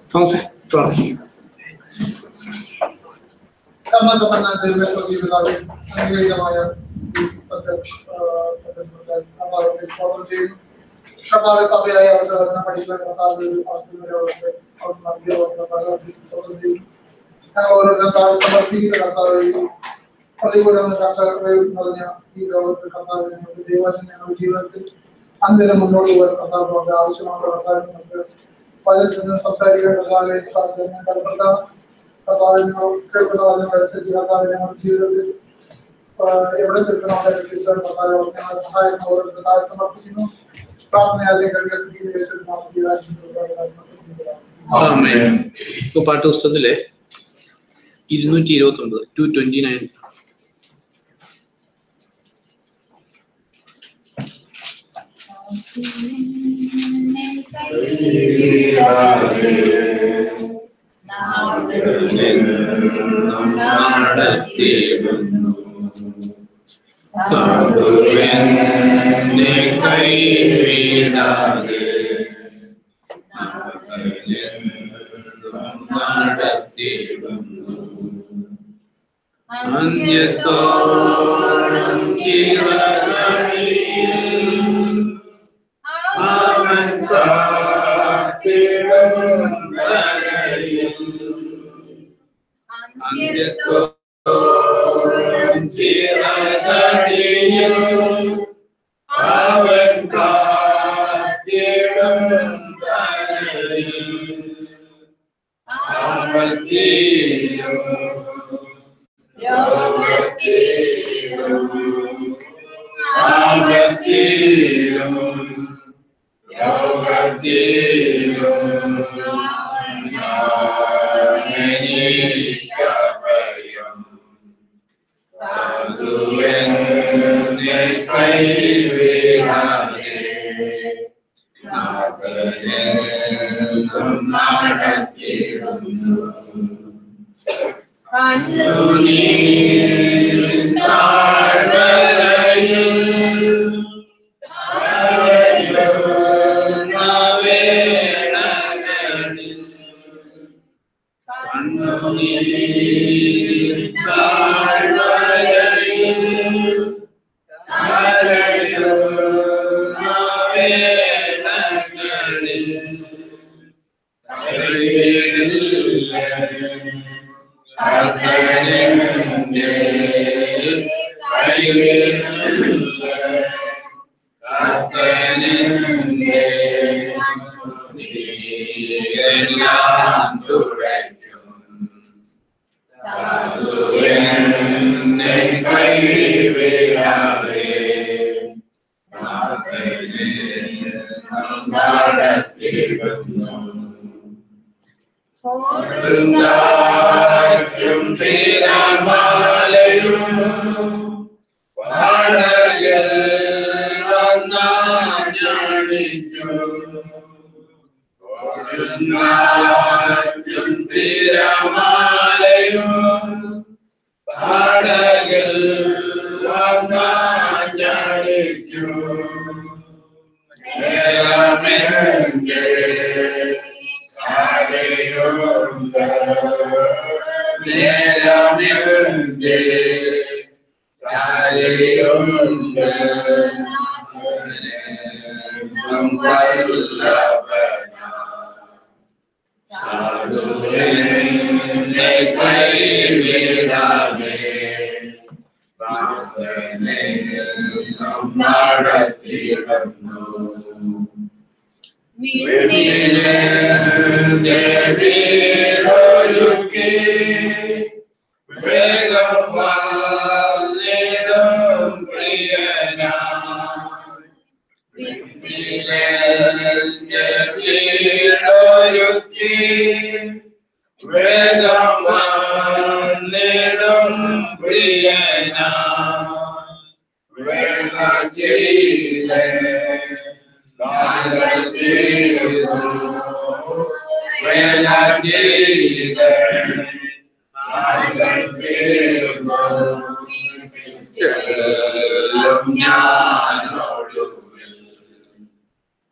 Entonces, പാഠപുസ്തകത്തിലെ 229 229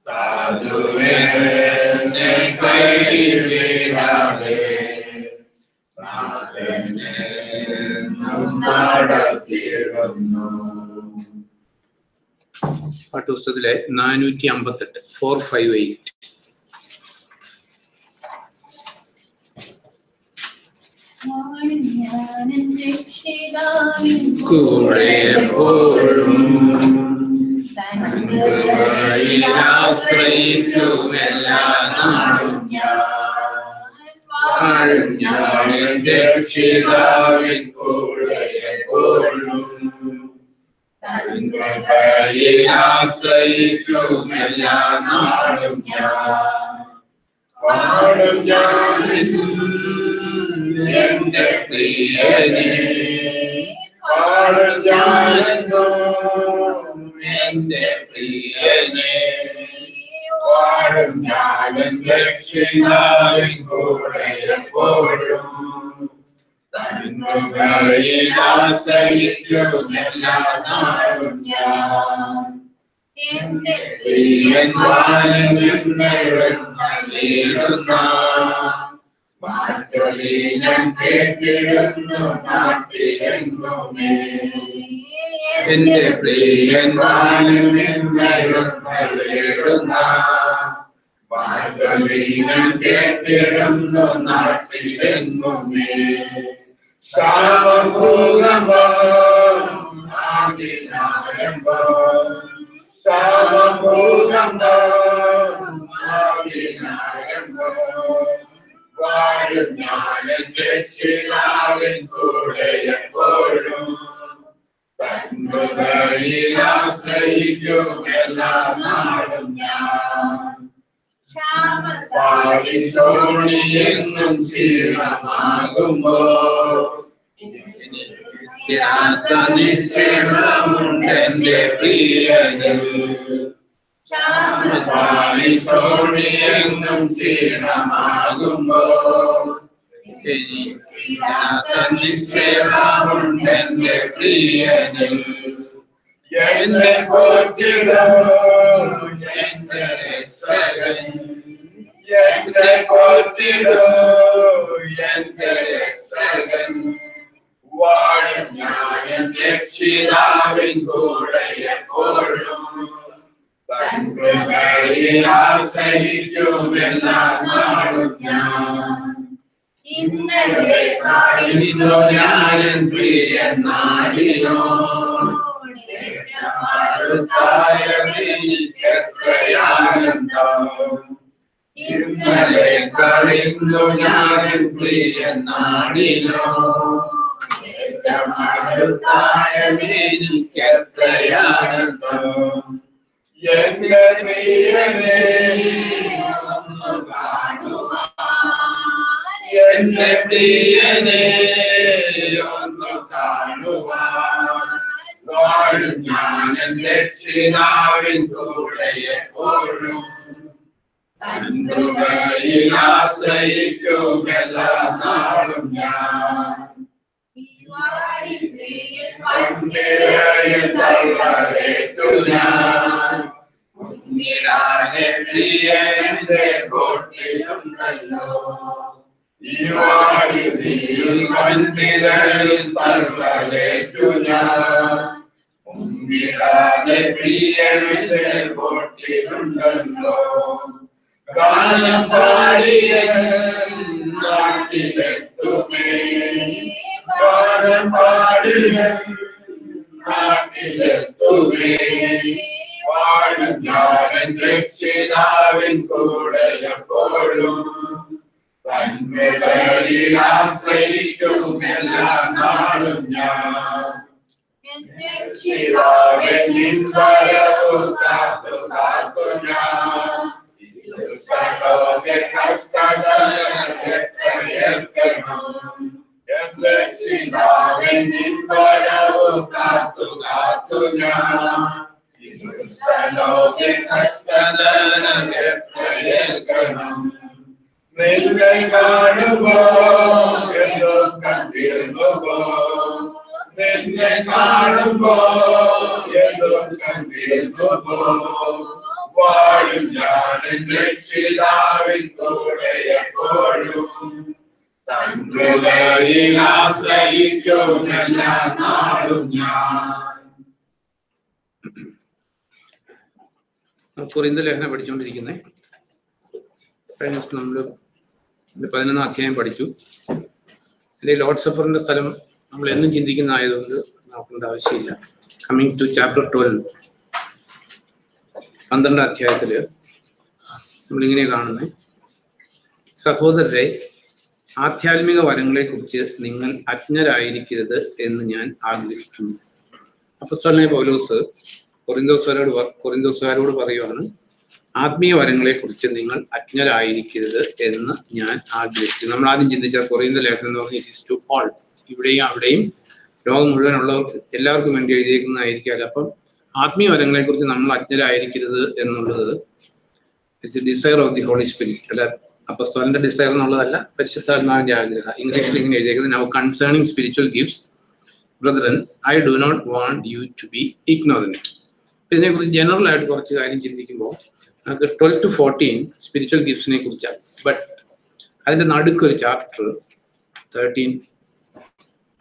സാധുവിനെ കൈവിടാതെ നടത്തിയിടുന്നു. പാഠപുസ്തകത്തിലെ 458 458. കൂടെ എപ്പോഴും ആശ്രയിക്കുമെല്ലാ നാളും ഞാൻ എന്റെ രക്ഷിതാവിൻ കൂടെ എപ്പോഴും ആശ്രയിക്കുമെല്ലാ നാളും പാടും ഞാൻ എന്റെ പ്രിയനെ പാടും ഞാനെന്നോ എന്റെ പ്രിയനെ പാടും ഞാൻ രക്ഷിതാവിൻ കൂടെ എപ്പോഴും ആശ്രയിക്കുമെല്ലാ നാളും ഞാൻ എന്റെ പ്രിയൻ വാനിൽ നിന്നെഴുന്നള്ളിടുന്ന വാർത്തകളെ ഞാൻ കേട്ടിടുന്നു നാട്ടിലെങ്ങുമേ. എന്റെ പ്രിയൻ വാനിൽ നിന്നെഴുന്നള്ളിടുന്ന വാർത്തകളെ ഞാൻ കേട്ടിടുന്നു നാട്ടിലെങ്ങുമേ. ശാപഭൂകമ്പം ആദിനാരംഭം ശാപഭൂകമ്പം ആദിനാരംഭം വാഴും ഞാൻ എന്റെ രക്ഷിതാവിൻ കൂടെ എപ്പോഴും തൻകൃപയിൽ ആശ്രയിക്കുമെല്ലാ നാളും ഞാൻ പാലിശോണിയെന്നും ക്ഷീണമാകുമ്പോൾ നിക്ഷേപമുണ്ടെന്റെ പ്രിയനിൽ പാലിശോണിയെന്നും ക്ഷീണമാകുമ്പോൾ നിക്ഷേപമുണ്ടെന്റെ പ്രിയനിൽ എന്നെ പോറ്റിടോ എന്റെ രക്ഷകൻ എന്നെ പോറ്റിടോ എന്റെ രക്ഷകൻ വാഴും ഞാൻ രക്ഷിതാവിൻ കൂടെ എപ്പോഴും തൻകൃപയിൽ ആശ്രയിക്കുമെല്ലാ നാളും ഞാൻ ഇന്നു ഞാൻ പ്രിയൻ നാടിനോ ഇന്നലെ കളിന്നു ഞാൻ പ്രിയൻ നാടിനോ എനിക്കെത്രയാനന്ദം എന്റെ പ്രിയനെ ഒന്നു കാണുവാൻ എന്റെ പ്രിയനെ ഒന്നു കാണുവാൻ വാഴും ഞാൻ എന്റെ രക്ഷിതാവിൻ കൂടെ എപ്പോഴും തൻകൃപയിൽ ആശ്രയിക്കുമെല്ലാ നാളും ഞാൻ തള്ളലേറ്റു ഞാൻ ഉന്നിടാതെ പ്രിയന്റെ ബോട്ടിലുണ്ടല്ലോ ഈ വാരിധിയിൽ വൻതിരയിൽ തള്ളലേറ്റു ഞാൻ ഉന്നിടാതെ പ്രിയന്റെ ബോട്ടിലുണ്ടല്ലോ ഗാനം പാടിയ നാട്ടിലെത്തുമേ ഗാനം പാടിയ നാട്ടിലെത്തുമേ വാഴും ഞാൻ രക്ഷിതാവിൻ കൂടെ എപ്പോഴും തൻകൃപയിൽ ആശ്രയിക്കുമെല്ലാ നാളും ഞാൻ രക്ഷിതാവേ നിൻ വരവു കാത്തു കാത്തു ഞാൻ കഷ്ടതയേൽക്കണം രക്ഷിതാവേ നിൻ വരവു കാത്തു കാത്തു ഞാൻ കഷ്ടതയേൽക്കണം നിന്നെ കാണുമ്പോ എന്തൊക്കെ തീർന്നുപോ നിന്നെ കാണുമ്പോ എന്തൊക്കെ തീർന്നുപോ വാഴും ഞാൻ രക്ഷിതാവിൻ കൂടെ എപ്പോഴും തങ്കയിൽ ആശ്രയിക്കും എല്ലാ നാളും ഞാൻ. കൊരിന്ത്യർ ലേഖനം പഠിച്ചുകൊണ്ടിരിക്കുന്നത്. കഴിഞ്ഞ ദിവസം നമ്മൾ 11-ാം അധ്യായം പഠിച്ചു. അല്ലെങ്കിൽ ലോർഡ് സപ്പറിന്റെ സ്ഥലം നമ്മൾ എന്നും ചിന്തിക്കുന്നതായതുകൊണ്ട് നോക്കേണ്ട ആവശ്യമില്ല. കമ്മിങ് ടു ചാപ്റ്റർ 12, 12-ാം അധ്യായത്തില് നമ്മളിങ്ങനെ കാണുന്നത്, സഹോദരരെ, ആധ്യാത്മിക വരങ്ങളെ കുറിച്ച് നിങ്ങൾ അജ്ഞരായിരിക്കരുത് എന്ന് ഞാൻ ആഗ്രഹിക്കുന്നു. അപ്പോസ്തലനായ പൗലോസ് കൊരിന്തോസുകാരോട് പറയുവാണ്, ആത്മീയ വരങ്ങളെ കുറിച്ച് നിങ്ങൾ അജ്ഞരായിരിക്കരുത് എന്ന് ഞാൻ ആഗ്രഹിക്കുന്നു. നമ്മൾ ആദ്യം ചിന്തിച്ച കൊരിന്ത്യർ ലേഖനം എന്ന് പറഞ്ഞാൽ ഇറ്റ് ഈസ് ടു ഓൾ, ഇവിടെയും അവിടെയും ലോകം മുഴുവനുള്ളവർക്ക് എല്ലാവർക്കും വേണ്ടി എഴുതിയിരിക്കുന്നതായിരിക്കും. അപ്പം ആത്മീയ വരങ്ങളെ കുറിച്ച് നമ്മൾ അജ്ഞരായിരിക്കരുത് എന്നുള്ളത് it's a desire of the holy spirit. അല്ല, അപ്പോസ്തലന്റെ ഡിസയർ എന്നുള്ളതല്ല, പരിശുദ്ധാത്മാവിന്റെ ആഗ്രഹം. ഇംഗ്ലീഷിൽ ഇങ്ങനെ എഴുതിയിരിക്കുന്നത്, now concerning spiritual gifts brethren I do not want you to be ignorant. ഇതിനെക്കുറിച്ച് ജനറൽ ആയിട്ട് കുറച്ച് കാര്യം ചിന്തിക്കുമ്പോൾ നമുക്ക് 12 to 14 സ്പിരിച്വൽ ഗിഫ്റ്റ്സിനെ കുറിച്ചാണ്. ബട്ട് അതിന്റെ നടുക്കൊരു ചാപ്റ്റർ 13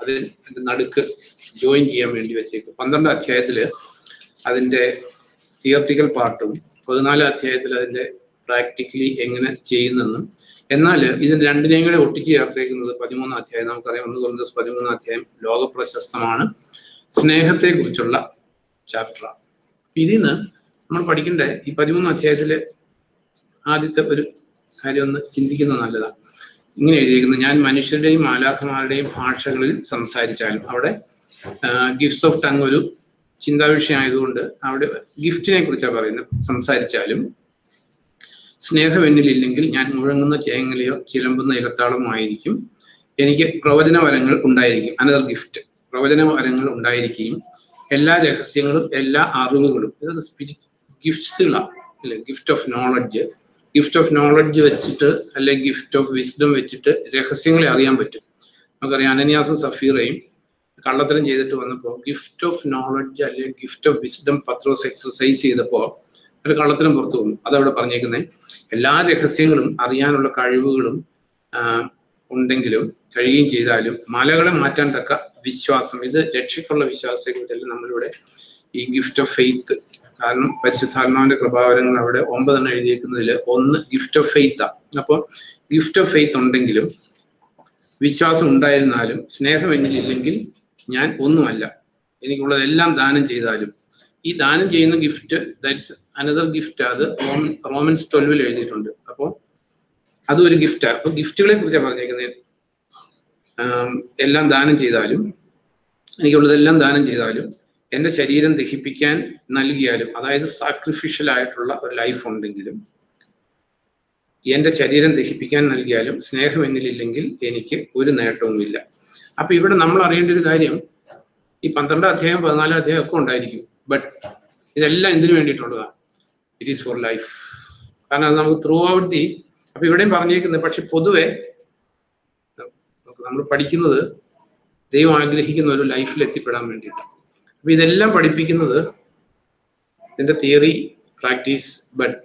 അതിന്റെ നടുക്ക് ജോയിൻ ചെയ്യാൻ വേണ്ടി വെച്ചേക്കും. 12-ാം അധ്യായത്തില് അതിന്റെ തിയററ്റിക്കൽ പാർട്ടും 14-ാം അധ്യായത്തിൽ അതിന്റെ പ്രാക്ടിക്കലി എങ്ങനെ ചെയ്യുന്നെന്നും, എന്നാൽ ഇതിന്റെ രണ്ടിനെയും കൂടെ ഒട്ടിച്ച് ചേർത്തേക്കുന്നത് 13-ാം അധ്യായം. നമുക്കറിയാം, 1 കൊരിന്ത്യർ 13-ാം അധ്യായം ലോക പ്രശസ്തമാണ്, സ്നേഹത്തെ കുറിച്ചുള്ള ചാപ്റ്ററാണ്. ഇതിൽ നിന്ന് നമ്മൾ പഠിക്കേണ്ട ഈ 13-ാം അധ്യായത്തിലെ ആദ്യത്തെ ഒരു കാര്യം ഒന്ന് ചിന്തിക്കുന്നത് നല്ലതാണ്. ഇങ്ങനെ എഴുതിയിരിക്കുന്നത്, ഞാൻ മനുഷ്യരുടെയും മാലാഖമാരുടെയും ഭാഷകളിൽ സംസാരിച്ചാലും, അവിടെ ഗിഫ്റ്റ്സ് ഓഫ് ടങ് ഒരു ചിന്താവിഷയമായതുകൊണ്ട് അവിടെ ഗിഫ്റ്റിനെ കുറിച്ചാണ് പറയുന്നത്, സംസാരിച്ചാലും സ്നേഹം എന്നിലില്ലെങ്കിൽ ഞാൻ മുഴങ്ങുന്ന ചേങ്ങലയോ ചിലമ്പുന്ന ഇലത്താളമോ ആയിരിക്കും. എനിക്ക് പ്രവചനവരങ്ങൾ ഉണ്ടായിരിക്കും, അനദർ ഗിഫ്റ്റ്, പ്രവചനവരങ്ങൾ ഉണ്ടായിരിക്കുകയും എല്ലാ രഹസ്യങ്ങളും എല്ലാ അറിവുകളും, ഇത് സ്പിരിറ്റ് ഗിഫ്റ്റ്സുകളാണ് അല്ലെ. ഗിഫ്റ്റ് ഓഫ് നോളജ് വെച്ചിട്ട്, അല്ലെ ഗിഫ്റ്റ് ഓഫ് വിസ്ഡം വെച്ചിട്ട് രഹസ്യങ്ങളെ അറിയാൻ പറ്റും. നമുക്കറിയാം, അനനിയാസും സഫീറയും കള്ളത്തരം ചെയ്തിട്ട് വന്നപ്പോൾ ഗിഫ്റ്റ് ഓഫ് നോളജ് അല്ലെ ഗിഫ്റ്റ് ഓഫ് വിസ്ഡം പത്രോസ് എക്സസൈസ് ചെയ്തപ്പോൾ ഒരു കള്ളത്തരം പുറത്തു വന്നു. അതവിടെ പറഞ്ഞേക്കുന്നത്, എല്ലാ രഹസ്യങ്ങളും അറിയാനുള്ള കഴിവുകളും ഉണ്ടെങ്കിലും കഴിയുകയും ചെയ്താലും മലകളെ മാറ്റാൻ തക്ക വിശ്വാസം, ഇത് രക്ഷയ്ക്കുള്ള വിശ്വാസത്തെ കുറിച്ചല്ല നമ്മളിവിടെ ഈ ഗിഫ്റ്റ് ഓഫ് ഫെയ്ത്ത്. കാരണം പരിശുദ്ധാത്മാവിന്റെ കൃപാവരങ്ങൾ അവിടെ 9 എഴുതിയേക്കുന്നതിൽ 1 ഗിഫ്റ്റ് ഓഫ് ഫെയ്ത്താണ്. അപ്പോൾ ഗിഫ്റ്റ് ഓഫ് ഫെയ്ത്ത് ഉണ്ടെങ്കിലും വിശ്വാസം ഉണ്ടായിരുന്നാലും സ്നേഹം എന്നിലില്ലെങ്കിൽ ഞാൻ ഒന്നുമല്ല. എനിക്കുള്ളതെല്ലാം ദാനം ചെയ്താലും, ഈ ദാനം ചെയ്യുന്ന ഗിഫ്റ്റ് ദാറ്റ്സ് അനദർ ഗിഫ്റ്റ്, അത് റോമൻസ് 12 എഴുതിയിട്ടുണ്ട്. അപ്പോൾ അതും ഒരു ഗിഫ്റ്റാണ്. അപ്പൊ ഗിഫ്റ്റുകളെ കുറിച്ചാണ് പറഞ്ഞേക്കുന്നത്. എല്ലാം ദാനം ചെയ്താലും, എനിക്കുള്ളതെല്ലാം ദാനം ചെയ്താലും, എൻ്റെ ശരീരം ദഹിപ്പിക്കാൻ നൽകിയാലും, അതായത് സാക്രിഫിഷ്യൽ ആയിട്ടുള്ള ഒരു ലൈഫ് ഉണ്ടെങ്കിലും, എൻ്റെ ശരീരം ദഹിപ്പിക്കാൻ നൽകിയാലും സ്നേഹം എന്നിലില്ലെങ്കിൽ എനിക്ക് ഒരു നേട്ടവുമില്ല. അപ്പൊ ഇവിടെ നമ്മൾ അറിയേണ്ട ഒരു കാര്യം, ഈ 12-ാം അധ്യായം 14-ാം അധ്യായം ഒക്കെ ഉണ്ടായിരിക്കും, ബട്ട് ഇതെല്ലാം എന്തിനു വേണ്ടിയിട്ടുള്ളതാണ്? It is for life. കാരണം അത് നമുക്ക് ത്രൂ ഔട്ട് ദി, അപ്പൊ ഇവിടെയും പറഞ്ഞേക്കുന്നത്, പക്ഷെ പൊതുവെ നമ്മൾ പഠിക്കുന്നത് ദൈവം ആഗ്രഹിക്കുന്ന ഒരു ലൈഫിൽ എത്തിപ്പെടാൻ വേണ്ടിയിട്ടാണ്. അപ്പൊ ഇതെല്ലാം പഠിപ്പിക്കുന്നത് ഇതിന്റെ തിയറി, പ്രാക്ടീസ്, ബട്ട്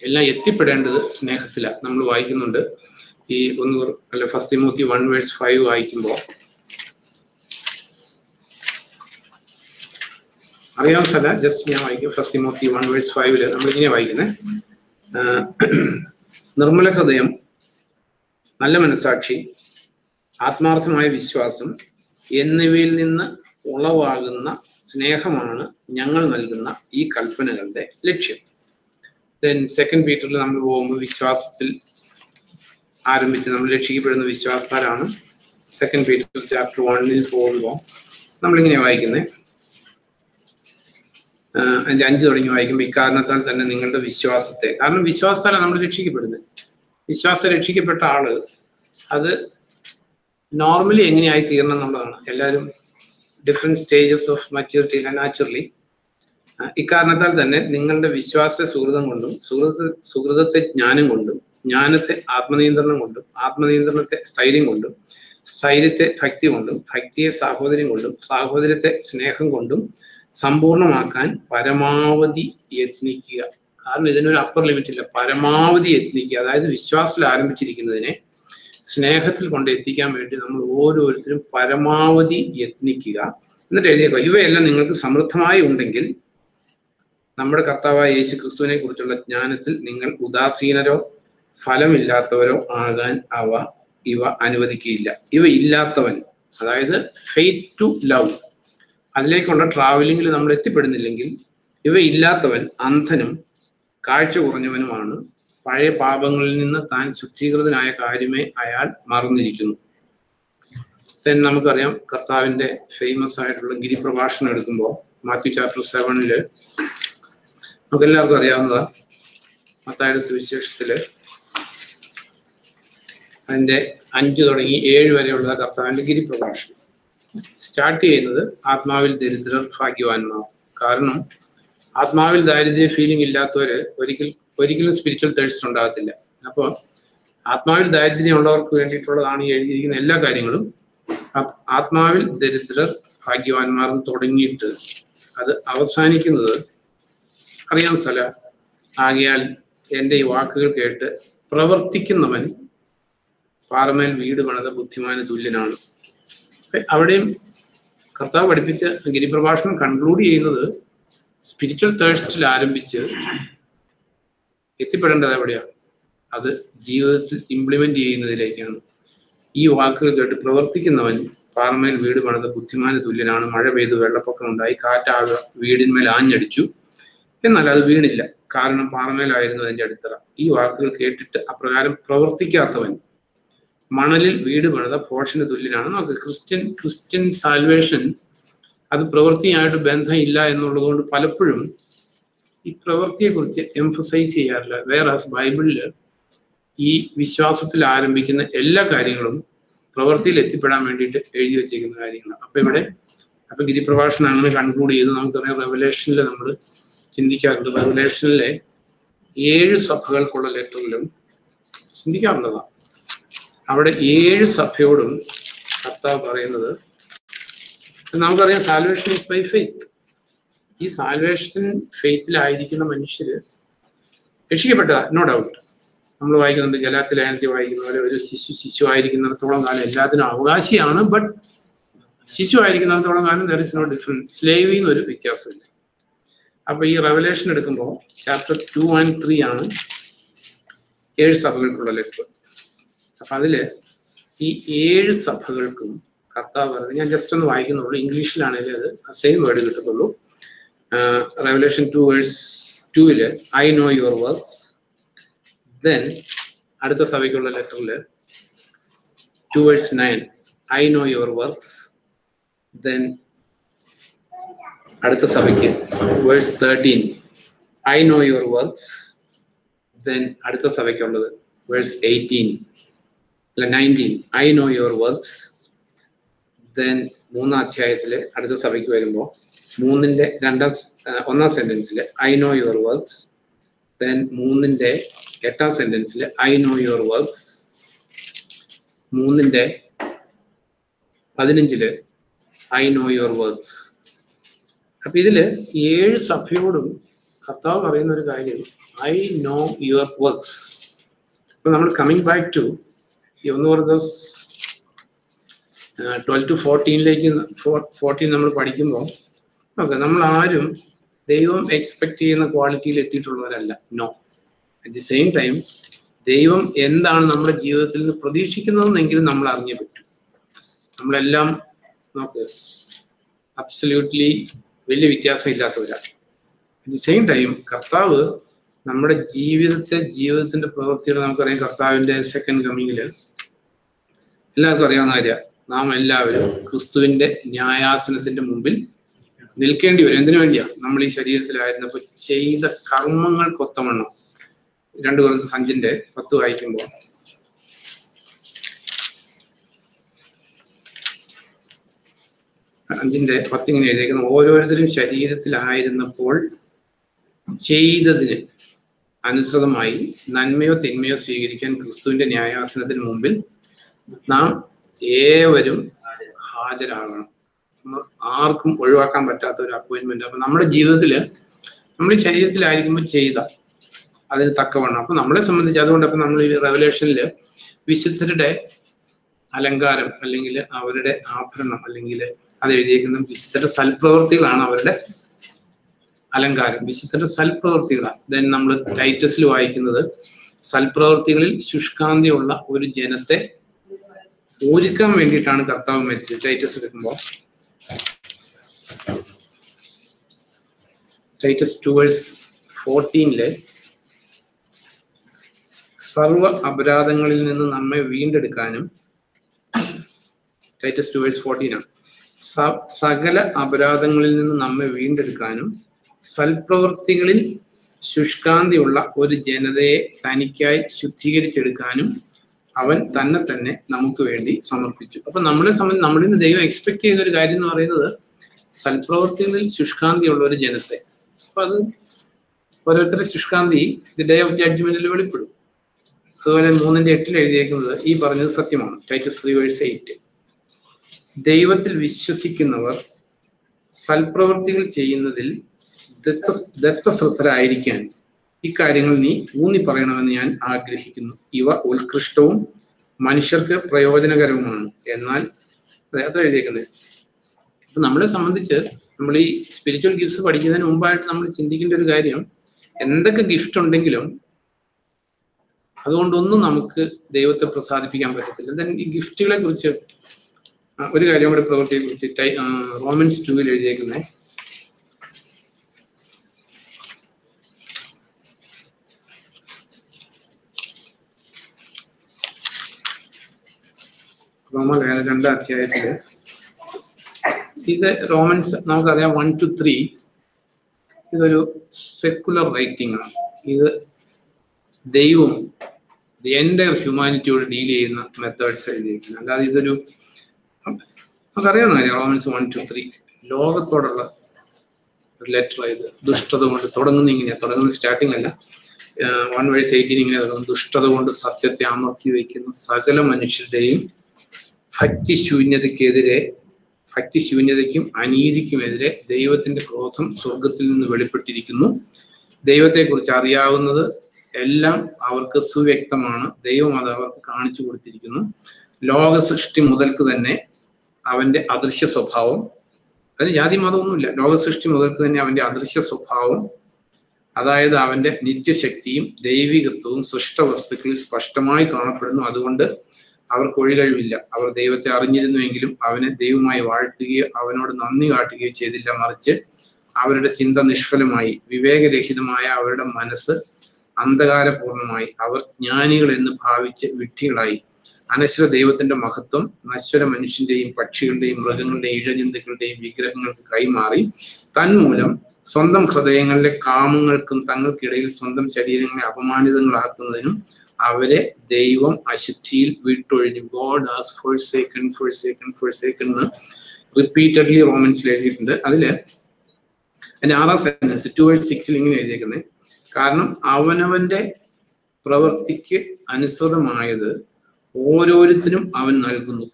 എല്ലാം എത്തിപ്പെടേണ്ടത് സ്നേഹത്തിലാണ്. നമ്മൾ വായിക്കുന്നുണ്ട് ഈ 1 തിമോത്തി 1:5 വായിക്കുമ്പോൾ അറിയാവുന്ന സ്ഥല, ജസ്റ്റ് ഞാൻ വായിക്കും. 1 തിമോത്തി 1:5 നമ്മളിങ്ങനെ വായിക്കുന്നത്, നിർമ്മല ഹൃദയം, നല്ല മനസാക്ഷി, ആത്മാർത്ഥമായ വിശ്വാസം എന്നിവയിൽ നിന്ന് ഉളവാകുന്ന സ്നേഹമാണ് ഞങ്ങൾ നൽകുന്ന ഈ കൽപ്പനകളുടെ ലക്ഷ്യം. ദെൻ 2 പീറ്ററിൽ നമ്മൾ പോകുമ്പോൾ വിശ്വാസത്തിൽ ആരംഭിച്ച് നമ്മൾ രക്ഷിക്കപ്പെടുന്ന വിശ്വാസത്താലാണ്. 2 പീറ്റർ ചാപ്റ്റർ 1 പോകുമ്പോൾ നമ്മളിങ്ങനെ വായിക്കുന്നത്, അതിന്റെ 5 തുടങ്ങി വായിക്കുമ്പോൾ, ഇക്കാരണത്താൽ തന്നെ നിങ്ങളുടെ വിശ്വാസത്തെ, കാരണം വിശ്വാസത്താലാണ് നമ്മൾ രക്ഷിക്കപ്പെടുന്നത്. വിശ്വാസം രക്ഷിക്കപ്പെട്ട ആള് അത് നോർമലി എങ്ങനെയായി തീരണം എന്നുള്ളതാണ്. എല്ലാവരും different stages of maturity naturally. ഇക്കാരണത്താൽ തന്നെ നിങ്ങളുടെ വിശ്വാസത്തെ സുഹൃതം കൊണ്ടും, സുഹൃതത്തെ ജ്ഞാനം കൊണ്ടും, ജ്ഞാനത്തെ ആത്മനിയന്ത്രണം കൊണ്ടും, ആത്മനിയന്ത്രണത്തെ സ്ഥൈര്യം കൊണ്ടും, സ്ഥൈര്യത്തെ ഭക്തി കൊണ്ടും, ഭക്തിയെ സാഹോദര്യം കൊണ്ടും, സാഹോദര്യത്തെ സ്നേഹം കൊണ്ടും, സമ്പൂർണമാക്കാൻ പരമാവധി യത്നിക്കുക. കാരണം ഇതിനൊരു അപ്പർ ലിമിറ്റ് ഇല്ല. പരമാവധി യത്നിക്കുക, അതായത് വിശ്വാസത്തിൽ ആരംഭിച്ചിരിക്കുന്നതിനെ സ്നേഹത്തിൽ കൊണ്ട് എത്തിക്കാൻ വേണ്ടി നമ്മൾ ഓരോരുത്തരും പരമാവധി യത്നിക്കുക. എന്നിട്ട് എഴുതിയേക്കുക, ഇവയെല്ലാം നിങ്ങൾക്ക് സമൃദ്ധമായി ഉണ്ടെങ്കിൽ നമ്മുടെ കർത്താവായ യേശു ക്രിസ്തുവിനെ കുറിച്ചുള്ള ജ്ഞാനത്തിൽ നിങ്ങൾ ഉദാസീനരോ ഫലമില്ലാത്തവരോ ആകാൻ ഇവ അനുവദിക്കുകയില്ല. ഇവ ഇല്ലാത്തവൻ, അതായത് ഫെയ്ത്ത് ടു ലവ്, അതിലേക്കുള്ള ട്രാവലിങ്ങിൽ നമ്മൾ എത്തിപ്പെടുന്നില്ലെങ്കിൽ ഇവ ഇല്ലാത്തവൻ അന്ധനും കാഴ്ച കുറഞ്ഞവനുമാണ്. പഴയ പാപങ്ങളിൽ നിന്ന് താൻ ശുദ്ധീകൃതനായ കാര്യമേ അയാൾ മറന്നിരിക്കുന്നു. നമുക്കറിയാം കർത്താവിന്റെ ഫേമസ് ആയിട്ടുള്ള ഗിരിപ്രഭാഷണം എടുക്കുമ്പോൾ മാത്യു ചാപ്റ്റർ 7 നമുക്ക് എല്ലാവർക്കും അറിയാവുന്നതാ. മത്തായിയുടെ സുവിശേഷത്തില് അതിന്റെ 5 തുടങ്ങി 7 വരെയുള്ള കർത്താവിന്റെ ഗിരിപ്രഭാഷണം സ്റ്റാർട്ട് ചെയ്യുന്നത് ആത്മാവിൽ ദരിദ്രർ ഭാഗ്യവാന്മാർ. കാരണം ആത്മാവിൽ ദാരിദ്ര്യ ഫീലിംഗ് ഇല്ലാത്തവര് ഒരിക്കലും സ്പിരിച്വൽ തേഴ്സ്റ്റ് ഉണ്ടാകത്തില്ല. അപ്പോൾ ആത്മാവിൽ ദാരിദ്ര്യം ഉള്ളവർക്ക് വേണ്ടിയിട്ടുള്ളതാണ് ഈ എഴുതിയിരിക്കുന്ന എല്ലാ കാര്യങ്ങളും. ആത്മാവിൽ ദരിദ്രർ ഭാഗ്യവാന്മാർ തുടങ്ങിയിട്ട് അത് അവസാനിക്കുന്നത് അറിയാൻ സ്ഥല. ആകയാൽ എൻ്റെ ഈ വാക്കുകൾ കേട്ട് പ്രവർത്തിക്കുന്നവൻ പാറമേൽ വീട് പണിത ബുദ്ധിമാന് തുല്യനാണ്. അവിടെയും കർത്താവ് പഠിപ്പിച്ച ഗിരിപ്രഭാഷണം കൺക്ലൂഡ് ചെയ്യുന്നത് സ്പിരിച്വൽ തേഴ്സ്റ്റിൽ ആരംഭിച്ച് എത്തിപ്പെടേണ്ടത് എവിടെയാണ്? അത് ജീവിതത്തിൽ ഇംപ്ലിമെന്റ് ചെയ്യുന്നതിലേക്കാണ്. ഈ വാക്കുകൾ കേട്ട് പ്രവർത്തിക്കുന്നവൻ പാറമേൽ വീട് പണിത ബുദ്ധിമാന് തുല്യനാണ്. മഴ പെയ്തു, വെള്ളപ്പൊക്കം ഉണ്ടായി, കാറ്റാകെ വീടിന്മേൽ ആഞ്ഞടിച്ചു, എന്നാൽ അത് വീണില്ല, കാരണം പാറമേലായിരുന്നു അതിന്റെ അടിത്തറ. ഈ വാക്കുകൾ കേട്ടിട്ട് അപ്രകാരം പ്രവർത്തിക്കാത്തവൻ മണലിൽ വീട് പണിത ഭോഷന് തുല്യനാണ്. നമുക്ക് ക്രിസ്ത്യൻ സാൽവേഷൻ അത് പ്രവൃത്തിയായിട്ട് ബന്ധമില്ല എന്നുള്ളത് കൊണ്ട് പലപ്പോഴും ഈ പ്രവൃത്തിയെക്കുറിച്ച് എംഫസൈസ് ചെയ്യാറില്ല. വേറെ ബൈബിളില് ഈ വിശ്വാസത്തിൽ ആരംഭിക്കുന്ന എല്ലാ കാര്യങ്ങളും പ്രവൃത്തിയിൽ എത്തിപ്പെടാൻ വേണ്ടിയിട്ട് എഴുതി വെച്ചിരിക്കുന്ന കാര്യങ്ങളാണ്. അപ്പൊ ഗിരിപ്രഭാഷണം അങ്ങനെ കൺക്ലൂഡ് ചെയ്ത് നമുക്കറിയാം. റെവലേഷനിൽ നമ്മൾ ചിന്തിക്കാറുണ്ട്. റെവലേഷനിലെ 7 സഭകൾക്കുള്ള ലെറ്ററിലും ചിന്തിക്കാറുള്ളതാണ്. അവിടെ 7 സഭയോടും കർത്താവ് പറയുന്നത്, നമുക്കറിയാം സാൽവേഷൻ ഈസ് ബൈ ഫെയ്ത്ത്. ഈ സാൽവേഷൻ ഫെയ്ത്തിലായിരിക്കുന്ന മനുഷ്യര് രക്ഷിക്കപ്പെട്ടതാ, നോ ഡൗട്ട്. നമ്മൾ വായിക്കുന്നുണ്ട്, ഗലാത്യ ലേഖനത്തിൽ വായിക്കുന്ന പോലെ ഒരു ശിശു ആയിരിക്കുന്നിടത്തോളം കാലം എല്ലാത്തിനും അവകാശിയാണ്. ബട്ട് ശിശു ആയിരിക്കുന്നിടത്തോളം കാലം ദർ ഇസ് നോ ഡിഫറൻസ്. സ്ലേവിന്ന് ഒരു വ്യത്യാസമില്ല. അപ്പൊ ഈ റെവലേഷൻ എടുക്കുമ്പോൾ ചാപ്റ്റർ 2 and 3 ആണ് 7 സഭകൾക്കുള്ള ലെറ്റർ. അപ്പൊ അതില് ഈ 7 സഭകൾക്കും കർത്താവ് പറയുന്നത്, ഞാൻ ജസ്റ്റ് ഒന്ന് വായിക്കുന്നുള്ളൂ, ഇംഗ്ലീഷിലാണെങ്കിൽ അത് സെയിം വേർഡ് കിട്ടത്തുള്ളൂ. Revelation 2:2 I know your works. Then അടുത്ത സഭയ്ക്കുള്ള ലെറ്ററിൽ 2:9 I know your works. Then അടുത്ത സഭയ്ക്ക് verse 13 I know your works. Then അടുത്ത സഭയ്ക്കുള്ളത് verse 19 I know your works. Then 3-ാം അധ്യായത്തില് അടുത്ത സഭയ്ക്ക് വരുമ്പോൾ 3-ന്റെ 1-ാം സെന്റൻസിൽ I know your works. Then 3-ന്റെ 8-ാം സെന്റൻസിൽ ഐ നോ യുവർ വർക്ക്സ്. 3-ന്റെ 15 ഐ നോ യുവർ വർക്ക്സ്. അപ്പൊ ഇതില് 7 സഭയോടും കർത്താവ് പറയുന്ന ഒരു കാര്യം, ഐ നോ യുവർ വർക്ക്സ്. അപ്പൊ നമ്മൾ coming back to 1 Corinthians 12 to 14 നമ്മൾ പഠിക്കുമ്പോൾ ഓക്കെ, നമ്മൾ ആരും ദൈവം എക്സ്പെക്ട് ചെയ്യുന്ന ക്വാളിറ്റിയിൽ എത്തിയിട്ടുള്ളവരല്ല. No. At the same time ദൈവം എന്താണ് നമ്മുടെ ജീവിതത്തിൽ നിന്ന് പ്രതീക്ഷിക്കുന്നതെന്നെങ്കിലും നമ്മൾ അറിഞ്ഞേ പറ്റും. നമ്മളെല്ലാം നോക്ക് അബ്സല്യൂട്ട്ലി വലിയ വ്യത്യാസം ഇല്ലാത്തവരാണ്. അറ്റ് ദി സെയിം ടൈം കർത്താവ് നമ്മുടെ ജീവിതത്തിന്റെ പ്രവൃത്തികൾ നമുക്കറിയാം. കർത്താവിന്റെ സെക്കൻഡ് കമ്മിങ്ങില് എല്ലാവർക്കും അറിയാവുന്ന കാര്യം, നാം എല്ലാവരും ക്രിസ്തുവിന്റെ ന്യായാസനത്തിന്റെ മുമ്പിൽ നിൽക്കേണ്ടി വരും. എന്തിനു വേണ്ടിയാ? നമ്മൾ ഈ ശരീരത്തിലായിരുന്നപ്പോൾ ചെയ്ത കർമ്മങ്ങൾക്കൊത്തവണ്ണം. 2 Corinthians 5:10 വായിക്കുമ്പോൾ ഇങ്ങനെ എഴുതിയിരിക്കുന്നു, ഓരോരുത്തരും ശരീരത്തിലായിരുന്നപ്പോൾ ചെയ്തതിന് അനുസൃതമായി നന്മയോ തിന്മയോ സ്വീകരിക്കാൻ ക്രിസ്തുവിന്റെ ന്യായാസനത്തിന് മുമ്പിൽ നാം ഏവരും ഹാജരാകണം. ആർക്കും ഒഴിവാക്കാൻ പറ്റാത്ത ഒരു അപ്പോയിന്റ്മെന്റ്. അപ്പൊ നമ്മുടെ ജീവിതത്തിൽ നമ്മൾ ഈ ശരീരത്തിലായിരിക്കുമ്പോൾ ചെയ്ത അതിന് തക്കവണ്ണം അപ്പൊ നമ്മളെ സംബന്ധിച്ച് അതുകൊണ്ട് അപ്പൊ നമ്മൾ ഈ റെവലേഷനിൽ വിശുദ്ധരുടെ അലങ്കാരം അല്ലെങ്കിൽ അവരുടെ ആഭരണം അല്ലെങ്കിൽ അത് എഴുതിയിരിക്കുന്ന വിശുദ്ധരുടെ സൽപ്രവൃത്തികളാണ് അവരുടെ അലങ്കാരം, വിശുദ്ധരുടെ സൽപ്രവൃത്തികളാണ്. ദെൻ നമ്മൾ ടൈറ്റസിൽ വായിക്കുന്നത് സൽപ്രവൃത്തികളിൽ ശുഷ്കാന്തിയുള്ള ഒരു ജനത്തെ ഒരുക്കാൻ വേണ്ടിയിട്ടാണ് കർത്താവ് മരിച്ചത്. ടൈറ്റസ് എടുക്കുമ്പോൾ ടൈറ്റസ് 2:14 സർവ അപരാധങ്ങളിൽ നിന്ന് നമ്മെ വീണ്ടെടുക്കാനും, ടൈറ്റസ് 2:14 സകല അപരാധങ്ങളിൽ നിന്ന് നമ്മെ വീണ്ടെടുക്കാനും സൽപ്രവൃത്തികളിൽ ശുഷ്കാന്തിയുള്ള ഒരു ജനതയെ തനിക്കായി ശുദ്ധീകരിച്ചെടുക്കാനും അവൻ തന്നെ നമുക്ക് വേണ്ടി സമർപ്പിച്ചു. അപ്പൊ നമ്മളെ സംബന്ധിച്ച് നമ്മളിൽ നിന്ന് ദൈവം എക്സ്പെക്ട് ചെയ്യുന്ന ഒരു കാര്യം എന്ന് പറയുന്നത് സൽപ്രവൃത്തികളിൽ ശുഷ്കാന്തിയുള്ള ഒരു ജനത്തെ. അപ്പൊ അത് ഓരോരുത്തരുടെ ശുഷ്കാന്തി ഡേ ഓഫ് ജഡ്ജ്മെന്റിൽ വെളിപ്പെടും. അതുപോലെ 3:8 എഴുതിയേക്കുന്നത് ഈ പറഞ്ഞത് സത്യമാണ്. ടൈറ്റസ് 3:8 ദൈവത്തിൽ വിശ്വസിക്കുന്നവർ സൽപ്രവൃത്തികൾ ചെയ്യുന്നതിൽ ദത്തശ്രദ്ധരായിരിക്കാൻ ഇക്കാര്യങ്ങൾ നീ ഊന്നി പറയണമെന്ന് ഞാൻ ആഗ്രഹിക്കുന്നു. ഇവ ഉത്കൃഷ്ടവും മനുഷ്യർക്ക് പ്രയോജനകരവുമാണ്. എന്നാൽ അത് എഴുതിയേക്കുന്നത് ഇപ്പൊ നമ്മളെ സംബന്ധിച്ച് നമ്മൾ ഈ സ്പിരിച്വൽ ഗിഫ്റ്റ്സ് പഠിക്കുന്നതിന് മുമ്പായിട്ട് നമ്മൾ ചിന്തിക്കേണ്ട ഒരു കാര്യം, എന്തൊക്കെ ഗിഫ്റ്റ് ഉണ്ടെങ്കിലും അതുകൊണ്ടൊന്നും നമുക്ക് ദൈവത്തെ പ്രസാദിപ്പിക്കാൻ പറ്റത്തില്ല. ദെൻ ഈ ഗിഫ്റ്റുകളെ കുറിച്ച് ഒരു കാര്യം കൂടെ പ്രവൃത്തിയെ കുറിച്ച് റോമൻസ് 2 എഴുതിയേക്കുന്നത് റോമലേഖനം 2-ാം അധ്യായത്തില് ഇത് റോമൻസ് നമുക്കറിയാം 1-3 ഇതൊരു സെക്കുലർ റൈറ്റിംഗ് ആണ്. ഇത് ദൈവം ദി എൻ്റയർ ഹ്യൂമാനിറ്റിയോട് ഡീൽ ചെയ്യുന്ന മെത്തേഡ്സ് എഴുതിയിരിക്കുന്നത്. അല്ലാതെ ഇതൊരു നമുക്കറിയാവുന്ന കാര്യം റോമൻസ് 1-3 ലോകത്തോടുള്ള ഒരു ലെറ്റർ. ഇത് ദുഷ്ടത കൊണ്ട് തുടങ്ങുന്നത് സ്റ്റാർട്ടിങ് അല്ല, 1:18 ഇങ്ങനെ തുടങ്ങും. ദുഷ്ടത കൊണ്ട് സത്യത്തെ അമർത്തി വയ്ക്കുന്ന സകല മനുഷ്യരുടെയും ഭക്തിശൂന്യതയ്ക്കും അനീതിക്കുമെതിരെ ദൈവത്തിന്റെ ക്രോധം സ്വർഗത്തിൽ നിന്ന് വെളിപ്പെട്ടിരിക്കുന്നു. ദൈവത്തെക്കുറിച്ച് അറിയാവുന്നത് എല്ലാം അവർക്ക് സുവ്യക്തമാണ്. ദൈവം അത് അവർക്ക് കാണിച്ചു കൊടുത്തിരിക്കുന്നു. ലോക സൃഷ്ടി മുതൽക്ക് തന്നെ അവന്റെ അദൃശ്യ സ്വഭാവം, അതിന് ജാതി മതമൊന്നുമില്ല, ലോക സൃഷ്ടി മുതൽക്ക് തന്നെ അവന്റെ അദൃശ്യ സ്വഭാവം, അതായത് അവന്റെ നിത്യശക്തിയും ദൈവികത്വവും സൃഷ്ടവസ്തുക്കളിൽ സ്പഷ്ടമായി കാണപ്പെടുന്നു. അതുകൊണ്ട് അവർക്ക് ഒഴികഴിവില്ല. അവർ ദൈവത്തെ അറിഞ്ഞിരുന്നുവെങ്കിലും അവനെ ദൈവമായി വാഴ്ത്തുകയോ അവനോട് നന്ദി കാട്ടുകയോ ചെയ്തില്ല. മറിച്ച് അവരുടെ ചിന്ത നിഷ്ഫലമായി, വിവേകരഹിതമായ അവരുടെ മനസ്സ് അന്ധകാരപൂർണമായി. അവർ ജ്ഞാനികൾ എന്ന് ഭാവിച്ച് വിഡ്ഢികളായി. അനശ്വര ദൈവത്തിന്റെ മഹത്വം നശ്വര മനുഷ്യന്റെയും പക്ഷികളുടെയും മൃഗങ്ങളുടെയും ഇഴജന്തുക്കളുടെയും വിഗ്രഹങ്ങൾക്ക് കൈമാറി തന്മൂലം സ്വന്തം ഹൃദയങ്ങളിലെ കാമങ്ങൾക്കും തങ്ങൾക്കിടയിൽ സ്വന്തം ശരീരങ്ങളെ അപമാനിതങ്ങളാക്കുന്നതിനും അവരെ ദൈവം അശുദ്ധിയിൽ വിട്ടൊഴിഞ്ഞു. ഗോഡ് ഹാസ് forsaken എന്ന് റിപ്പീറ്റഡ്ലി റോമൻസിൽ എഴുതിയിട്ടുണ്ട്. അതില് അതിന്റെ 6ാം സെന്റൻസ് 2:6 ഇങ്ങനെ എഴുതിയേക്കുന്നത്, കാരണം അവനവന്റെ പ്രവൃത്തിക്ക് അനുസൃതമായത് ഓരോരുത്തരും അവൻ നൽകുന്നു.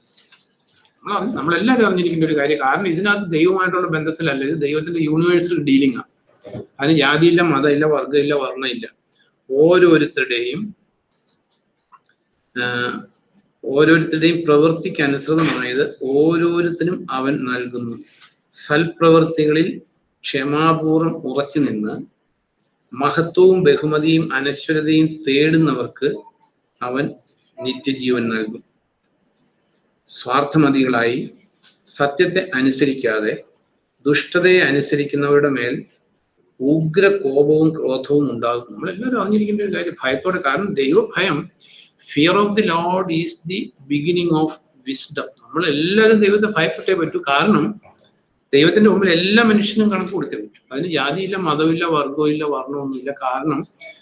നമ്മളെല്ലാവരും അറിഞ്ഞിരിക്കേണ്ട ഒരു കാര്യം, കാരണം ഇതിനകത്ത് ദൈവമായിട്ടുള്ള ബന്ധത്തിലല്ല, ഇത് ദൈവത്തിന്റെ യൂണിവേഴ്സൽ ഡീലിംഗ് ആണ്. അതിന് ജാതിയില്ല, മതമില്ല, വർഗ്ഗമില്ല, വർണ്ണമില്ല. ഓരോരുത്തരുടെയും പ്രവൃത്തിക്ക് അനുസൃതമായത് ഓരോരുത്തരും അവൻ നൽകുന്നു. സൽപ്രവൃത്തികളിൽ ക്ഷമാപൂർവം ഉറച്ചു നിന്ന് മഹത്വവും ബഹുമതിയും അനശ്വരതയും തേടുന്നവർക്ക് അവൻ നിത്യജീവൻ നൽകും. സ്വാർത്ഥമതികളായി സത്യത്തെ അനുസരിക്കാതെ ദുഷ്ടതയെ അനുസരിക്കുന്നവരുടെ മേൽ ഉഗ്ര കോപവും ക്രോധവും ഉണ്ടാകും. നമ്മളെല്ലാവരും അറിഞ്ഞിരിക്കേണ്ട ഒരു കാര്യം, ഭയത്തോടെ. കാരണം ദൈവഭയം, fear of the Lord is the beginning of wisdom. നമ്മളെല്ലാവരും ദൈവത്തെ ഭയപ്പെട്ടേ പറ്റൂ. കാരണം ദൈവത്തിന്റെ മുമ്പിൽ എല്ലാ മനുഷ്യനും കണക്ക് കൊടുത്തേ പറ്റും. അതിന് ജാതിയില്ല, മതമില്ല, വർഗമില്ല, വർണ്ണമൊന്നുമില്ല. കാരണം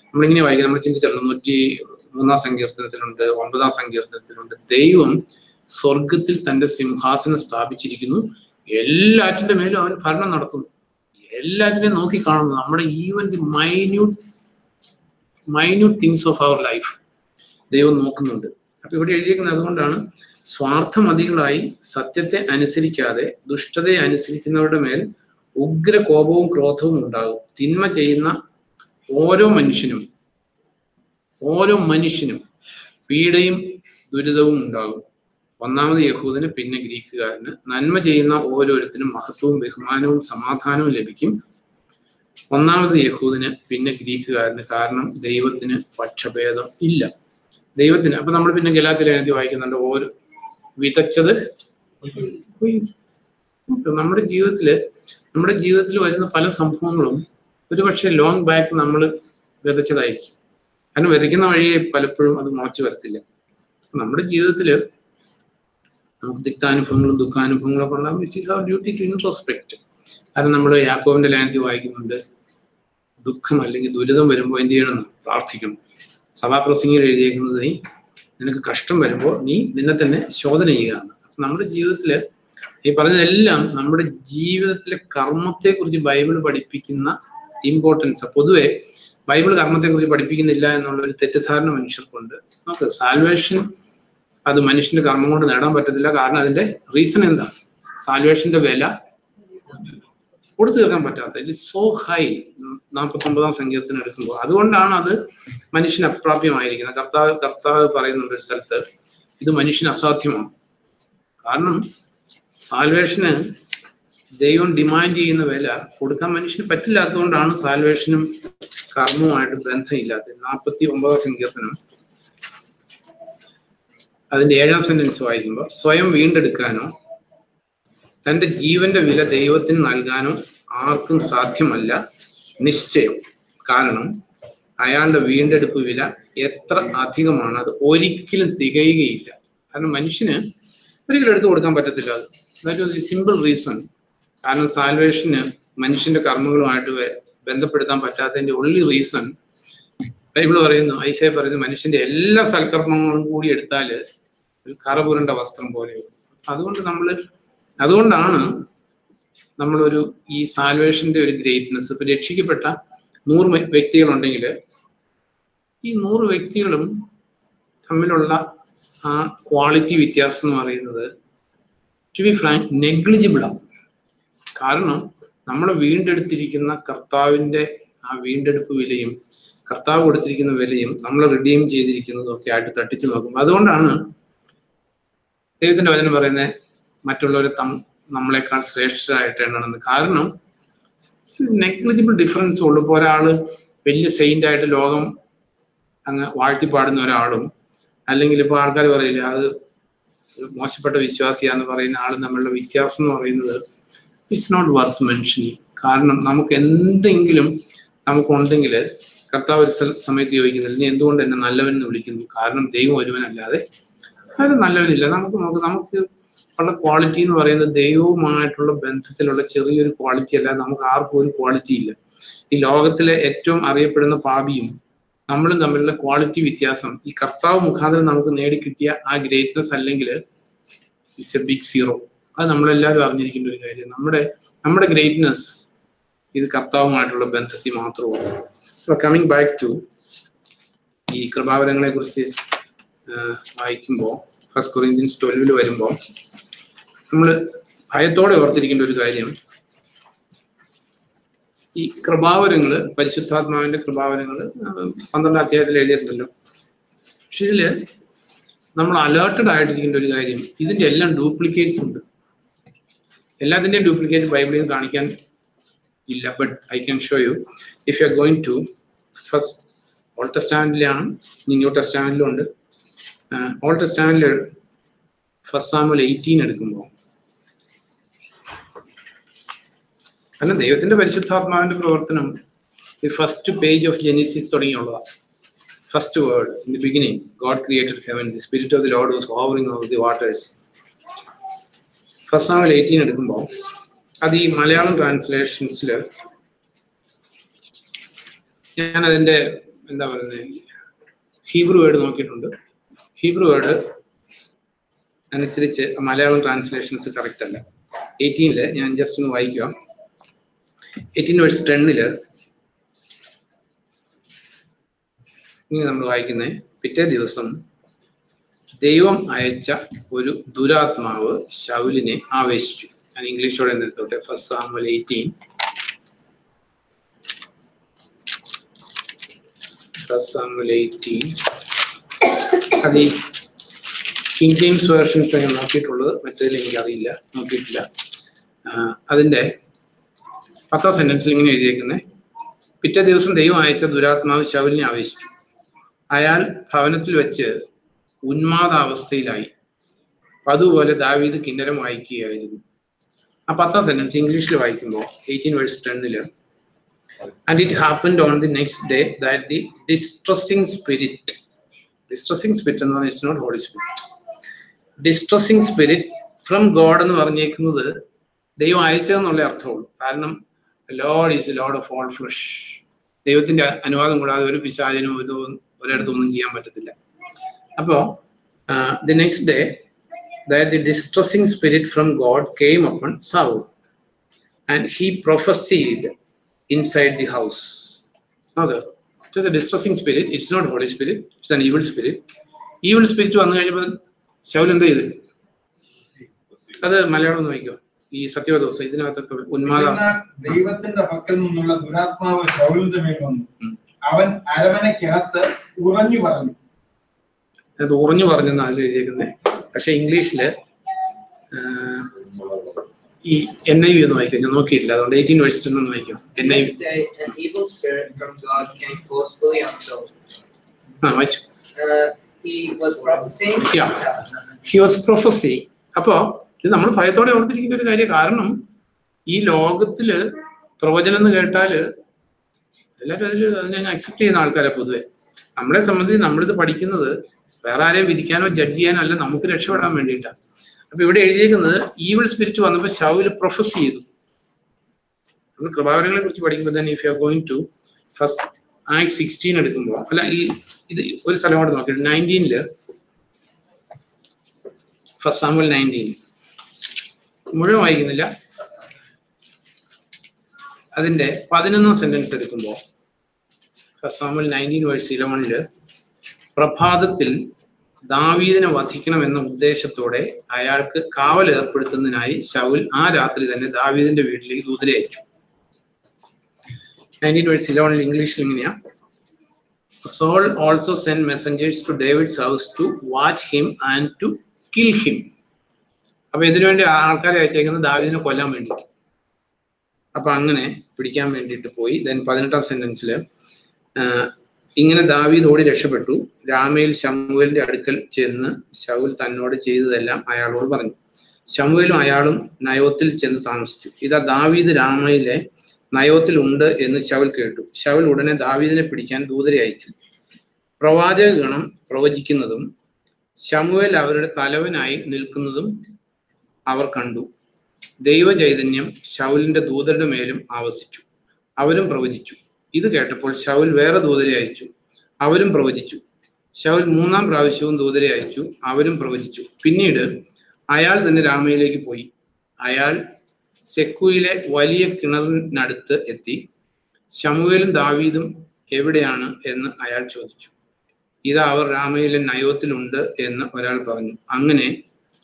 നമ്മളിങ്ങനെ വായിക്കാം, നമ്മൾ ചിന്തിച്ചല്ലോ, 103-ാം സങ്കീർത്തനത്തിലുണ്ട്, 9-ാം സങ്കീർത്തനത്തിലുണ്ട്, ദൈവം സ്വർഗത്തിൽ തന്റെ സിംഹാസനം സ്ഥാപിച്ചിരിക്കുന്നു, എല്ലാറ്റിന്റെ മേലും അവൻ ഭരണം നടത്തുന്നു, എല്ലാറ്റിനെയും നോക്കി കാണുന്നു. നമ്മുടെ even the minute things of our life ദൈവം നോക്കുന്നുണ്ട്. അപ്പൊ ഇവിടെ എഴുതിയിരിക്കുന്നത് അതുകൊണ്ടാണ് സ്വാർത്ഥമതികളായി സത്യത്തെ അനുസരിക്കാതെ ദുഷ്ടതയെ അനുസരിക്കുന്നവരുടെ മേൽ ഉഗ്ര കോപവും ക്രോധവും ഉണ്ടാകും. തിന്മ ചെയ്യുന്ന ഓരോ മനുഷ്യനും പീഡയും ദുരിതവും ഉണ്ടാകും. ഒന്നാമത് യഹൂദന്, പിന്നെ ഗ്രീക്കുകാരന്. നന്മ ചെയ്യുന്ന ഓരോരുത്തരും മഹത്വവും ബഹുമാനവും സമാധാനവും ലഭിക്കും. ഒന്നാമത് യഹൂദന്, പിന്നെ ഗ്രീക്കുകാരന്. കാരണം ദൈവത്തിന് പക്ഷഭേദം ഇല്ല. ദൈവത്തിന്. അപ്പൊ നമ്മൾ പിന്നെ ഗലാത്യ ലേഖനത്തിൽ വായിക്കുന്നുണ്ട്, ഓരോ വിതച്ചത് നമ്മുടെ ജീവിതത്തിൽ വരുന്ന പല സംഭവങ്ങളും ഒരുപക്ഷെ ലോങ് ബാക്ക് നമ്മൾ വിതച്ചതായിരിക്കും. കാരണം വിതയ്ക്കുന്ന വഴിയെ പലപ്പോഴും അത് മുളച്ചു വരത്തില്ല. നമ്മുടെ ജീവിതത്തിൽ നമുക്ക് തിക്താനുഭവങ്ങളും ദുഃഖാനുഭവങ്ങളും ഒക്കെ ഉണ്ടാകും. It is our duty to introspect. കാരണം നമ്മൾ യാക്കോബിന്റെ ലേഖനത്തിൽ വായിക്കുന്നുണ്ട്, ദുഃഖം അല്ലെങ്കിൽ ദുരിതം വരുമ്പോൾ എന്ത് ചെയ്യണമെന്ന് പ്രാർത്ഥിക്കണം. സഭാപ്രസംഗിയിൽ എഴുതിയേക്കുന്നത്, നിനക്ക് കഷ്ടം വരുമ്പോൾ നീ നിന്നെ തന്നെ ശോധന ചെയ്യുകയാണ്. നമ്മുടെ ജീവിതത്തിൽ ഈ പറഞ്ഞതെല്ലാം നമ്മുടെ ജീവിതത്തിലെ കർമ്മത്തെക്കുറിച്ച് ബൈബിൾ പഠിപ്പിക്കുന്ന ഇമ്പോർട്ടൻസ്. പൊതുവെ ബൈബിൾ കർമ്മത്തെക്കുറിച്ച് പഠിപ്പിക്കുന്നില്ല എന്നുള്ള ഒരു തെറ്റിദ്ധാരണ മനുഷ്യർക്കുണ്ട്. നമുക്ക് സാൽവേഷൻ അത് മനുഷ്യന്റെ കർമ്മം കൊണ്ട് നേടാൻ പറ്റത്തില്ല. കാരണം അതിന്റെ റീസൺ എന്താ? സാൽവേഷന്റെ വില കൊടുത്തു തീർക്കാൻ പറ്റാത്ത, ഇറ്റ് ഇസ് സോ ഹൈ. 49-ാം സങ്കീർത്തനം എടുക്കുമ്പോൾ അതുകൊണ്ടാണ് അത് മനുഷ്യന് അപ്രാപ്യമായിരിക്കുന്നത്. കർത്താവ് പറയുന്നുണ്ട് ഒരു സ്ഥലത്ത്, ഇത് മനുഷ്യന് അസാധ്യമാണ്. കാരണം സാൽവേഷന് ദൈവം ഡിമാൻഡ് ചെയ്യുന്ന വില കൊടുക്കാൻ മനുഷ്യന് പറ്റില്ലാത്തതുകൊണ്ടാണ് സാൽവേഷനും കർമ്മവുമായിട്ട് ബന്ധമില്ലാത്തത്. 49-ാം സങ്കീർത്തനം അതിന്റെ 7-ാം സെന്റൻസ് വായിക്കുമ്പോൾ, സ്വയം വീണ്ടെടുക്കാനോ തന്റെ ജീവന്റെ വില ദൈവത്തിന് നൽകാനോ ആർക്കും സാധ്യമല്ല, നിശ്ചയം. കാരണം അയാളുടെ വീണ്ടെടുപ്പ് വില എത്ര അധികമാണ്, അത് ഒരിക്കലും തികയുകയില്ല. കാരണം മനുഷ്യന് ഒരിക്കലും എടുത്തു കൊടുക്കാൻ പറ്റത്തില്ല. അത് that was A simple reason. കാരണം സാൽവേഷന് മനുഷ്യന്റെ കർമ്മങ്ങളുമായിട്ട് ബന്ധപ്പെടുത്താൻ പറ്റാത്തതിന്റെ ഒൺലി റീസൺ ബൈബിൾ പറയുന്നു, ഐസയ പറയുന്നു, മനുഷ്യന്റെ എല്ലാ സൽക്കർമ്മങ്ങളും കൂടി എടുത്താൽ ഒരു കറപുരണ്ട വസ്ത്രം പോലെയോ. അതുകൊണ്ടാണ് നമ്മളൊരു ഈ സാൽവേഷന്റെ ഒരു ഗ്രേറ്റ്നെസ്. ഇപ്പൊ രക്ഷിക്കപ്പെട്ട 100 വ്യക്തികളുണ്ടെങ്കിൽ ഈ 100 വ്യക്തികളും തമ്മിലുള്ള ആ ക്വാളിറ്റി വ്യത്യാസം എന്ന് പറയുന്നത് ടു ബി ഫ്രാങ്ക് നെഗ്ലിജിബിൾ ആണ്. കാരണം നമ്മൾ വീണ്ടെടുത്തിരിക്കുന്ന കർത്താവിന്റെ ആ വീണ്ടെടുപ്പ് വിലയും കർത്താവ് കൊടുത്തിരിക്കുന്ന വിലയും നമ്മൾ റിഡീം ചെയ്തിരിക്കുന്നതും ഒക്കെ ആയിട്ട് തട്ടിച്ചു നോക്കും. അതുകൊണ്ടാണ് ദൈവത്തിന്റെ വചനം പറയുന്നത് മറ്റുള്ളവരെ നമ്മളെക്കാൾ ശ്രേഷ്ഠരായിട്ട് എണ്ണണമെന്ന്. കാരണം നെഗ്ലിജിബിൾ ഡിഫറൻസ് ഉള്ളൂ. ഇപ്പോൾ ഒരാള് വലിയ സെയിന്റ് ആയിട്ട് ലോകം അങ്ങ് വാഴ്ത്തിപ്പാടുന്ന ഒരാളും, അല്ലെങ്കിൽ ഇപ്പോൾ ആൾക്കാർ പറയില്ല അത് മോശപ്പെട്ട വിശ്വാസിയാന്ന് പറയുന്ന ആളും തമ്മിലുള്ള വ്യത്യാസം എന്ന് പറയുന്നത് ഇറ്റ്സ് നോട്ട് വർത്ത് മെൻഷനിങ്. കാരണം നമുക്ക് എന്തെങ്കിലും നമുക്കുണ്ടെങ്കിൽ കർത്താവ് ഒരു സമയത്ത് ചോദിക്കുന്നില്ല, നീ എന്തുകൊണ്ട് എന്നെ നല്ലവൻ എന്ന് വിളിക്കുന്നു? കാരണം ദൈവം ഒരുവനല്ലാതെ ആരും നല്ലവനില്ല. നമുക്ക് ഉള്ള ക്വാളിറ്റി എന്ന് പറയുന്നത് ദൈവവുമായിട്ടുള്ള ബന്ധത്തിലുള്ള ചെറിയൊരു ക്വാളിറ്റി അല്ല. നമുക്ക് ആർക്കും ഒരു ക്വാളിറ്റി ഇല്ല. ഈ ലോകത്തിലെ ഏറ്റവും അറിയപ്പെടുന്ന പാപിയും നമ്മളും തമ്മിലുള്ള ക്വാളിറ്റി വ്യത്യാസം ഈ കർത്താവ് മുഖാന്തരം നമുക്ക് നേടിക്കിട്ടിയ ആ ഗ്രേറ്റ്നെസ് അല്ലെങ്കിൽ ഇറ്റ്സ് എ ബിഗ് സീറോ. അത് നമ്മളെല്ലാവരും അറിഞ്ഞിരിക്കേണ്ട ഒരു കാര്യം. നമ്മുടെ ഗ്രേറ്റ്നെസ് ഇത് കർത്താവുമായിട്ടുള്ള ബന്ധത്തിൽ മാത്രമാണ്. സോ കമ്മിങ് ബാക്ക് ടു ഈ കൃപാവരങ്ങളെ കുറിച്ച് വായിക്കുമ്പോൾ 1 Corinthians 12 വരുമ്പോൾ നമ്മൾ ഭയത്തോടെ ഓർത്തിരിക്കേണ്ട ഒരു കാര്യം, ഈ കൃപാവരങ്ങള്, പരിശുദ്ധാത്മാവിന്റെ കൃപാവരങ്ങള് 12-ാം അധ്യായത്തിൽ എഴുതിയിട്ടുണ്ടല്ലോ. പക്ഷെ ഇതില് നമ്മൾ അലേർട്ടഡ് ആയിട്ടിരിക്കേണ്ട ഒരു കാര്യം, ഇതിന്റെ എല്ലാം ഡ്യൂപ്ലിക്കേറ്റ്സ് ഉണ്ട്. എല്ലാത്തിന്റെയും ഡ്യൂപ്ലിക്കേറ്റ് ബൈബിളിൽ കാണിക്കാൻ ഇല്ല. But I can show you if you are going to first old ടെസ്റ്റാമെന്റിലാണ്, ന്യൂ ടെസ്റ്റാമെന്റിലും ഉണ്ട്. ഓൾഡ് ടെസ്റ്റാമെന്റിൽ 1 Samuel 18 എടുക്കുമ്പോൾ, കാരണം ദൈവത്തിന്റെ പരിശുദ്ധാത്മാവിന്റെ പ്രവർത്തനം ഈ ഫസ്റ്റ് പേജ് ഓഫ് ജെനീസിസ് തുടങ്ങിയുള്ളതാണ്. First word, in the beginning God created heaven, the spirit of the Lord was hovering over the waters. 1 Samuel 18 എടുക്കുമ്പോൾ അത് ഈ മലയാളം ട്രാൻസ്ലേഷൻസിൽ ഞാൻ അതിന്റെ എന്താ പറയുന്നത് ഹീബ്രു വേർഡ് നോക്കിയിട്ടുണ്ട്. ഹീബ്രു വേർഡ് അനുസരിച്ച് മലയാളം ട്രാൻസ്ലേഷൻസ് കറക്റ്റ് അല്ല. 18 ഞാൻ ജസ്റ്റ് ഒന്ന് വായിക്കുക. 18:10 ഇനി നമ്മൾ വായിക്കുന്നത്, പിറ്റേ ദിവസം ദൈവം അയച്ച ഒരു ദുരാത്മാവ് ശൗലിനെ ആവേശിച്ചു. ഞാൻ ഇംഗ്ലീഷോടെ എന്തെടുത്തോട്ടെ. 1 Samuel 18. 1 Samuel 18. അത് ഈ കിങ് ജെയിംസ് വേർഷൻസ് ഞാൻ നോക്കിയിട്ടുള്ളത്, മറ്റേതിൽ എനിക്കറിയില്ല, നോക്കിയിട്ടില്ല. അതിൻ്റെ 10ാം സെന്റൻസിൽ ഇങ്ങനെ എഴുതിയേക്കുന്നത്: പിറ്റേ ദിവസം ദൈവം അയച്ച ദുരാത്മാവ് ശൗലിനെ ആവേശിച്ചു. അയാൾ ഭവനത്തിൽ വെച്ച് ഉന്മാദാവസ്ഥയിലായി. അതുപോലെ ദാവീദ് കിന്നരം വായിക്കുകയായിരുന്നു. ആ 10ാം സെന്റൻസ് ഇംഗ്ലീഷിൽ വായിക്കുമ്പോൾ 18:10 and it happened on the next day that the distressing spirit എന്ന് പറഞ്ഞാൽ it's not Holy Spirit. distressing spirit from God എന്ന് പറഞ്ഞേക്കുന്നത് ദൈവം അയച്ചതെന്നുള്ള അർത്ഥമുള്ളൂ. കാരണം Lord is the Lord of all flesh. ദൈവത്തിന്റെ അനുവാദം കൂടാതെ ഒരു പിശാചിനും ഒരിടത്തൊന്നും ചെയ്യാൻ പറ്റത്തില്ല. അപ്പോൾ the next day that the distressing spirit from God came upon Saul and he prophesied inside the house. Okay, just a distressing spirit. It's not Holy Spirit. It's an evil spirit. Evil spirit വന്നു കഴിഞ്ഞപ്പോൾ ശൗൽ എന്താ ചെയ്ത്? അത് മലയാളം ഒന്ന് വായിക്കോ. ഈ സത്യവദോസം ഇതിനകത്തൊക്കെ ദൈവത്തിന്റെ പക്കൽ നിന്നുള്ള ദുരാത്മാവ് ശൗലിന്റെ മേൽ വന്നു. അവൻ അരമനയ്ക്കകത്ത് ഉറഞ്ഞു പറഞ്ഞു. അത് ഉറഞ്ഞു പറഞ്ഞെന്ന് അതിൽ എഴുതിയേക്കുന്നത്. പക്ഷെ ഇംഗ്ലീഷില് ഈ NIV ഒന്ന് വായിക്കും. ഞാൻ നോക്കിയിട്ടില്ല, അതുകൊണ്ട് 18:10 ഒന്ന് വായിക്കും. NIV. He was prophesying. അപ്പോ ഇത് നമ്മൾ ഭയത്തോടെ ഓർത്തിരിക്കേണ്ട ഒരു കാര്യം. കാരണം ഈ ലോകത്തില് പ്രവചനം എന്ന് കേട്ടാല് എല്ലാവരും അതിനെ അക്സെപ്റ്റ് ചെയ്യുന്ന ആൾക്കാരെ പൊതുവെ. നമ്മളെ സംബന്ധിച്ച് നമ്മളിത് പഠിക്കുന്നത് വേറെ ആരെയും വിധിക്കാനോ ജഡ്ജ് ചെയ്യാനോ അല്ല, നമുക്ക് രക്ഷപ്പെടാൻ വേണ്ടിയിട്ടാണ്. അപ്പൊ ഇവിടെ എഴുതിയിരിക്കുന്നത് ഈവിൾ സ്പിരിറ്റ് വന്നപ്പോൾ ശൗല് പ്രൊഫസ് ചെയ്തു. നമ്മൾ കൃപാവരങ്ങളെ കുറിച്ച് പഠിക്കുമ്പോൾ തന്നെ if you are going to 1 Acts 16 എടുക്കുമ്പോൾ, അല്ല ഈ ഇത് ഒരു സ്ഥലം കൂടെ നോക്കിയിട്ട് 19 1 Samuel 19 മുഴുവൻ വായിക്കുന്നില്ല. അതിന്റെ 11ാം സെന്റൻസ് എടുക്കുമ്പോൾ 1 Samuel 19:11 പ്രഭാതത്തിൽ ദാവീദിനെ വധിക്കണമെന്ന ഉദ്ദേശത്തോടെ അയാൾക്ക് കാവൽ ഏർപ്പെടുത്തുന്നതിനായി ശൗൽ ആ രാത്രി തന്നെ ദാവീദിന്റെ വീട്ടിലേക്ക് ദൂതരെ അയച്ചു. 19:11 ഇംഗ്ലീഷിൽ ഇങ്ങനെയാ: Saul also sent messengers to David's house to watch him and to kill him. അപ്പൊ ഇതിനു വേണ്ടി ആൾക്കാരെ അയച്ചേക്കുന്നത് ദാവീദിനെ കൊല്ലാൻ വേണ്ടിയിട്ട്. അപ്പൊ അങ്ങനെ പിടിക്കാൻ വേണ്ടിയിട്ട് പോയി. ദെൻ 18ാം സെന്റൻസില് ഇങ്ങനെ ദാവീദ് ഓടി രക്ഷപ്പെട്ടു. രാമയിൽ ശമൂവേലിന്റെ അടുക്കൽ ചെന്ന് ശൗൽ തന്നോട് ചെയ്തതെല്ലാം അയാളോട് പറഞ്ഞു. ശമൂവേലും അയാളും നയോത്തിൽ ചെന്ന് താമസിച്ചു. ഇതാ ദാവീദ് രാമയിലെ നയോത്തിൽ ഉണ്ട് എന്ന് ശൗൽ കേട്ടു. ശൗൽ ഉടനെ ദാവീദിനെ പിടിക്കാൻ ദൂതരെ അയച്ചു. പ്രവാചക ഗണം പ്രവചിക്കുന്നതും ശമൂവേൽ അവരുടെ തലവനായി നിൽക്കുന്നതും അവർ കണ്ടു. ദൈവചൈതന്യം ശൗലിന്റെ ദൂതരുടെ മേലും ആവസിച്ചു. അവരും പ്രവചിച്ചു. ഇത് കേട്ടപ്പോൾ ശൗൽ വേറെ ദൂതരെ അയച്ചു. അവരും പ്രവചിച്ചു. ശൗൽ 3ാം പ്രാവശ്യവും ദൂതരെ അയച്ചു. അവരും പ്രവചിച്ചു. പിന്നീട് അയാൾ തന്നെ രാമയിലേക്ക് പോയി. അയാൾ സെക്കുയിലെ വലിയ കിണറിനടുത്ത് എത്തി. ശമൂവേലും ദാവീദും എവിടെയാണ് എന്ന് അയാൾ ചോദിച്ചു. ഇതാ അവർ രാമയിലെ നയോത്തിലുണ്ട് എന്ന് ഒരാൾ പറഞ്ഞു. അങ്ങനെ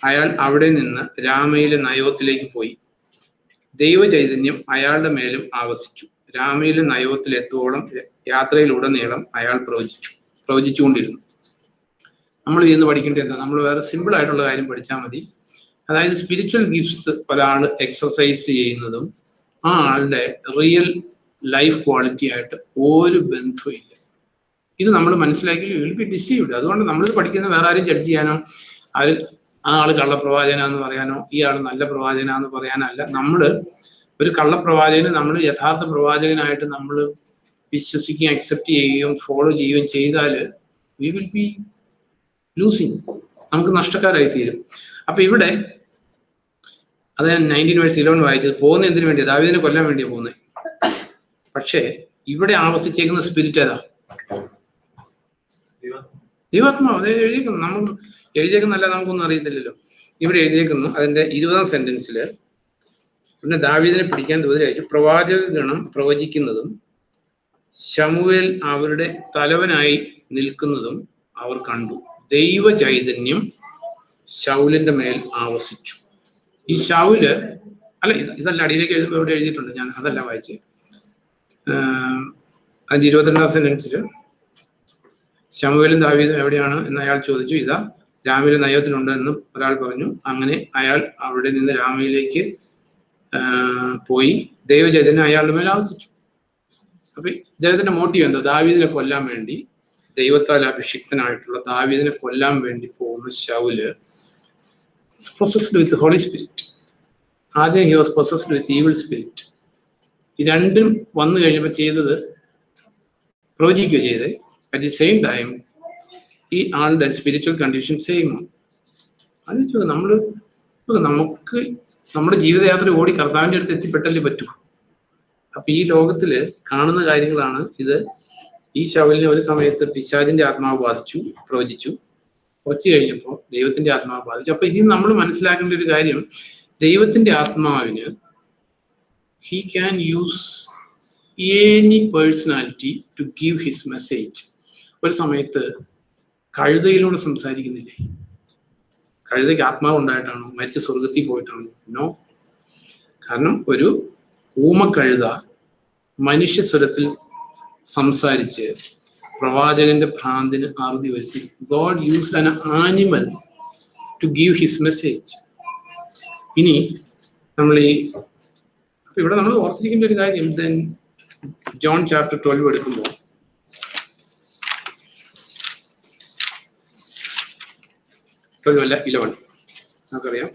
അയാൾ അവിടെ നിന്ന് രാമയിലെ നയോത്തിലേക്ക് പോയി. ദൈവചൈതന്യം അയാളുടെ മേലും ആവസിച്ചു. രാമയിലെ നയോത്തിലെത്തോളം യാത്രയിലുടനീളം അയാൾ പ്രവചിച്ചുകൊണ്ടിരുന്നു. നമ്മൾ ഇന്ന് പഠിക്കേണ്ടത് എന്താ? നമ്മൾ വേറെ സിമ്പിൾ ആയിട്ടുള്ള കാര്യം പഠിച്ചാൽ മതി. അതായത് സ്പിരിച്വൽ ഗിഫ്റ്റ്സ് ഒരാൾ എക്സസൈസ് ചെയ്യുന്നതും ആ ആളുടെ റിയൽ ലൈഫ് ക്വാളിറ്റി ആയിട്ട് ഒരു ബന്ധവും ഇല്ല. ഇത് നമ്മൾ മനസ്സിലാക്കി വിൽ ബി ഡിസീവ്ഡ്. അതുകൊണ്ട് നമ്മളിത് പഠിക്കുന്ന വേറെ ആരും ജഡ്ജ് ചെയ്യാനോ ആ ആള് കള്ളപ്രവാചനാന്ന് പറയാനോ ഈ ആൾ നല്ല പ്രവാചനാന്ന് പറയാനല്ല. നമ്മൾ ഒരു കള്ളപ്രവാചകന് നമ്മൾ യഥാർത്ഥ പ്രവാചകനായിട്ട് നമ്മൾ വിശ്വസിക്കുകയും അക്സെപ്റ്റ് ചെയ്യുകയും ഫോളോ ചെയ്യുകയും ചെയ്താൽ വി വിൽ ബി ലൂസിങ്, നമുക്ക് നഷ്ടക്കാരായി തീരും. അപ്പൊ ഇവിടെ അത് 19:11 വായിച്ചത് പോകുന്ന എന്തിനു വേണ്ടി? ദാവീദിനെ കൊല്ലാൻ വേണ്ടിയാണ് പോകുന്നത്. പക്ഷേ ഇവിടെ ആവസിച്ചേക്കുന്ന സ്പിരിറ്റ് ഏതാ? ദൈവാത്മാവ്. അത് എഴുതിയേക്കുന്നു. നമുക്ക് എഴുതിയേക്കുന്നല്ല, നമുക്കൊന്നും അറിയത്തില്ലല്ലോ. ഇവിടെ എഴുതിയേക്കുന്നു അതിന്റെ 20ാം സെന്റൻസില് പിന്നെ ദാവീദിനെ പിടിക്കാൻ ദൂതരെ അയച്ചു. പ്രവാചക ഗണം പ്രവചിക്കുന്നതും ശമൂവേൽ അവരുടെ തലവനായി നിൽക്കുന്നതും അവർ കണ്ടു. ദൈവ ചൈതന്യം ശൗലിന്റെ മേൽ ആവസിച്ചു. ഈ ശൗല് അല്ല, ഇതല്ല അടിയിലേക്ക് എഴുതുമ്പോൾ ഇവിടെ എഴുതിയിട്ടുണ്ട്, ഞാൻ അതല്ല വായിച്ച്. അതിന്റെ 22-ാം സെന്റൻസിൽ ശമൂവേലും ദാവീദും എവിടെയാണ് എന്ന് അയാൾ ചോദിച്ചു. ഇതാ രാമയിലെ നയത്തിലുണ്ട് എന്ന് ഒരാൾ പറഞ്ഞു. അങ്ങനെ അയാൾ അവിടെ നിന്ന് രാമയിലേക്ക് പോയി ദൈവചൈതന്യം അയാളുടെ മേൽ ആവസിച്ചു. അപ്പൊ ഇദ്ദേഹത്തിന്റെ മോട്ടീവ് എന്താ? ദാവീദിനെ കൊല്ലാൻ വേണ്ടി, ദൈവത്താൽ അഭിഷിക്തനായിട്ടുള്ള ദാവീദിനെ കൊല്ലാൻ വേണ്ടി പോകുന്ന Saul possessed with the Holy Spirit. ആദ്യം he was possessed with evil spirit. ഈ രണ്ടും വന്നു കഴിഞ്ഞപ്പോൾ ചെയ്തത് പ്രവചിക്കുകയോ ചെയ്ത് അറ്റ് ദി സെയിം ടൈം ഈ ആളുടെ സ്പിരിച്വൽ കണ്ടീഷൻ സെയിം. അത് നമുക്ക് നമ്മുടെ ജീവിതയാത്ര ഓടി കർത്താവിൻ്റെ അടുത്ത് എത്തിപ്പെട്ടല്ലേ പറ്റൂ. അപ്പൊ ഈ ലോകത്തില് കാണുന്ന കാര്യങ്ങളാണ് ഇത്. ഈ ശൗലിനെ ഒരു സമയത്ത് പിശാചിന്റെ ആത്മാവ് ബാധിച്ചു, പ്രവചിച്ചു. കുറച്ച് കഴിഞ്ഞപ്പോൾ ദൈവത്തിന്റെ ആത്മാവ് ബാധിച്ചു. അപ്പൊ ഇതിൽ നമ്മൾ മനസ്സിലാക്കേണ്ട ഒരു കാര്യം, ദൈവത്തിന്റെ ആത്മാവിന് he can use any personality to give his message. ഒരു സമയത്ത് കഴുതയിലൂടെ സംസാരിക്കുന്നില്ലേ? കഴുതയ്ക്ക് ആത്മാവ് ഉണ്ടായിട്ടാണോ? മരിച്ച സ്വർഗത്തിൽ പോയിട്ടാണോ? നോ. കാരണം ഒരു ഊമക്കഴുത മനുഷ്യ സ്വരത്തിൽ സംസാരിച്ച് പ്രവാചകന്റെ ഭ്രാന്തിന് അറുതി വരുത്തി. God used an animal to give his message. ഇനി നമ്മൾ ഇവിടെ നമ്മൾ ഓർത്തിരിക്കേണ്ട ഒരു കാര്യം, ദെൻ ജോൺ ചാപ്റ്റർ 12 എടുക്കുമ്പോൾ അല്ല 11 നമുക്കറിയാം.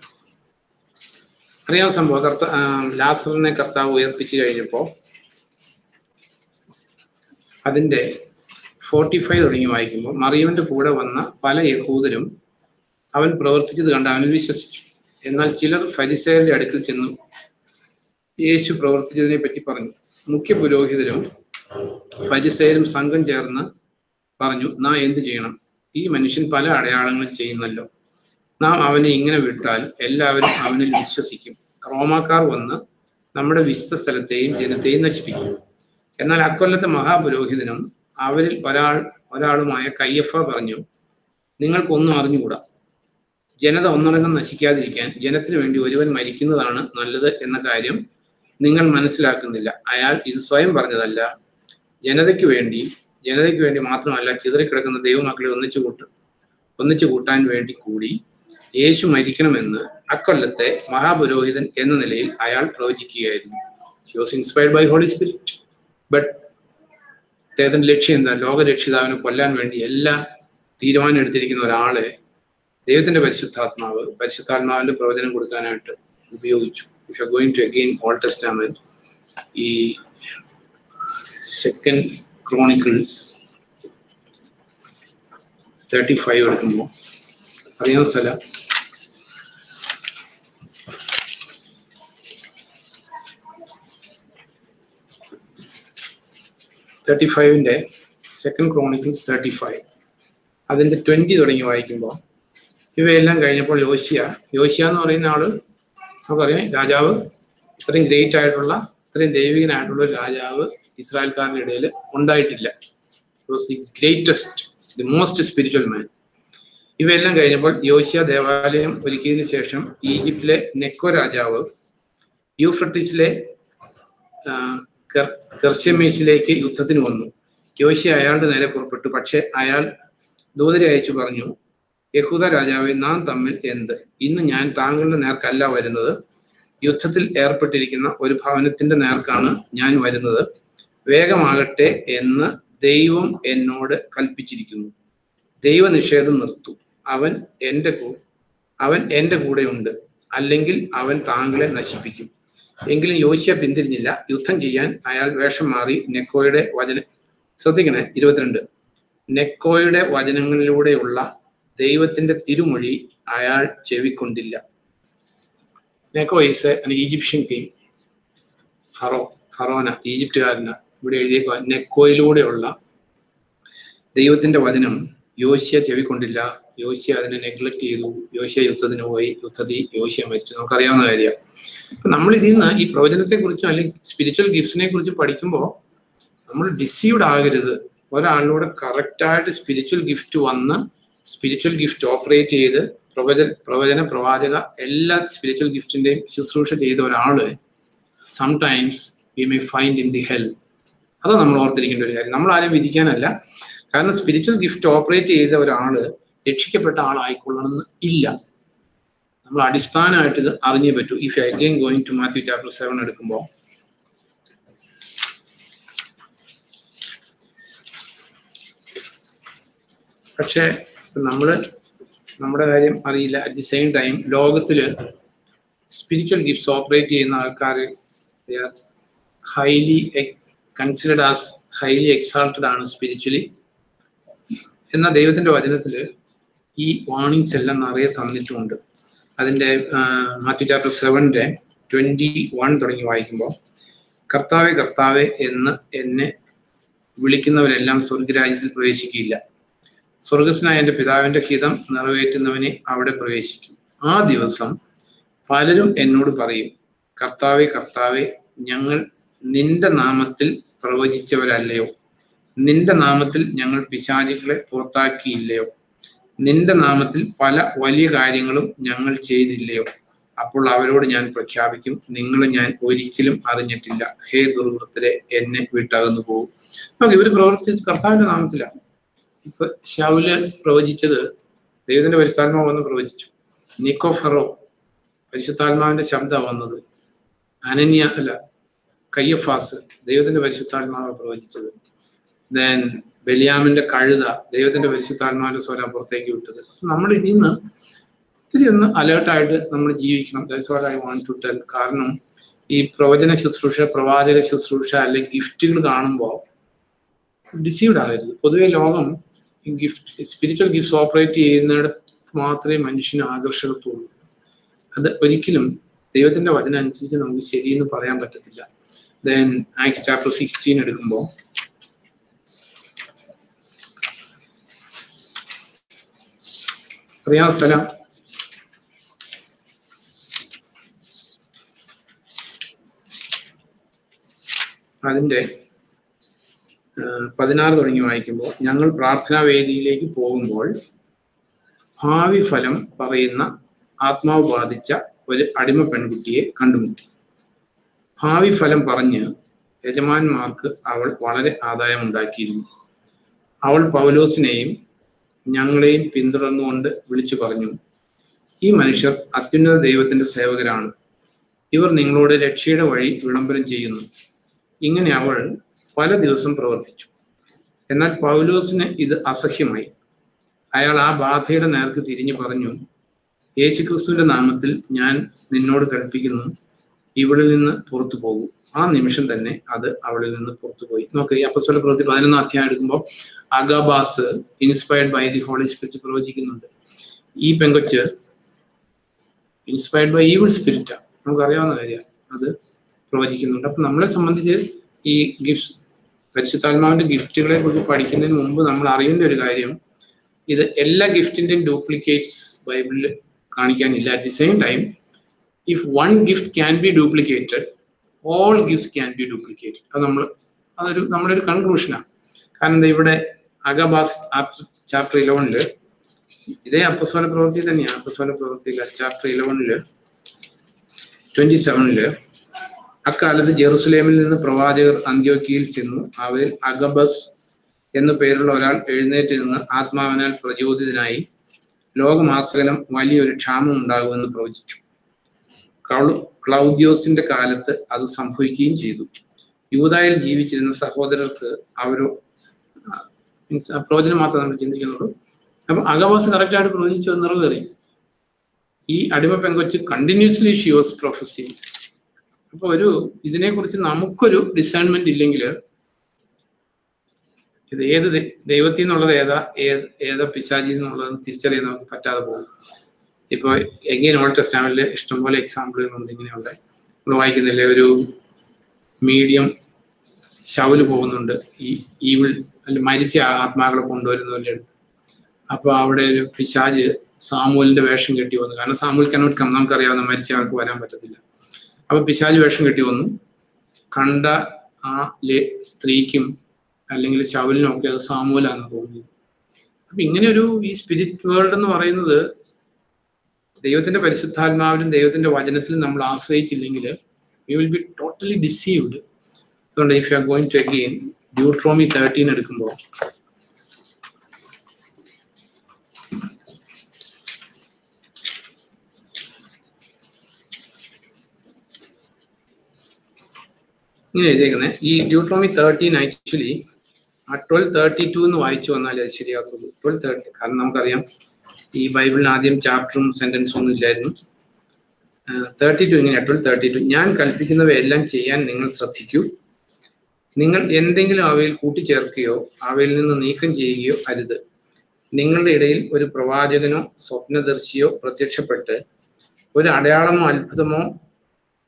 സംഭവം ലാസറിനെ കർത്താവ് ഉയർപ്പിച്ചു കഴിഞ്ഞപ്പോൾ അതിന്റെ 45 തുടങ്ങി വായിക്കുമ്പോൾ, മറിയമിന്റെ കൂടെ വന്ന പല യഹൂദരും അവൻ പ്രവർത്തിച്ചത് കണ്ട് അവൻ വിശ്വസിച്ചു. എന്നാൽ ചിലർ ഫരിസേയരുടെ അടുക്കൽ ചെന്നു യേശു പ്രവർത്തിച്ചതിനെ പറ്റി പറഞ്ഞു. മുഖ്യ പുരോഹിതരും ഫരിസേയരും സംഘം ചേർന്ന് പറഞ്ഞു, നാം എന്ത് ചെയ്യണം? ഈ മനുഷ്യൻ പല അടയാളങ്ങളും ചെയ്യുന്നല്ലോ. നാം അവനെ ഇങ്ങനെ വിട്ടാൽ എല്ലാവരും അവനിൽ വിശ്വസിക്കും. റോമാക്കാർ വന്ന് നമ്മുടെ വിശുദ്ധ സ്ഥലത്തെയും ജനത്തെയും നശിപ്പിക്കും. എന്നാൽ അക്കൊല്ലത്തെ മഹാപുരോഹിതനും അവരിൽ ഒരാളുമായ കയ്യഫ പറഞ്ഞു, നിങ്ങൾക്കൊന്നും അറിഞ്ഞുകൂടാ. ജനത ഒന്നടങ്കം നശിക്കാതിരിക്കാൻ ജനത്തിന് വേണ്ടി ഒരുവൻ മരിക്കുന്നതാണ് നല്ലത് എന്ന കാര്യം നിങ്ങൾ മനസ്സിലാക്കുന്നില്ല. അയാൾ ഇത് സ്വയം പറഞ്ഞതല്ല, ജനതയ്ക്ക് വേണ്ടി മാത്രമല്ല, ചിതറിക്കിടക്കുന്ന ദൈവമക്കളെ ഒന്നിച്ചു കൂട്ടാൻ വേണ്ടി കൂടി യേശു മരിക്കണമെന്ന് അക്കൊല്ലത്തെ മഹാപുരോഹിതൻ എന്ന നിലയിൽ അയാൾ പ്രവചിക്കുകയായിരുന്നു. He was inspired by Holy Spirit. But അദ്ദേഹത്തിന്റെ ലക്ഷ്യം എന്താ? ലോകരക്ഷിതാവിനെ കൊല്ലാൻ വേണ്ടി എല്ലാ തീരുമാനം എടുത്തിരിക്കുന്ന ഒരാളെ ദൈവത്തിന്റെ പരിശുദ്ധാത്മാവിന്റെ പ്രവചനം കൊടുക്കാനായിട്ട് ഉപയോഗിച്ചു. If you are going to again Old Testament, ഈ 2 Chronicles 35 എടുക്കുമ്പോൾ അറിയാവുന്ന സ്ഥലം, ന്റെ 2 Chronicles 35 അതിന്റെ 20 തുടങ്ങി വായിക്കുമ്പോൾ, ഇവയെല്ലാം കഴിഞ്ഞപ്പോൾ യോശിയ എന്ന് പറയുന്ന ആള് നമുക്കറിയാം, രാജാവ്, ഇത്രയും ഗ്രേറ്റ് ആയിട്ടുള്ള, ഇത്രയും ദൈവികനായിട്ടുള്ള ഒരു രാജാവ് ഇസ്രായേൽക്കാരുടെ ഇടയിൽ ഉണ്ടായിട്ടില്ല. The greatest, the most spiritual മാൻ. ഇവയെല്ലാം കഴിഞ്ഞപ്പോൾ യോശിയ ദേവാലയം ഒരുക്കിയതിനു ശേഷം ഈജിപ്തിലെ നെക്കോ രാജാവ് യൂഫ്രട്ടീസിലെ കർശമേശിലേക്ക് യുദ്ധത്തിന് വന്നു. യോശിയ അയാളുടെ നേരെ പുറപ്പെട്ടു. പക്ഷെ അയാൾ ദൂതരെ അയച്ചു പറഞ്ഞു, യഹൂദ രാജാവെ, നാം തമ്മിൽ എന്ത്? ഇന്ന് ഞാൻ താങ്കളുടെ നേർക്കല്ല വരുന്നത്, യുദ്ധത്തിൽ ഏർപ്പെട്ടിരിക്കുന്ന ഒരു ഭവനത്തിന്റെ നേർക്കാണ് ഞാൻ വരുന്നത്. വേഗമാകട്ടെ എന്ന് ദൈവം എന്നോട് കൽപ്പിച്ചിരിക്കുന്നു. ദൈവനിഷേധം നിർത്തൂ. അവൻ എൻ്റെ കൂടെയുണ്ട്, അല്ലെങ്കിൽ അവൻ താങ്കളെ നശിപ്പിക്കും. എങ്കിലും യോശിയ പിന്തിരിഞ്ഞില്ല. യുദ്ധം ചെയ്യാൻ അയാൾ വേഷം മാറി നെക്കോയുടെ ശ്രദ്ധിക്കണേ 22, നെക്കോയുടെ വചനങ്ങളിലൂടെയുള്ള ദൈവത്തിന്റെ തിരുമൊഴി അയാൾ ചെവിക്കൊണ്ടില്ല. Necho is an Egyptian king. ഫറോന ഈജിപ്തുകാരന്. ഇവിടെ എഴുതിയേക്കുക, നെക്കോയിലൂടെയുള്ള ദൈവത്തിന്റെ വചനം യോശിയ ചെവിക്കൊണ്ടില്ല. യോശിയ അതിനെ നെഗ്ലക്ട് ചെയ്തു. യോശിയ യുദ്ധത്തിന് പോയി. യുദ്ധത്തിൽ യോശിയ മരിച്ചു. നമുക്കറിയാവുന്ന കാര്യമാണ്. അപ്പൊ നമ്മൾ ഇതിൽ നിന്ന് ഈ പ്രവചനത്തെ കുറിച്ചും അല്ലെങ്കിൽ സ്പിരിച്വൽ ഗിഫ്റ്റ്സിനെ കുറിച്ചും പഠിക്കുമ്പോൾ നമ്മൾ ഡിസീവ്ഡ് ആകരുത്. ഒരാളിലൂടെ കറക്റ്റായിട്ട് സ്പിരിച്വൽ ഗിഫ്റ്റ് വന്ന് സ്പിരിച്വൽ ഗിഫ്റ്റ് ഓപ്പറേറ്റ് ചെയ്ത് പ്രവചന പ്രവാചക എല്ലാ സ്പിരിച്വൽ ഗിഫ്റ്റിന്റെയും ശുശ്രൂഷ ചെയ്ത ഒരാള് sometimes we may find in the hell. അത് നമ്മൾ ഓർത്തിരിക്കേണ്ട ഒരു കാര്യം. നമ്മൾ ആരും വിധിക്കാനല്ല. കാരണം സ്പിരിച്വൽ ഗിഫ്റ്റ് ഓപ്പറേറ്റ് ചെയ്ത ഒരാള് രക്ഷിക്കപ്പെട്ട ആളായിക്കൊള്ളണമെന്ന് ഇല്ല. നമ്മൾ അടിസ്ഥാനമായിട്ട് ഇത് അറിഞ്ഞേ പറ്റൂ. If I again going to Matthew chapter 7 എടുക്കുമ്പോൾ പക്ഷേ നമ്മുടെ കാര്യം അറിയില്ല. അറ്റ് ദി സെയിം ടൈം ലോകത്തില് സ്പിരിച്വൽ ഗിഫ്റ്റ്സ് ഓപ്പറേറ്റ് ചെയ്യുന്ന ആൾക്കാർ highly considered as highly exalted ആണ് സ്പിരിച്വലി. എന്നാൽ ദൈവത്തിന്റെ വചനത്തിൽ ഈ വാർണിങ്സ് എല്ലാം നിറയെ തന്നിട്ടുമുണ്ട്. അതിൻ്റെ മാത്യു ചാപ്റ്റർ 7 21 തുടങ്ങി വായിക്കുമ്പോൾ, കർത്താവെ കർത്താവെ എന്ന് എന്നെ വിളിക്കുന്നവരെല്ലാം സ്വർഗരാജ്യത്തിൽ പ്രവേശിക്കില്ല, സ്വർഗസ്നായ എൻ്റെ പിതാവിൻ്റെ ഹിതം നിറവേറ്റുന്നവനെ അവിടെ പ്രവേശിക്കും. ആ ദിവസം പലരും എന്നോട് പറയും, കർത്താവെ കർത്താവെ, ഞങ്ങൾ നിന്റെ നാമത്തിൽ പ്രവചിച്ചവരല്ലയോ? നിന്റെ നാമത്തിൽ ഞങ്ങൾ പിശാചുക്കളെ പുറത്താക്കിയില്ലയോ? നിന്റെ നാമത്തിൽ പല വലിയ കാര്യങ്ങളും ഞങ്ങൾ ചെയ്തില്ലയോ? അപ്പോൾ അവരോട് ഞാൻ പ്രഖ്യാപിക്കും, നിങ്ങളെ ഞാൻ ഒരിക്കലും അറിഞ്ഞിട്ടില്ല. ഹേ ദുർവൃത്തരെ, എന്നെ വിട്ടകന്നു പോകും. നമുക്ക് ഇവർ പ്രവർത്തിച്ച് കർത്താവിന്റെ നാമത്തിലാണ്. ഇപ്പൊ ശൗല് പ്രവചിച്ചത് ദൈവത്തിന്റെ പരിശുദ്ധാത്മാവ് വന്ന് പ്രവചിച്ചു. നിക്കോഫറോ പരിശുദ്ധാത്മാവിന്റെ ശബ്ദമാണ് വന്നത്. അനന്യ അല്ല കയ്യഫാസ് ദൈവത്തിന്റെ പരിശുദ്ധാത്മാവ് പ്രവചിച്ചത്. ദെൻ ബെലിയാമിന്റെ കഴുത ദൈവത്തിന്റെ പരിശുദ്ധാത്മാവിന്റെ സ്വരം പുറത്തേക്ക് വിട്ടത്. നമ്മൾ ഇതിന്ന് ഒത്തിരി ഒന്ന് അലേർട്ടായിട്ട് നമ്മൾ ജീവിക്കണം. That's what I want to tell. കാരണം ഈ പ്രവചന ശുശ്രൂഷ, പ്രവാചക ശുശ്രൂഷ അല്ലെങ്കിൽ ഗിഫ്റ്റുകൾ കാണുമ്പോൾ ഡിസീവ്ഡ് ആകരുത്. പൊതുവെ ലോകം സ്പിരിച്വൽ ഗിഫ്റ്റ്സ് ഓപ്പറേറ്റ് ചെയ്യുന്നിടത്ത് മാത്രമേ മനുഷ്യന് ആകർഷകത്തുള്ളൂ. അത് ഒരിക്കലും ദൈവത്തിന്റെ വചനം അനുസരിച്ച് നമുക്ക് ശരിയെന്ന് പറയാൻ പറ്റത്തില്ല. ദെൻ ആക്ട്സ് ചാപ്റ്റർ 16 എടുക്കുമ്പോൾ അറിയാം സ്ഥലം അതിൻ്റെ 16 തുടങ്ങി വായിക്കുമ്പോൾ, ഞങ്ങൾ പ്രാർത്ഥനാ വേദിയിലേക്ക് പോകുമ്പോൾ ഭാവി ഫലം പറയുന്ന ആത്മാവ് ബാധിച്ച ഒരു അടിമ പെൺകുട്ടിയെ കണ്ടുമുട്ടി. ഭാവി ഫലം പറഞ്ഞ് യജമാന്മാർക്ക് അവൾ വളരെ ആദായം ഉണ്ടാക്കിയിരുന്നു. അവൾ പൗലോസിനെയും ഞങ്ങളെയും പിന്തുടർന്നുകൊണ്ട് വിളിച്ചു പറഞ്ഞു, ഈ മനുഷ്യർ അത്യുന്നത ദൈവത്തിന്റെ സേവകരാണ്. ഇവർ നിങ്ങളോട് രക്ഷയുടെ വഴി വിളംബരം ചെയ്യുന്നു. ഇങ്ങനെ അവൾ പല ദിവസം പ്രവർത്തിച്ചു. എന്നാൽ പൗലോസിന് ഇത് അസഹ്യമായി. അയാൾ ആ ബാധയുടെ നേർക്ക് തിരിഞ്ഞു പറഞ്ഞു, യേശുക്രിസ്തുവിന്റെ നാമത്തിൽ ഞാൻ നിന്നോട് കൽപ്പിക്കുന്നു, ഇവിടെ നിന്ന് പുറത്തു പോകൂ. ആ നിമിഷം തന്നെ അത് അവളിൽ നിന്ന് പുറത്തുപോയി. നോക്ക്, ഈ അപ്പോസ്തല പ്രവൃത്തി 11 അധ്യായം എടുക്കുമ്പോൾ Agabus inspired by the holy spirit പ്രവചിക്കുന്നുണ്ട്. ഈ പെങ്കൊച്ച് ഇൻസ്പയർഡ് ബൈ ഈവിൾ സ്പിരിറ്റാ, നമുക്കറിയാവുന്ന കാര്യമാണ്, അത് പ്രവചിക്കുന്നുണ്ട്. അപ്പൊ നമ്മളെ സംബന്ധിച്ച് ഈ ഗിഫ്റ്റ്, പരിശുദ്ധാത്മാവിന്റെ ഗിഫ്റ്റുകളെ കുറിച്ച് പഠിക്കുന്നതിന് മുമ്പ് നമ്മൾ അറിയേണ്ട ഒരു കാര്യം, ഇത് എല്ലാ ഗിഫ്റ്റിന്റെയും ഡ്യൂപ്ലിക്കേറ്റ്സ് ബൈബിളിൽ കാണിക്കാനില്ല. At the same time, if one gift can be duplicated, all gifts can be duplicated. അത് നമ്മുടെ ഒരു കൺക്ലൂഷനാണ്. കാരണം ഇവിടെ അഗബാസ് ചാപ്റ്റർ 11 ഇതേ അപ്പോസ്തല പ്രവൃത്തി തന്നെയാണ്. അപ്പോസ്തല പ്രവൃത്തിയില്ല ചാപ്റ്റർ 11 27 അക്കാലത്ത് ജെറുസലേമിൽ നിന്ന് പ്രവാചകർ അന്ത്യോക്യയിൽ ചെന്നു. അവരിൽ അഗബസ് എന്നു പേരുള്ള ഒരാൾ എഴുന്നേറ്റ് നിന്ന് ആത്മാവിനാൽ പ്രചോദിതനായി ലോകമാസകലം വലിയൊരു ക്ഷാമം ഉണ്ടാകുമെന്ന് പ്രവചിച്ചു. ക്ലൗദ്യോസിന്റെ കാലത്ത് അത് സംഭവിക്കുകയും ചെയ്തു. യൂദായിൽ ജീവിച്ചിരുന്ന സഹോദരർക്ക് അവരോ പ്രവചനം മാത്രമേ നമ്മൾ ചിന്തിക്കുന്നുള്ളൂ. അപ്പൊ അഗബാസ് കറക്റ്റായിട്ട് പ്രവചിച്ചു നിറവേറി. ഈ അടിമ പെങ്കൊച്ച് കണ്ടിന്യൂസ്ലി ഷി വാസ് പ്രൊഫസിങ്. അപ്പൊ ഇതിനെക്കുറിച്ച് നമുക്കൊരു ഡിസൈൻമെന്റ് ഇല്ലെങ്കിൽ ഇത് ഏത് ദൈവത്തിൽ നിന്നുള്ളത് ഏതാ പിശാചിൽ നിന്നുള്ളത് തിരിച്ചറിയാൻ നമുക്ക് പറ്റാതെ പോകും. ഇപ്പൊ എഗെയിൻ ഓൾഡ് ടെസ്റ്റമെന്റില് ഇഷ്ടംപോലെ എക്സാമ്പിളുകളുണ്ട് ഇങ്ങനെയുള്ള. നമ്മൾ വായിക്കുന്നില്ലേ, ഒരു മീഡിയം ശൗല് പോകുന്നുണ്ട് ഈ ഈവിൾ മരിച്ച ആത്മാക്കളെ കൊണ്ടുവരുന്നവരുടെ അടുത്ത്. അപ്പൊ അവിടെ ഒരു പിശാച് സാമുവലിന്റെ വേഷം കെട്ടി വന്നു. കാരണം സാമുവൽ കനോട്ട് കം, നമുക്കറിയാവുന്ന മരിച്ച ആൾക്ക് വരാൻ പറ്റത്തില്ല. അപ്പൊ പിശാച് വേഷം കെട്ടി വന്നു. കണ്ട ആ സ്ത്രീക്കും അല്ലെങ്കിൽ ശൗലിനും ഒക്കെ അത് സാമുവലാന്ന് തോന്നി. അപ്പൊ ഇങ്ങനെ ഈ സ്പിരിറ്റ് വേൾഡ് എന്ന് പറയുന്നത് ദൈവത്തിന്റെ പരിശുദ്ധാത്മാവിലും ദൈവത്തിന്റെ വചനത്തിലും നമ്മൾ ആശ്രയിച്ചില്ലെങ്കിൽ we will be totally deceived. So if you are going to again Deuteronomy 13 എടുക്കുമ്പോൾ ഇങ്ങനെ എഴുതിയേക്കുന്നത് ഈ Deuteronomy 13 ആക്ച്വലി 12:32 എന്ന് വായിച്ചു വന്നാൽ അത് ശരിയാക്കുള്ളൂ. 12:30 കാരണം നമുക്കറിയാം ഈ ബൈബിളിന് ആദ്യം ചാപ്റ്ററും സെന്റൻസും ഒന്നും ഇല്ലായിരുന്നു. 32 ഇങ്ങനെ 12:32 ഞാൻ കൽപ്പിക്കുന്നവയെല്ലാം ചെയ്യാൻ നിങ്ങൾ ശ്രദ്ധിക്കൂ. നിങ്ങൾ എന്തെങ്കിലും അവയിൽ കൂട്ടിച്ചേർക്കുകയോ അവയിൽ നിന്ന് നീക്കം ചെയ്യുകയോ അരുത്. നിങ്ങളുടെ ഇടയിൽ ഒരു പ്രവാചകനോ സ്വപ്നദർശിയോ പ്രത്യക്ഷപ്പെട്ട് ഒരു അടയാളമോ അത്ഭുതമോ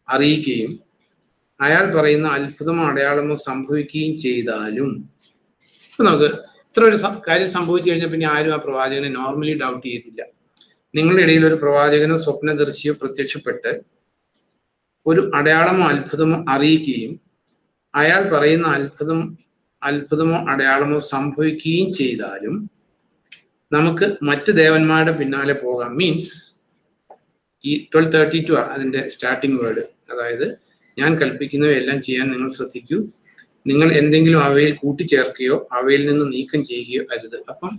അറിയിക്കുകയും അയാൾ പറയുന്ന അത്ഭുതമോ അടയാളമോ സംഭവിക്കുകയും ചെയ്താലും, ഇപ്പൊ നമുക്ക് ഇത്ര ഒരു കാര്യം സംഭവിച്ചു കഴിഞ്ഞാൽ പിന്നെ ആരും ആ പ്രവാചകനെ നോർമലി ഡൗട്ട് ചെയ്യത്തില്ല. നിങ്ങളുടെ ഇടയിൽ ഒരു പ്രവാചകനോ സ്വപ്നദർശിയോ പ്രത്യക്ഷപ്പെട്ട് ഒരു അടയാളമോ അത്ഭുതമോ അറിയിക്കുകയും അയാൾ പറയുന്ന അത്ഭുതമോ അടയാളമോ സംഭവിക്കുകയും ചെയ്താലും നമുക്ക് മറ്റ് ദേവന്മാരുടെ പിന്നാലെ പോകാം. മീൻസ് ഈ 12:32 അതിന്റെ സ്റ്റാർട്ടിങ് വേർഡ്. അതായത് ഞാൻ കൽപ്പിക്കുന്നവയെല്ലാം ചെയ്യാൻ നിങ്ങൾ ശ്രദ്ധിക്കൂ. നിങ്ങൾ എന്തെങ്കിലും അവയിൽ കൂട്ടിച്ചേർക്കുകയോ അവയിൽ നിന്ന് നീക്കം ചെയ്യുകയോ അരുത്. അപ്പം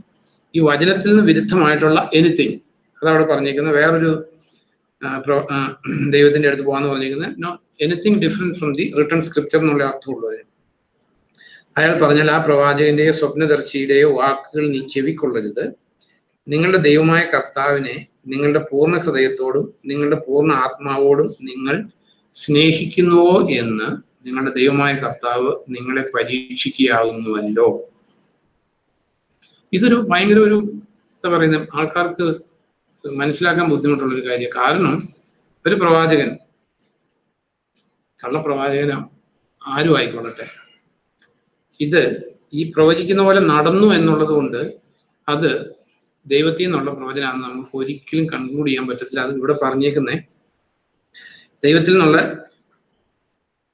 ഈ വചനത്തിൽ നിന്ന് വിരുദ്ധമായിട്ടുള്ള എനിത്തിങ് അതവിടെ പറഞ്ഞേക്കുന്നത്. വേറൊരു ദൈവത്തിന്റെ അടുത്ത് പോകാന്ന് പറഞ്ഞേക്കുന്നത് know anything different from the written scripture എന്നുള്ള അർത്ഥമുള്ളത്. അയാൾ പറഞ്ഞാൽ ആ പ്രവാചകന്റെയോ സ്വപ്നദർശിയുടെയോ വാക്കുകൾ നീ ചെവിക്കൊള്ളരുത്. നിങ്ങളുടെ ദൈവമായ കർത്താവിനെ നിങ്ങളുടെ പൂർണ്ണ ഹൃദയത്തോടും നിങ്ങളുടെ പൂർണ്ണ ആത്മാവോടും നിങ്ങൾ സ്നേഹിക്കുന്നുവോ എന്ന് നിങ്ങളുടെ ദൈവമായ കർത്താവ് നിങ്ങളെ പരീക്ഷിക്കുകയാകുന്നുവല്ലോ. ഇതൊരു ഭയങ്കര എന്താ പറയുന്നത്, ആൾക്കാർക്ക് മനസ്സിലാക്കാൻ ബുദ്ധിമുട്ടുള്ളൊരു കാര്യം. കാരണം ഒരു പ്രവാചകൻ, കള്ളപ്രവാചകനോ ആരും ആയിക്കൊള്ളട്ടെ, ഇത് ഈ പ്രവചിക്കുന്ന പോലെ നടന്നു എന്നുള്ളത് കൊണ്ട് അത് ദൈവത്തിൽ നിന്നുള്ള പ്രവചനമാണെന്ന് നമുക്ക് ഒരിക്കലും കൺക്ലൂഡ് ചെയ്യാൻ പറ്റത്തില്ല. അത് ഇവിടെ പറഞ്ഞേക്കുന്നേ ദൈവത്തിൽ നിന്നുള്ള,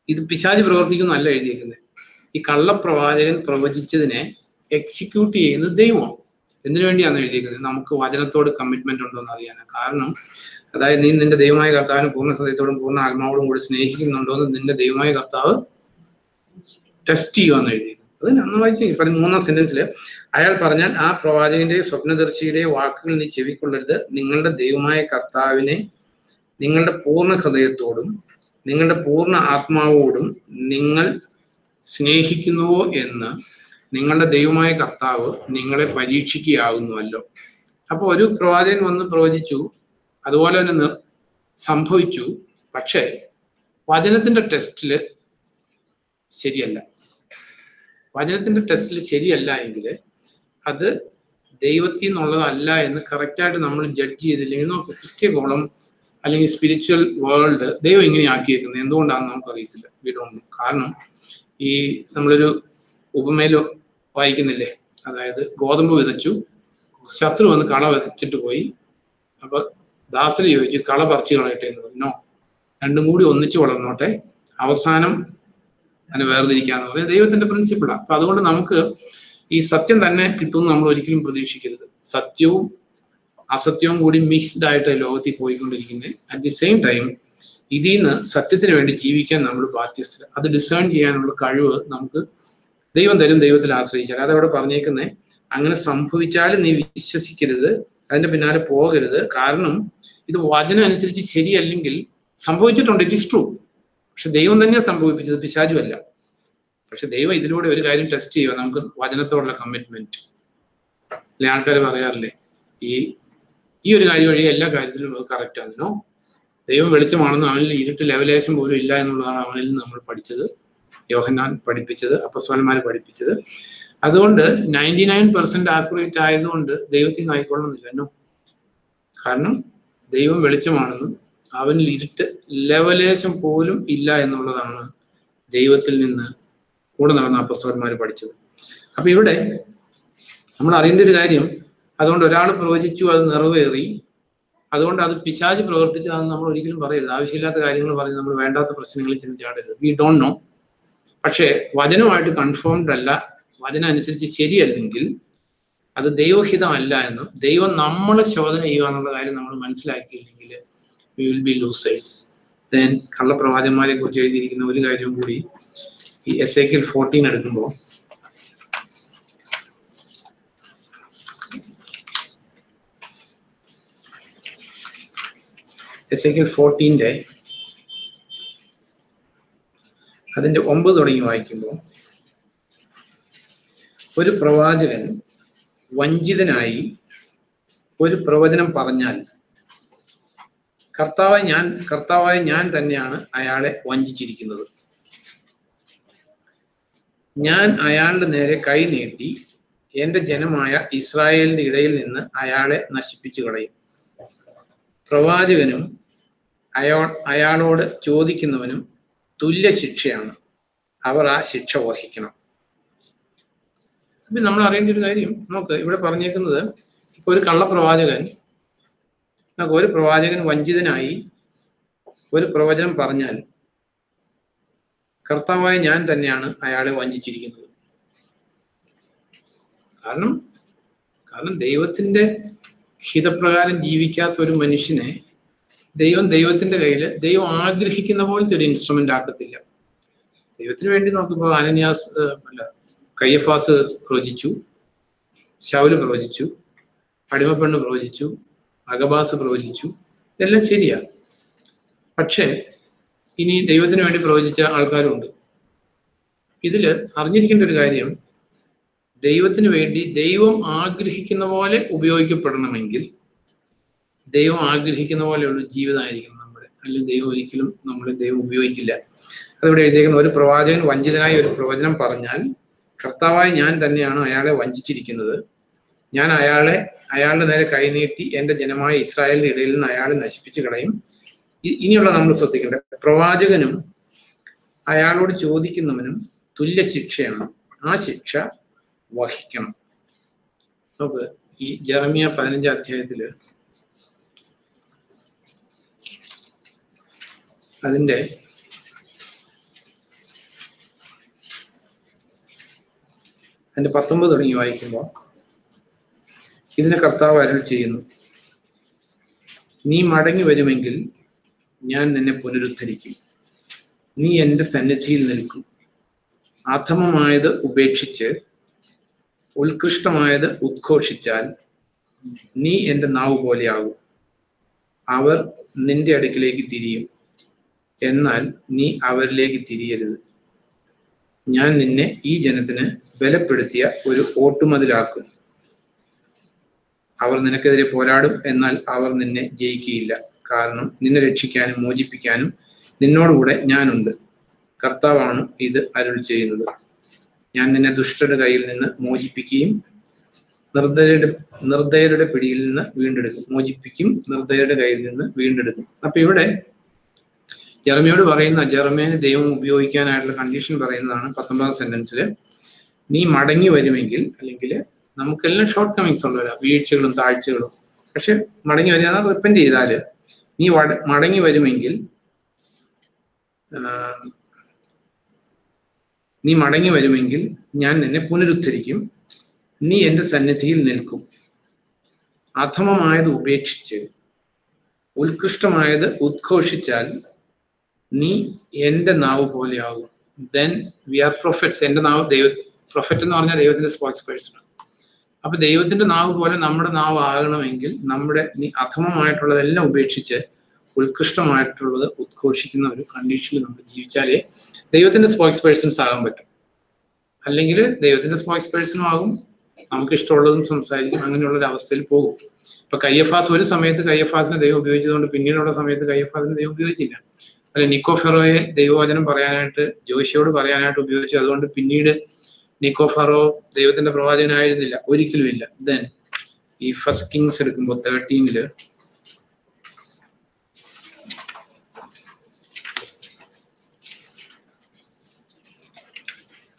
ഇത് പിശാച് പ്രവർത്തിക്കുന്നല്ല എഴുതിയേക്കുന്നത്. ഈ കള്ളപ്രവാചകൻ പ്രവചിച്ചതിനെ എക്സിക്യൂട്ട് ചെയ്യുന്നത് ദൈവമാണ്. എന്തിനു വേണ്ടിയാണ് എഴുതിയിരിക്കുന്നത്? നമുക്ക് വചനത്തോട് കമ്മിറ്റ്മെന്റ് ഉണ്ടോ എന്ന് അറിയാനാണ്. കാരണം അതായത് നീ നിന്റെ ദൈവമായ കർത്താവിനെ പൂർണ്ണ ഹൃദയത്തോടും പൂർണ്ണ ആത്മാവോടും കൂടി സ്നേഹിക്കുന്നുണ്ടോ എന്ന് നിന്റെ ദൈവമായ കർത്താവ് ടെസ്റ്റ് ചെയ്യുമെന്ന് എഴുതിയിരിക്കുന്നത്. അത് അന്ന് വായിച്ചു 3-ാം സെന്റൻസിൽ അയാൾ പറഞ്ഞാൽ ആ പ്രവാചകന്റെയോ സ്വപ്നദർശിയുടെയോ വാക്കുകൾ നീ ചെവിക്കൊള്ളരുത്. നിങ്ങളുടെ ദൈവമായ കർത്താവിനെ നിങ്ങളുടെ പൂർണ്ണ ഹൃദയത്തോടും നിങ്ങളുടെ പൂർണ്ണ ആത്മാവോടും നിങ്ങൾ സ്നേഹിക്കുന്നുവോ എന്ന് നിങ്ങളുടെ ദൈവമായ കർത്താവ് നിങ്ങളെ പരീക്ഷിക്കുകയാകുന്നുവല്ലോ. അപ്പൊ ഒരു പ്രവാചകൻ വന്ന് പ്രവചിച്ചു, അതുപോലെ തന്നെ സംഭവിച്ചു. പക്ഷേ വചനത്തിന്റെ ടെസ്റ്റില് ശരിയല്ല. വചനത്തിന്റെ ടെസ്റ്റിൽ ശരിയല്ല എങ്കിൽ അത് ദൈവത്തിൽ നിന്നുള്ളതല്ല എന്ന് കറക്റ്റായിട്ട് നമ്മൾ ജഡ്ജ് ചെയ്തില്ലെങ്കിൽ നമുക്ക് ക്രിസ്ത്യ കോളം അല്ലെങ്കിൽ സ്പിരിച്വൽ വേൾഡ് ദൈവം ഇങ്ങനെ ആക്കിയേക്കുന്നത് എന്തുകൊണ്ടാണെന്ന് നമുക്കറിയത്തില്ല. We don't know. കാരണം ഈ നമ്മളൊരു ഉപമയിലോ വായിക്കുന്നില്ലേ, അതായത് ഗോതമ്പ് വിതച്ചു, ശത്രു വന്ന് കള വിതച്ചിട്ട് പോയി. അപ്പൊ ദാസന് ചോദിച്ചു കള പറിച്ചു കളയട്ടെ എന്ന് പറഞ്ഞു. രണ്ടും കൂടി ഒന്നിച്ച് വളർന്നോട്ടെ, അവസാനം അതിനെ വേർതിരിക്കാന്ന് പറയുന്നത് ദൈവത്തിന്റെ പ്രിൻസിപ്പിളാണ്. അപ്പൊ അതുകൊണ്ട് നമുക്ക് ഈ സത്യം തന്നെ കിട്ടുമെന്ന് നമ്മൾ ഒരിക്കലും പ്രതീക്ഷിക്കരുത്. സത്യവും അസത്യവും കൂടി മിക്സ്ഡ് ആയിട്ട് ലോകത്തിൽ പോയിക്കൊണ്ടിരിക്കുന്നത്. അറ്റ് ദി സെയിം ടൈം ഇതിൽ നിന്ന് സത്യത്തിന് വേണ്ടി ജീവിക്കാൻ നമ്മൾ ബാധ്യസ്ഥ. അത് ഡിസേൺ ചെയ്യാനുള്ള കഴിവ് നമുക്ക് ദൈവം തരും, ദൈവത്തിൽ ആശ്രയിച്ചാൽ. അതവിടെ പറഞ്ഞേക്കുന്നത് അങ്ങനെ സംഭവിച്ചാലും നീ വിശ്വസിക്കരുത്, അതിന്റെ പിന്നാലെ പോകരുത്. കാരണം ഇത് വചനം അനുസരിച്ച് ശരിയല്ലെങ്കിൽ സംഭവിച്ചിട്ടുണ്ട്, ഇറ്റ് ഇസ് ട്രൂ. പക്ഷെ ദൈവം തന്നെയാണ് സംഭവിപ്പിച്ചത്, പിശാചുമല്ല. പക്ഷെ ദൈവം ഇതിലൂടെ ഒരു കാര്യം ടെസ്റ്റ് ചെയ്യുക, നമുക്ക് വചനത്തോടുള്ള കമ്മിറ്റ്മെന്റ്. അല്ലെ, ആൾക്കാർ പറയാറില്ലേ ഈ ഒരു കാര്യം വഴി എല്ലാ കാര്യത്തിലും അത് കറക്റ്റ് ആണെന്നോ. ദൈവം വെളിച്ചമാണെന്നും അവനിൽ ഇരുട്ട് ലെവലേശം പോലും ഇല്ല എന്നുള്ളതാണ് അവനിൽ നിന്ന് നമ്മൾ പഠിച്ചത്, യോഹന്നാൻ പഠിപ്പിച്ചത്, അപ്പസ്തലന്മാർ പഠിപ്പിച്ചത്. അതുകൊണ്ട് 99% ആക്യുറേറ്റ് ആയതുകൊണ്ട് ദൈവത്തിൽ നിന്ന് ആയിക്കൊള്ളുന്നില്ല എന്നോ. കാരണം ദൈവം വെളിച്ചമാണെന്നും അവനിൽ ഇരുട്ട് ലെവലേശം പോലും ഇല്ല എന്നുള്ളതാണ് ദൈവത്തിൽ നിന്ന് കൂടെ നടന്ന അപ്പസ്തലന്മാർ പഠിച്ചത്. അപ്പൊ ഇവിടെ നമ്മൾ അറിയേണ്ട ഒരു കാര്യം, അതുകൊണ്ട് ഒരാൾ പ്രവചിച്ചു, അത് നിറവേറി, അതുകൊണ്ട് അത് പിശാച് പ്രവർത്തിച്ചതാണെന്ന് നമ്മൾ ഒരിക്കലും പറയരുത്. ആവശ്യമില്ലാത്ത കാര്യങ്ങൾ പറഞ്ഞ് നമ്മൾ വേണ്ടാത്ത പ്രശ്നങ്ങളിൽ ചെന്ന് ചാടരുത്. We don't know. പക്ഷേ വചനമായിട്ട് കൺഫേംഡ് അല്ല, വചനം അനുസരിച്ച് ശരിയല്ലെങ്കിൽ അത് ദൈവഹിതമല്ല എന്നും ദൈവം നമ്മളെ ശോധന ചെയ്യുക എന്നുള്ള കാര്യം നമ്മൾ മനസ്സിലാക്കിയില്ലെങ്കിൽ we will be losers. Then കള്ളപ്രവാചകന്മാരെ കുറിച്ച് എഴുതിയിരിക്കുന്ന ഒരു കാര്യവും കൂടി ഈ എസേക്കിയേൽ 14 എടുക്കുമ്പോൾ എസേക്കിയേൽ 14 അതിന്റെ 9 തുടങ്ങി വായിക്കുമ്പോൾ, ഒരു പ്രവാചകൻ വഞ്ചിതനായി ഒരു പ്രവചനം പറഞ്ഞാൽ കർത്താവായ ഞാൻ തന്നെയാണ് അയാളെ വഞ്ചിച്ചിരിക്കുന്നത്. ഞാൻ അയാളുടെ നേരെ കൈ നീട്ടി എൻ്റെ ജനമായ ഇസ്രായേലിന്റെ ഇടയിൽ നിന്ന് അയാളെ നശിപ്പിച്ചു കളയും. പ്രവാചകനും അയാളോട് ചോദിക്കുന്നവനും തുല്യ ശിക്ഷയാണ്. അവർ ആ ശിക്ഷ വഹിക്കണം. അപ്പൊ നമ്മൾ അറിയേണ്ട ഒരു കാര്യം, നമുക്ക് ഇവിടെ പറഞ്ഞേക്കുന്നത്, ഇപ്പൊ ഒരു പ്രവാചകൻ വഞ്ചിതനായി ഒരു പ്രവചനം പറഞ്ഞാൽ കർത്താവായ ഞാൻ തന്നെയാണ് അയാളെ വഞ്ചിച്ചിരിക്കുന്നത്. കാരണം ദൈവത്തിന്റെ ഹിതപ്രകാരം ജീവിക്കാത്ത ഒരു മനുഷ്യനെ ദൈവത്തിന്റെ കയ്യിൽ ദൈവം ആഗ്രഹിക്കുന്ന പോലത്തെ ഒരു ഇൻസ്ട്രുമെന്റ് ആക്കത്തില്ല. ദൈവത്തിന് വേണ്ടി നോക്കിപ്പോ കയ്യഫാസ് പ്രവചിച്ചു, ശൗല് പ്രവചിച്ചു, അടിമപ്പെണ്ണ് പ്രവചിച്ചു, അഗബാസ് പ്രവചിച്ചു, ഇതെല്ലാം ശരിയാ. പക്ഷേ ഇനി ദൈവത്തിന് വേണ്ടി പ്രവചിച്ച ആൾക്കാരുണ്ട്. ഇതിൽ അറിഞ്ഞിരിക്കേണ്ട ഒരു കാര്യം, ദൈവത്തിന് വേണ്ടി ദൈവം ആഗ്രഹിക്കുന്ന പോലെ ഉപയോഗിക്കപ്പെടണമെങ്കിൽ ദൈവം ആഗ്രഹിക്കുന്ന പോലെയുള്ള ജീവിതമായിരിക്കണം നമ്മുടെ. അല്ലെങ്കിൽ ദൈവം ഒരിക്കലും ദൈവം ഉപയോഗിക്കില്ല. അതിവിടെ എഴുതിയിരിക്കുന്ന, ഒരു പ്രവാചകൻ വഞ്ചിതനായി ഒരു പ്രവചനം പറഞ്ഞാൽ കർത്താവായ ഞാൻ തന്നെയാണ് അയാളെ വഞ്ചിച്ചിരിക്കുന്നത്. ഞാൻ അയാളുടെ നേരെ കൈനീട്ടി എൻ്റെ ജനമായ ഇസ്രായേലിന്റെ ഇടയിൽ നിന്ന് അയാളെ നശിപ്പിച്ചു കളയും. ഇനിയുള്ള നമ്മൾ ശ്രദ്ധിക്കേണ്ടത്, പ്രവാചകനും അയാളോട് ചോദിക്കുന്നവനും തുല്യ ശിക്ഷയാണ്. ആ ശിക്ഷ വഹിക്കണം. നമുക്ക് ഈ ജെറമ്യ 15 അധ്യായത്തില് അതിന്റെ 19 തുടങ്ങി വായിക്കുമ്പോൾ ഇതിനെ കർത്താവ് അരുൾ ചെയ്യുന്നു, നീ മടങ്ങി വരുമെങ്കിൽ ഞാൻ നിന്നെ പുനരുദ്ധരിക്കും. നീ എൻ്റെ സന്നിധിയിൽ നിൽക്കും. അധമമായത് ഉപേക്ഷിച്ച് ഉത്കൃഷ്ടമായത് ഉദ്ഘോഷിച്ചാൽ നീ എൻ്റെ നാവ് പോലെയാകും. അവർ നിന്റെ അടുക്കിലേക്ക് തിരിയും, എന്നാൽ നീ അവരിലേക്ക് തിരിയരുത്. ഞാൻ നിന്നെ ഈ ജനത്തിന് ബലപ്പെടുത്തിയ ഒരു ഓട്ടുമതിലാക്കും. അവർ നിനക്കെതിരെ പോരാടും, എന്നാൽ അവർ നിന്നെ ജയിക്കുകയില്ല. കാരണം നിന്നെ രക്ഷിക്കാനും മോചിപ്പിക്കാനും നിന്നോടുകൂടെ ഞാനുണ്ട്. കർത്താവാണ് ഇത് അരുൾ ചെയ്യുന്നത്. ഞാൻ നിന്നെ ദുഷ്ടരുടെ കയ്യിൽ നിന്ന് മോചിപ്പിക്കുകയും നിർദ്ദയരുടെ പിടിയിൽ നിന്ന് വീണ്ടെടുക്കും. നിർദ്ദയരുടെ കയ്യിൽ നിന്ന് വീണ്ടെടുക്കും. അപ്പൊ ഇവിടെ ജെറമ്യയോട് പറയുന്ന, ജെറമ്യനെ ദൈവം ഉപയോഗിക്കാനായിട്ടുള്ള കണ്ടീഷൻ പറയുന്നതാണ് 19ാം സെന്റൻസില്. നീ മടങ്ങി വരുമെങ്കിൽ, അല്ലെങ്കിൽ നമുക്കെല്ലാം ഷോർട്ട് കമ്മിങ്സ് ഉള്ളവരാ, വീഴ്ചകളും താഴ്ചകളും. പക്ഷെ മടങ്ങി വരിക, റിപ്പന്റ് ചെയ്താല് നീ മടങ്ങി വരുമെങ്കിൽ ഞാൻ നിന്നെ പുനരുദ്ധരിക്കും. നീ എൻ്റെ സന്നിധിയിൽ നിൽക്കും. അധമമായത് ഉപേക്ഷിച്ച് ഉത്കൃഷ്ടമായത് ഉദ്ഘോഷിച്ചാൽ നീ എൻ്റെ നാവ് പോലെയാകും. Then we are prophets. എൻ്റെ നാവ് പ്രൊഫറ്റ് എന്ന് പറഞ്ഞാൽ ദൈവത്തിന്റെ സ്പോക്സ് പേഴ്സൺ. അപ്പൊ ദൈവത്തിന്റെ നാവ് പോലെ നമ്മുടെ നാവ് ആകണമെങ്കിൽ നീ അധമമായിട്ടുള്ളതെല്ലാം ഉപേക്ഷിച്ച് ഉത്കൃഷ്ടമായിട്ടുള്ളത് ഉദ്ഘോഷിക്കുന്ന ഒരു കണ്ടീഷനിൽ നമ്മൾ ജീവിച്ചാലേ ദൈവത്തിന്റെ സ്പോക്സ് പേഴ്സൺസ് ആകാൻ പറ്റും. അല്ലെങ്കിൽ ദൈവത്തിന്റെ സ്പോക്സ് പേഴ്സണും ആകും, നമുക്ക് ഇഷ്ടമുള്ളതും സംസാരിക്കും, അങ്ങനെയുള്ളൊരു അവസ്ഥയിൽ പോകും. ഇപ്പൊ കയ്യഫാസ് ഒരു സമയത്ത് കയ്യഫാസിനെ ദൈവം ഉപയോഗിച്ചതുകൊണ്ട് പിന്നീടുള്ള സമയത്ത് കയ്യഫാസിനെ ദൈവം ഉപയോഗിച്ചില്ല. അല്ലെ, നിക്കോഫെറോയെ ദൈവവചനം പറയാനായിട്ട് ജോഷിയോട് പറയാനായിട്ട് ഉപയോഗിച്ചു. അതുകൊണ്ട് പിന്നീട് നിക്കോഫെറോ ദൈവത്തിന്റെ പ്രവാചകനായിരുന്നില്ല, ഒരിക്കലും ഇല്ല. ദെൻ ഈ 1 Kings എടുക്കുമ്പോൾ 13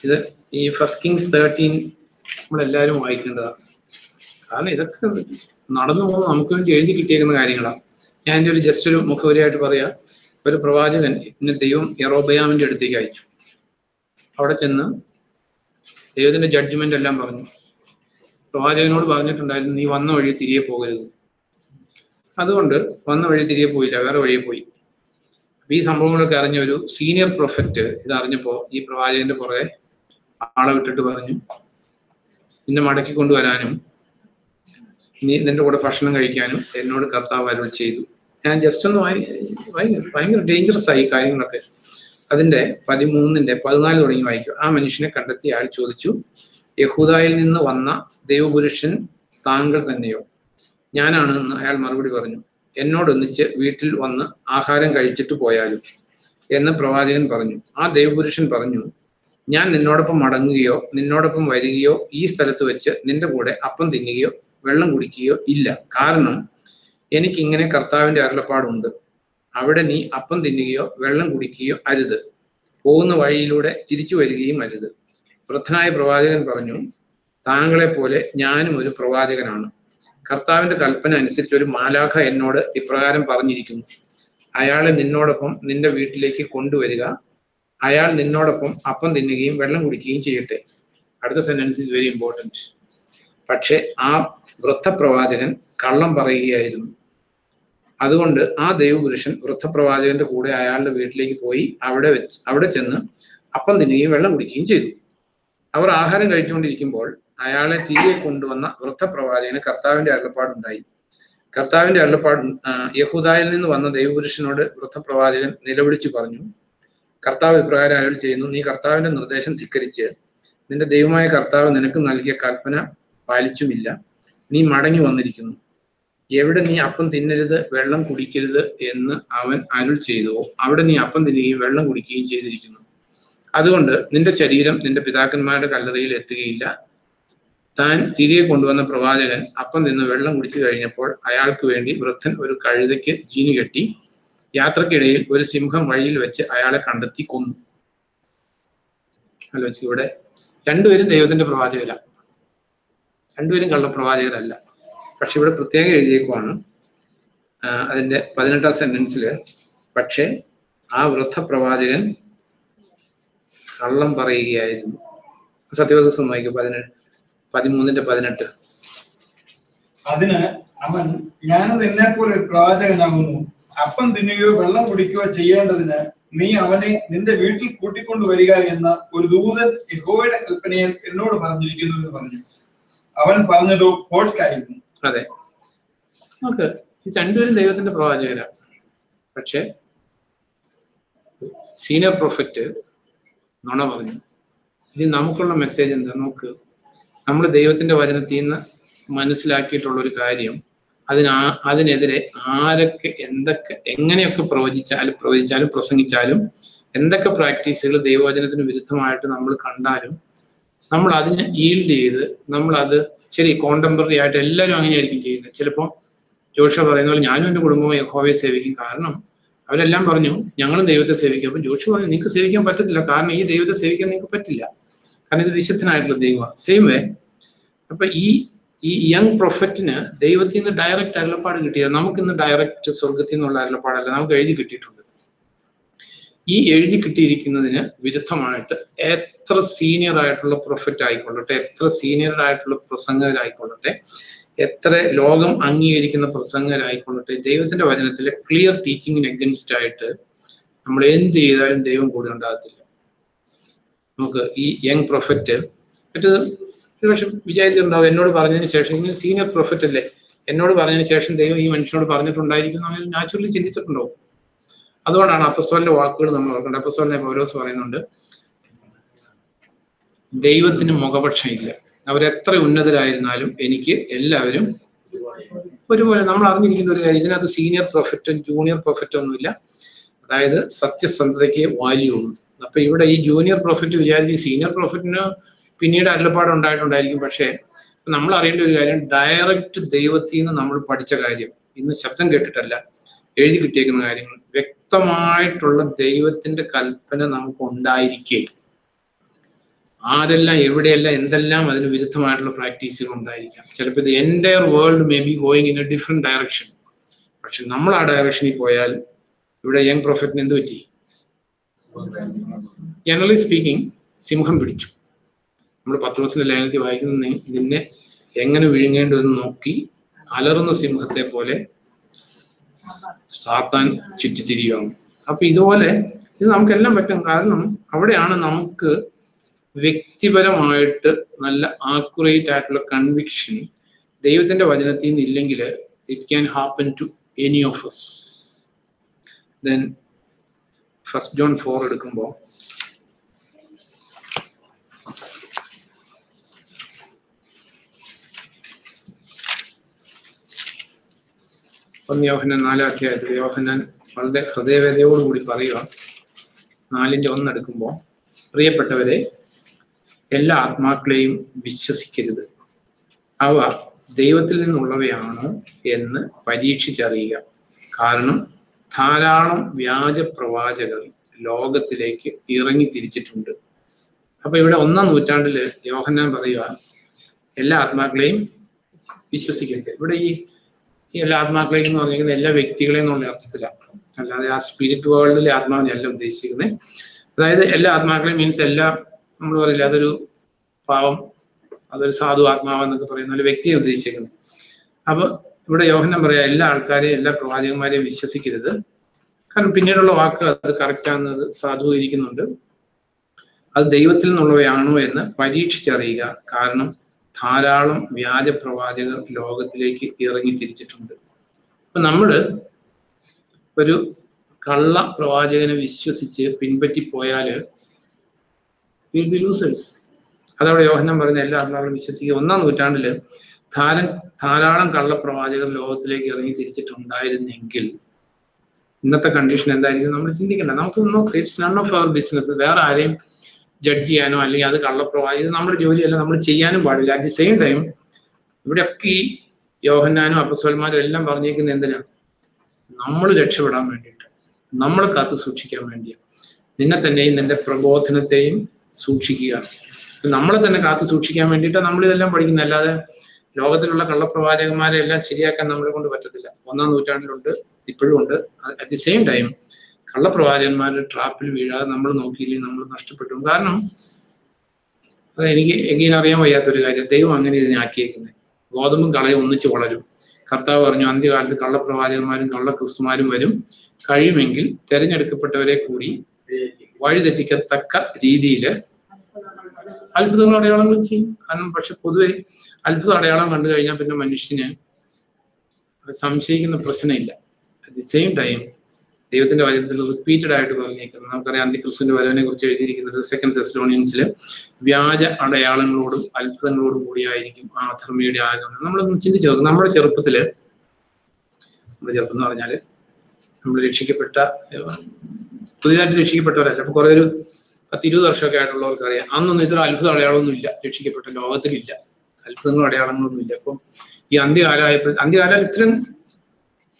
ഇത് ഈ 1 Kings 13 നമ്മളെല്ലാവരും വായിക്കേണ്ടതാണ്. കാരണം ഇതൊക്കെ നടന്നു പോകുന്നത് നമുക്ക് വേണ്ടി എഴുതി കിട്ടിയേക്കുന്ന കാര്യങ്ങളാണ്. ഞാൻ എൻ്റെ ജസ്റ്റ് ഒരു മുഖവരിയായിട്ട് പറയാം. ഒരു പ്രവാചകൻ ദൈവം യെറോബയാമിന്റെ അടുത്തേക്ക് അയച്ചു. അവിടെ ചെന്ന് ദൈവത്തിന്റെ ജഡ്ജ്മെന്റ് എല്ലാം പറഞ്ഞു. പ്രവാചകനോട് പറഞ്ഞിട്ടുണ്ടായിരുന്നു, നീ വന്ന വഴി തിരികെ പോകരുത്. അതുകൊണ്ട് വന്ന വഴി തിരികെ പോയില്ല, വേറെ വഴിയെ പോയി. ഈ സംഭവങ്ങളൊക്കെ അറിഞ്ഞ ഒരു സീനിയർ പ്രൊഫറ്റ് ഇത് അറിഞ്ഞപ്പോൾ ഈ പ്രവാചകന്റെ പുറകെ ആളെ വിട്ടിട്ട് പറഞ്ഞു, നിന്നെ മടക്കി കൊണ്ടുവരാനും നിന്റെ കൂടെ ഭക്ഷണം കഴിക്കാനും എന്നോട് കർത്താവ് അരുൾ ചെയ്തു. ഞാൻ ജസ്റ്റ് ഒന്ന് ഭയങ്കര ഡേഞ്ചറസ് ആയി കാര്യങ്ങളൊക്കെ. അതിന്റെ 13-14 തുടങ്ങി വായിക്കും. ആ മനുഷ്യനെ കണ്ടെത്തി അയാൾ ചോദിച്ചു, യഹൂദായിൽ നിന്ന് വന്ന ദൈവപുരുഷൻ താങ്കൾ തന്നെയോ? ഞാനാണ് എന്ന് അയാൾ മറുപടി പറഞ്ഞു. എന്നോടൊന്നിച്ച് വീട്ടിൽ വന്ന് ആഹാരം കഴിച്ചിട്ട് പോയാലും എന്ന് പ്രവാചകൻ പറഞ്ഞു. ആ ദൈവപുരുഷൻ പറഞ്ഞു, ഞാൻ നിന്നോടൊപ്പം മടങ്ങുകയോ നിന്നോടൊപ്പം വരികയോ ഈ സ്ഥലത്ത് വെച്ച് നിന്റെ കൂടെ അപ്പം തിന്നുകയോ വെള്ളം കുടിക്കുകയോ ഇല്ല. കാരണം എനിക്കിങ്ങനെ കർത്താവിന്റെ അരുളപ്പാടുണ്ട്, അവിടെ നീ അപ്പം തിന്നുകയോ വെള്ളം കുടിക്കുകയോ അരുത്, പോകുന്ന വഴിയിലൂടെ തിരിച്ചു വരികയും അരുത്. വൃദ്ധനായ പ്രവാചകൻ പറഞ്ഞു, താങ്കളെ പോലെ ഞാനും ഒരു പ്രവാചകനാണ്. കർത്താവിന്റെ കൽപ്പന അനുസരിച്ച് ഒരു മാലാഖ എന്നോട് ഇപ്രകാരം പറഞ്ഞിരിക്കുന്നു, അയാളെ നിന്നോടൊപ്പം നിന്റെ വീട്ടിലേക്ക് കൊണ്ടുവരിക, അയാൾ നിന്നോടൊപ്പം അപ്പം തിന്നുകയും വെള്ളം കുടിക്കുകയും ചെയ്യട്ടെ. അടുത്ത സെന്റൻസ് ഇസ് വെരി ഇമ്പോർട്ടൻറ്റ്. പക്ഷെ ആ വൃദ്ധപ്രവാചകൻ കള്ളം പറയുകയായിരുന്നു. അതുകൊണ്ട് ആ ദൈവപുരുഷൻ വൃദ്ധപ്രവാചകന്റെ കൂടെ അയാളുടെ വീട്ടിലേക്ക് പോയി അവിടെ ചെന്ന് അപ്പം തിന്നുകയും വെള്ളം കുടിക്കുകയും ചെയ്തു. അവർ ആഹാരം കഴിച്ചുകൊണ്ടിരിക്കുമ്പോൾ അയാളെ തിരികെ കൊണ്ടുവന്ന വൃദ്ധപ്രവാചകന് കർത്താവിന്റെ അരുളപ്പാടുണ്ടായി. കർത്താവിന്റെ അരുളപ്പാട് യഹൂദായിൽ നിന്ന് വന്ന ദൈവപുരുഷനോട് വൃദ്ധപ്രവാചകൻ നിലവിളിച്ചു പറഞ്ഞു, കർത്താവ് ഇപ്രകാരം അരുൾ ചെയ്യുന്നു, നീ കർത്താവിന്റെ നിർദ്ദേശം ധിക്കരിച്ച് നിന്റെ ദൈവമായ കർത്താവ് നിനക്ക് നൽകിയ കൽപ്പന പാലിച്ചുമില്ല. നീ മടങ്ങി വന്നിരിക്കുന്നു. എവിടെ നീ അപ്പം തിന്നരുത് വെള്ളം കുടിക്കരുത് എന്ന് അവൻ അരുൾ ചെയ്തുവോ അവിടെ നീ അപ്പം തിന്നുകയും വെള്ളം കുടിക്കുകയും ചെയ്തിരിക്കുന്നു. അതുകൊണ്ട് നിന്റെ ശരീരം നിന്റെ പിതാക്കന്മാരുടെ കല്ലറയിൽ എത്തുകയില്ല. താൻ തിരികെ കൊണ്ടുവന്ന പ്രവാചകൻ അപ്പം തിന്ന് വെള്ളം കുടിച്ചു കഴിഞ്ഞപ്പോൾ അയാൾക്ക് വേണ്ടി വൃദ്ധൻ ഒരു കഴുതയ്ക്ക് ജീനി കെട്ടി യാത്രക്കിടയിൽ ഒരു സിംഹം വഴിയിൽ വെച്ച് അയാളെ കണ്ടെത്തി കൊന്നു. ആലോചിച്ച്, ഇവിടെ രണ്ടുപേരും ദൈവത്തിന്റെ പ്രവാചകരല്ല, രണ്ടുപേരും കള്ളപ്രവാചകരല്ല. പക്ഷെ ഇവിടെ പ്രത്യേകം എഴുതിയേക്കുവാണ് അതിന്റെ 18ാം സെന്റൻസിൽ, പക്ഷെ ആ വൃദ്ധപ്രവാചകൻ കള്ളം പറയുകയായിരുന്നു. സത്യവദസം വായിക്കും 13-18. അതിന് അവൻ, ഞാൻ നിന്നെപ്പോലെ ഒരു പ്രവാചകനാകുന്നു. അപ്പം തിന്നുകയോ വെള്ളം കുടിക്കുകയോ ചെയ്യേണ്ടതിന് നീ അവനെ നിന്റെ വീട്ടിൽ കൂട്ടിക്കൊണ്ടുവരിക എന്ന ഒരു ദൂതൻ യഹോവയുടെ കൽപ്പനയിൽ എന്നോട് പറഞ്ഞിരിക്കുന്നു എന്ന് പറഞ്ഞു. അവൻ പറഞ്ഞതോ ഭോഷ്കായിരുന്നു. അതെ, നമുക്ക് ഈ രണ്ടുപേരും ദൈവത്തിന്റെ പ്രവാചകരാണ്. പക്ഷെ സീനിയർ പ്രൊഫറ്റ് നുണ പറഞ്ഞു. ഇത് നമുക്കുള്ള മെസ്സേജ് എന്താ? നമുക്ക് നമ്മൾ ദൈവത്തിന്റെ വചനത്തിൽ നിന്ന് മനസ്സിലാക്കിയിട്ടുള്ള ഒരു കാര്യം, അതിനെതിരെ ആരൊക്കെ എന്തൊക്കെ എങ്ങനെയൊക്കെ പ്രവചിച്ചാലും പ്രസംഗിച്ചാലും എന്തൊക്കെ പ്രാക്ടീസുകൾ ദൈവവചനത്തിന് വിരുദ്ധമായിട്ട് നമ്മൾ കണ്ടാലും നമ്മൾ അതിനെ ഈൽഡ് ചെയ്ത് നമ്മളത് ശരി കോണ്ടംപററി ആയിട്ട് എല്ലാവരും അങ്ങനെയായിരിക്കും ചെയ്യുന്നത്. ചിലപ്പോൾ ജോഷ പറയുന്ന പോലെ ഞാനും എൻ്റെ കുടുംബവും യഹോവയെ സേവിക്കും, കാരണം അവരെല്ലാം പറഞ്ഞു ഞങ്ങളും ദൈവത്തെ സേവിക്കും. അപ്പം ജോഷ പറഞ്ഞു നിങ്ങൾക്ക് സേവിക്കാൻ പറ്റത്തില്ല, കാരണം ഈ ദൈവത്തെ സേവിക്കാൻ നിങ്ങൾക്ക് പറ്റില്ല, കാരണം ഇത് വിശുദ്ധനായിട്ടുള്ള ദൈവമാണ്. സെയിം വേ അപ്പൊ ഈ യങ് പ്രൊഫറ്റിന് ദൈവത്തിൽ നിന്ന് ഡയറക്റ്റ് അരുളപ്പാട് കിട്ടിയത്, നമുക്കിന്ന് ഡയറക്റ്റ് സ്വർഗത്തിൽ നിന്നുള്ള അരുളപ്പാടല്ല, നമുക്ക് എഴുതി കിട്ടിയിട്ടുണ്ട്. ഈ എഴുതി കിട്ടിയിരിക്കുന്നതിന് വിരുദ്ധമായിട്ട് എത്ര സീനിയർ ആയിട്ടുള്ള പ്രൊഫറ്റ് ആയിക്കൊള്ളട്ടെ, എത്ര സീനിയർ ആയിട്ടുള്ള പ്രസംഗകരായിക്കൊള്ളട്ടെ, എത്ര ലോകം അംഗീകരിക്കുന്ന പ്രസംഗകരായിക്കൊള്ളട്ടെ, ദൈവത്തിന്റെ വചനത്തിലെ ക്ലിയർ ടീച്ചിങ്ങിന് എഗൻസ്റ്റ് ആയിട്ട് നമ്മൾ എന്ത് ചെയ്താലും ദൈവം കൂടെ ഉണ്ടാകത്തില്ല. നമുക്ക് ഈ യങ് പ്രൊഫറ്റ് പക്ഷെ വിചാരിച്ചിട്ടുണ്ടാവും, എന്നോട് പറഞ്ഞതിന് ശേഷം, ഇങ്ങനെ സീനിയർ പ്രൊഫറ്റ് അല്ലേ, എന്നോട് പറഞ്ഞതിന് ശേഷം ദൈവം ഈ മനുഷ്യനോട് പറഞ്ഞിട്ടുണ്ടായിരിക്കും അങ്ങനെ നാച്ചുറലി ചിന്തിച്ചിട്ടുണ്ടാവും. അതുകൊണ്ടാണ് അപ്പസ്തോലന്റെ വാക്കുകൾ നമ്മൾ ഓർക്കേണ്ടത്. അപ്പസ്തോലനെ പൗലോസ് പറയുന്നുണ്ട്, ദൈവത്തിന് മുഖപക്ഷമില്ല, അവരെത്ര ഉന്നതരായിരുന്നാലും എനിക്ക് എല്ലാവരും ഒരുപോലെ. നമ്മൾ അറിഞ്ഞിരിക്കുന്ന ഒരു കാര്യം, ഇതിനകത്ത് സീനിയർ പ്രൊഫറ്റും ജൂനിയർ പ്രൊഫറ്റും ഒന്നുമില്ല. അതായത് സത്യസന്ധതയ്ക്ക് വാല്യൂ ഉള്ളൂ. അപ്പൊ ഇവിടെ ഈ ജൂനിയർ പ്രൊഫറ്റ് വിചാരിക്കും സീനിയർ പ്രൊഫറ്റിന് പിന്നീട് അരുളപ്പാട് ഉണ്ടായിട്ടുണ്ടായിരിക്കും. പക്ഷെ നമ്മൾ അറിയേണ്ട ഒരു കാര്യം, ഡയറക്റ്റ് ദൈവത്തിൽ നിന്ന് നമ്മൾ പഠിച്ച കാര്യം, ഇന്ന് ശബ്ദം കേട്ടിട്ടല്ല, എഴുതി കിട്ടിയേക്കുന്ന കാര്യങ്ങൾ, വ്യക്തമായിട്ടുള്ള ദൈവത്തിന്റെ കൽപ്പന നമുക്ക് ഉണ്ടായിരിക്കേ, ആരെല്ലാം എവിടെയെല്ലാം എന്തെല്ലാം അതിന് വിരുദ്ധമായിട്ടുള്ള പ്രാക്ടീസുകൾ ഉണ്ടായിരിക്കാം. ചിലപ്പോൾ ഇത് entire world may be going in A different direction. പക്ഷെ നമ്മൾ ആ ഡയറക്ഷനിൽ പോയാൽ ഇവിടെ യങ് പ്രൊഫറ്റിന് എന്ത് പറ്റി? ജനറലി സ്പീക്കിംഗ് സിംഹം പിടിച്ചു. നമ്മൾ പത്രോസിന്റെ ലേഖനത്തിൽ വായിക്കുന്ന, നിന്നെ എങ്ങനെ വിഴുങ്ങേണ്ടതെന്ന് നോക്കി അലറുന്ന സിംഹത്തെ പോലെ സാത്താൻ ചുറ്റിത്തിരിയുകയാണ്. അപ്പൊ ഇതുപോലെ ഇത് നമുക്കെല്ലാം പറ്റും. കാരണം അവിടെയാണ് നമുക്ക് വ്യക്തിപരമായിട്ട് നല്ല ആക്യുറേറ്റ് ആയിട്ടുള്ള കൺവിക്ഷൻ ദൈവത്തിന്റെ വചനത്തിൽ നിന്ന് ഇല്ലെങ്കിൽ it can happen to any of us. ദെൻ 1 John 4 എടുക്കുമ്പോൾ യോഹന്നാൻ 4-ാം അധ്യായത്തിൽ യോഹന്നാൻ വളരെ ഹൃദയവേദയോടുകൂടി പറയുക, 4:1 എടുക്കുമ്പോൾ, പ്രിയപ്പെട്ടവരെ, എല്ലാ ആത്മാക്കളെയും വിശ്വസിക്കരുത്, അവ ദൈവത്തിൽ നിന്നുള്ളവയാണോ എന്ന് പരീക്ഷിച്ചറിയുക. കാരണം ധാരാളം വ്യാജ പ്രവാചകർ ലോകത്തിലേക്ക് ഇറങ്ങി തിരിച്ചിട്ടുണ്ട്. അപ്പൊ ഇവിടെ 1-ാം നൂറ്റാണ്ടിൽ യോഹന്നാൻ പറയുക എല്ലാ ആത്മാക്കളെയും വിശ്വസിക്കരുത്. ഇവിടെ ഈ എല്ലാ ആത്മാക്കളെയും എന്ന് പറഞ്ഞിരിക്കുന്നത് എല്ലാ വ്യക്തികളെയും എന്നുള്ള അർത്ഥത്തിലാണ്, അല്ലാതെ ആ സ്പിരിറ്റ് വേൾഡിലെ ആത്മാവിനെയല്ല ഉദ്ദേശിക്കുന്നത്. അതായത് എല്ലാ ആത്മാക്കളെയും മീൻസ് എല്ലാ, നമ്മൾ പറയില്ല അതൊരു പാവം, അതൊരു സാധു ആത്മാവെന്നൊക്കെ പറയുന്ന ഒരു വ്യക്തിയെ ഉദ്ദേശിക്കുന്നത്. അപ്പൊ ഇവിടെ യോഹന്നാൻ പറയാ എല്ലാ ആൾക്കാരെയും എല്ലാ പ്രവാചകന്മാരെയും വിശ്വസിക്കരുത്. കാരണം പിന്നീടുള്ള വാക്ക് അത് കറക്റ്റാണെന്നത് സാധൂകരിക്കുന്നുണ്ട്. അത് ദൈവത്തിൽ നിന്നുള്ളവയാണോ എന്ന് പരീക്ഷിച്ചറിയുക. കാരണം ധാരാളം വ്യാജ പ്രവാചകർ ലോകത്തിലേക്ക് ഇറങ്ങി തിരിച്ചിട്ടുണ്ട്. അപ്പൊ നമ്മള് ഒരു കള്ള പ്രവാചകനെ വിശ്വസിച്ച് പിൻപറ്റിപ്പോയാല് വിൽ ബി ലൂസേഴ്സ്. അതവിടെ യോഹന്നാൻ പറയുന്ന എല്ലാ ആത്മാക്കളും വിശ്വസിക്കുക. 1-ാം നൂറ്റാണ്ടില് ധാരാളം കള്ളപ്രവാചകർ ലോകത്തിലേക്ക് ഇറങ്ങി തിരിച്ചിട്ടുണ്ടായിരുന്നെങ്കിൽ ഇന്നത്തെ കണ്ടീഷൻ എന്തായിരിക്കും നമ്മൾ ചിന്തിക്കേണ്ട. നമുക്ക് it's none of our business. വേറെ ആരെയും ജഡ്ജ് ചെയ്യാനോ അല്ലെങ്കിൽ അത് കള്ളപ്രവാചകം, ഇത് നമ്മുടെ ജോലിയല്ല, നമ്മൾ ചെയ്യാനും പാടില്ല. അറ്റ് ദി സെയിം ടൈം ഇവിടെയൊക്കെ ഈ യോഹന്നാനും അപ്പസ്വലന്മാരും എല്ലാം പറഞ്ഞേക്കുന്നത് എന്തിനാണ്? നമ്മൾ രക്ഷപ്പെടാൻ വേണ്ടിയിട്ട്, നമ്മളെ കാത്തു സൂക്ഷിക്കാൻ വേണ്ടിയാണ്. നിന്നെ തന്നെയും നിന്റെ പ്രബോധനത്തെയും സൂക്ഷിക്കുക. നമ്മളെ തന്നെ കാത്തു സൂക്ഷിക്കാൻ വേണ്ടിയിട്ടാണ് നമ്മളിതെല്ലാം പഠിക്കുന്നത്. അല്ലാതെ ലോകത്തിലുള്ള കള്ളപ്രവാചകന്മാരെ എല്ലാം ശരിയാക്കാൻ നമ്മളെ കൊണ്ട് പറ്റത്തില്ല. 1-ാം നൂറ്റാണ്ടിലുണ്ട്, ഇപ്പോഴും ഉണ്ട്. അറ്റ് ദി സെയിം ടൈം കള്ളപ്രവാചകന്മാരുടെ ട്രാപ്പിൽ വീഴാതെ നമ്മൾ നോക്കിയില്ലെങ്കിൽ നമ്മൾ നഷ്ടപ്പെട്ടു. കാരണം അത് എനിക്ക് എങ്ങനെ അറിയാൻ വയ്യാത്തൊരു കാര്യം, ദൈവം അങ്ങനെ ഇതിനെ ആക്കിയേക്കുന്നത്. ഗോതമ്പും കളയും ഒന്നിച്ച് വളരും. കർത്താവ് പറഞ്ഞു അന്ത്യകാലത്ത് കള്ളപ്രവാചകന്മാരും കള്ളക്രിസ്തുമാരും വരും, കഴിയുമെങ്കിൽ തെരഞ്ഞെടുക്കപ്പെട്ടവരെ കൂടി വഴിതെറ്റിക്കത്തക്ക രീതിയിൽ അത്ഭുതങ്ങൾ അടയാളങ്ങൾ ചെയ്യും. കാരണം പക്ഷെ പൊതുവെ അത്ഭുത അടയാളം കണ്ടു കഴിഞ്ഞാൽ പിന്നെ മനുഷ്യന് സംശയിക്കുന്ന പ്രശ്നമില്ല. അറ്റ് ദി സെയിം ടൈം ദൈവത്തിന്റെ വചനത്തിൽ റിപ്പീറ്റഡ് ആയിട്ട് പറഞ്ഞേക്കുന്നത് നമുക്കറിയാം. അന്തിക്രിസ്തുവിന്റെ വരവിനെ കുറിച്ച് എഴുതിയിരിക്കുന്നത് 2 Thessalonians വ്യാജ അടയാളങ്ങളോടും അത്ഭുതങ്ങളോടും കൂടിയായിരിക്കും ആ അധർമ്മിയുടെ ആഗമനം. നമ്മളൊന്ന് ചിന്തിച്ചു നോക്കും. നമ്മുടെ ചെറുപ്പം എന്ന് പറഞ്ഞാല് നമ്മൾ രക്ഷിക്കപ്പെട്ട, പുതിയതായിട്ട് രക്ഷിക്കപ്പെട്ടവരല്ല. അപ്പൊ കുറെ ഒരു 10-20 വർഷമൊക്കെ ആയിട്ടുള്ളവർക്ക് അറിയാം, അന്നൊന്നും ഇത്ര അത്ഭുത അടയാളമൊന്നും ഇല്ല, രക്ഷിക്കപ്പെട്ട ലോകത്തിലില്ല, അത്ഭുതങ്ങളും അടയാളങ്ങളൊന്നും ഇല്ല. അപ്പം ഈ അന്ത്യകാലം ഇത്രയും,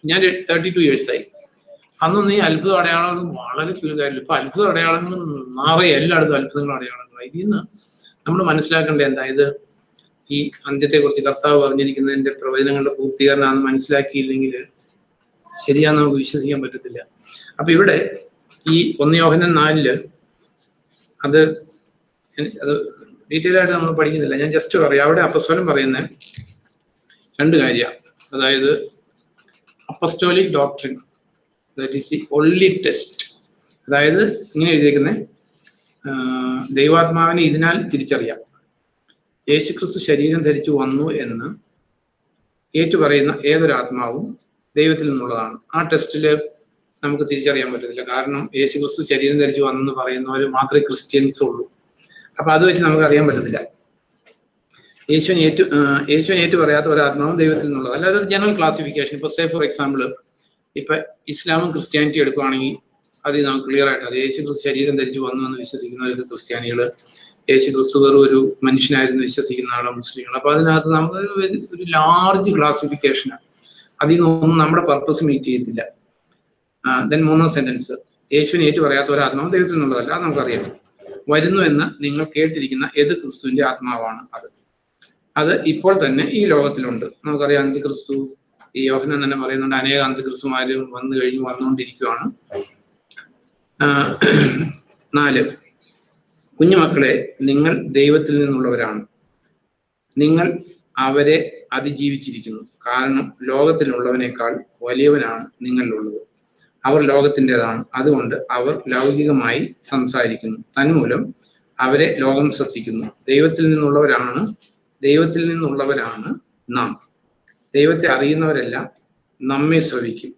ഞാൻ 32 years ആയി, അന്നൊന്നും ഈ അത്ഭുത അടയാളങ്ങളും വളരെ ചുരുക്കമായിട്ടില്ല. ഇപ്പൊ അത്ഭുത അടയാളങ്ങളും നിറയെ എല്ലായിടത്തും അത്ഭുതങ്ങളും അടയാളങ്ങളും. ഇതിൽ നിന്ന് നമ്മൾ മനസ്സിലാക്കേണ്ടത് എന്താ? ഇത് ഈ അന്ത്യത്തെ കുറിച്ച് കർത്താവ് പറഞ്ഞിരിക്കുന്നതിന്റെ പ്രവചനങ്ങളുടെ പൂർത്തീകരണമാണെന്ന് മനസ്സിലാക്കിയില്ലെങ്കിൽ ശരിയാന്ന് നമുക്ക് വിശ്വസിക്കാൻ പറ്റത്തില്ല. അപ്പൊ ഇവിടെ ഈ 1 യോഹന്നാൻ 4 അത് ഡീറ്റെയിൽ ആയിട്ട് നമ്മൾ പഠിക്കുന്നില്ല, ഞാൻ ജസ്റ്റ് പറയാം. അവിടെ അപ്പസ്തലൻ പറയുന്ന 2 കാര്യമാണ്. അതായത് apostolic doctrine, that is the only test. അതായത് ഇങ്ങനെ എഴുതിയിരിക്കുന്നത്, ദൈവാത്മാവിനെ ഇതിനാൽ തിരിച്ചറിയാം, യേശുക്രിസ്തു ശരീരം ധരിച്ചു വന്നു എന്ന് ഏറ്റുപറയുന്ന ഏതൊരാത്മാവും ദൈവത്തിൽ നിന്നുള്ളതാണ്. ആ ടെസ്റ്റിൽ നമുക്ക് തിരിച്ചറിയാൻ പറ്റത്തില്ല. കാരണം യേശുക്രിസ്തു ശരീരം ധരിച്ചു വന്നെന്ന് പറയുന്നവർ മാത്രമേ ക്രിസ്ത്യൻസ് ഉള്ളൂ. അപ്പൊ അത് വെച്ച് നമുക്ക് അറിയാൻ പറ്റത്തില്ല. യേശുവിനെ ഏറ്റു പറയാത്ത ഒരാത്മാവും ദൈവത്തിൽ നിന്നുള്ളത്. അല്ലാതെ ഒരു ജനറൽ ക്ലാസിഫിക്കേഷൻ. ഇപ്പൊ സേ ഫോർ എക്സാമ്പിൾ, ഇപ്പൊ ഇസ്ലാമും ക്രിസ്ത്യാനിറ്റി എടുക്കുകയാണെങ്കിൽ അത് നമുക്ക് ക്ലിയർ ആയിട്ട് അറിയാം. യേശുക്രിസ്തു ശരീരം ധരിച്ചു വന്നു എന്ന് വിശ്വസിക്കുന്നവർക്ക് ക്രിസ്ത്യാനികള്, യേശുക്രിസ്തു വെറും ഒരു മനുഷ്യനായിരുന്നു വിശ്വസിക്കുന്ന ആളോ മുസ്ലിങ്ങൾ. അപ്പൊ അതിനകത്ത് നമുക്ക് ഒരു ലാർജ് ക്ലാസിഫിക്കേഷനാണ്. അതിൽ നിന്നൊന്നും നമ്മുടെ പർപ്പസ് മീറ്റ് ചെയ്യത്തില്ല. ദെൻ 3-ാം സെന്റൻസ്, യേശുവിനെ ഏറ്റു പറയാത്ത ഒരാത്മാവും ദൈവത്തിൽ നിന്നുള്ളതല്ല. അത് നമുക്കറിയാം. വരുന്നു എന്ന് നിങ്ങൾ കേട്ടിരിക്കുന്ന ഏത് ക്രിസ്തുവിന്റെ ആത്മാവാണ് അത് ഇപ്പോൾ തന്നെ ഈ ലോകത്തിലുണ്ട്. നമുക്കറിയാം അന്തിക്രിസ്തു, ഈ യോഹന്നാൻ തന്നെ പറയുന്നുണ്ട്, അനേക അന്തിക്രിസ്തുമാരും വന്നുകൊണ്ടിരിക്കുകയാണ്. 4, കുഞ്ഞുമക്കളെ, നിങ്ങൾ ദൈവത്തിൽ നിന്നുള്ളവരാണ്. നിങ്ങൾ അവരെ അതിജീവിച്ചിരിക്കുന്നു. കാരണം ലോകത്തിലുള്ളവനേക്കാൾ വലിയവനാണ് നിങ്ങളിലുള്ളത്. അവർ ലോകത്തിൻ്റെതാണ്. അതുകൊണ്ട് അവർ ലൗകികമായി സംസാരിക്കുന്നു. തന്മൂലം അവരെ ലോകം ശ്രദ്ധിക്കുന്നു. ദൈവത്തിൽ നിന്നുള്ളവരാണ് നാം. ദൈവത്തെ അറിയുന്നവരെല്ലാം നമ്മെ ശ്രവിക്കും.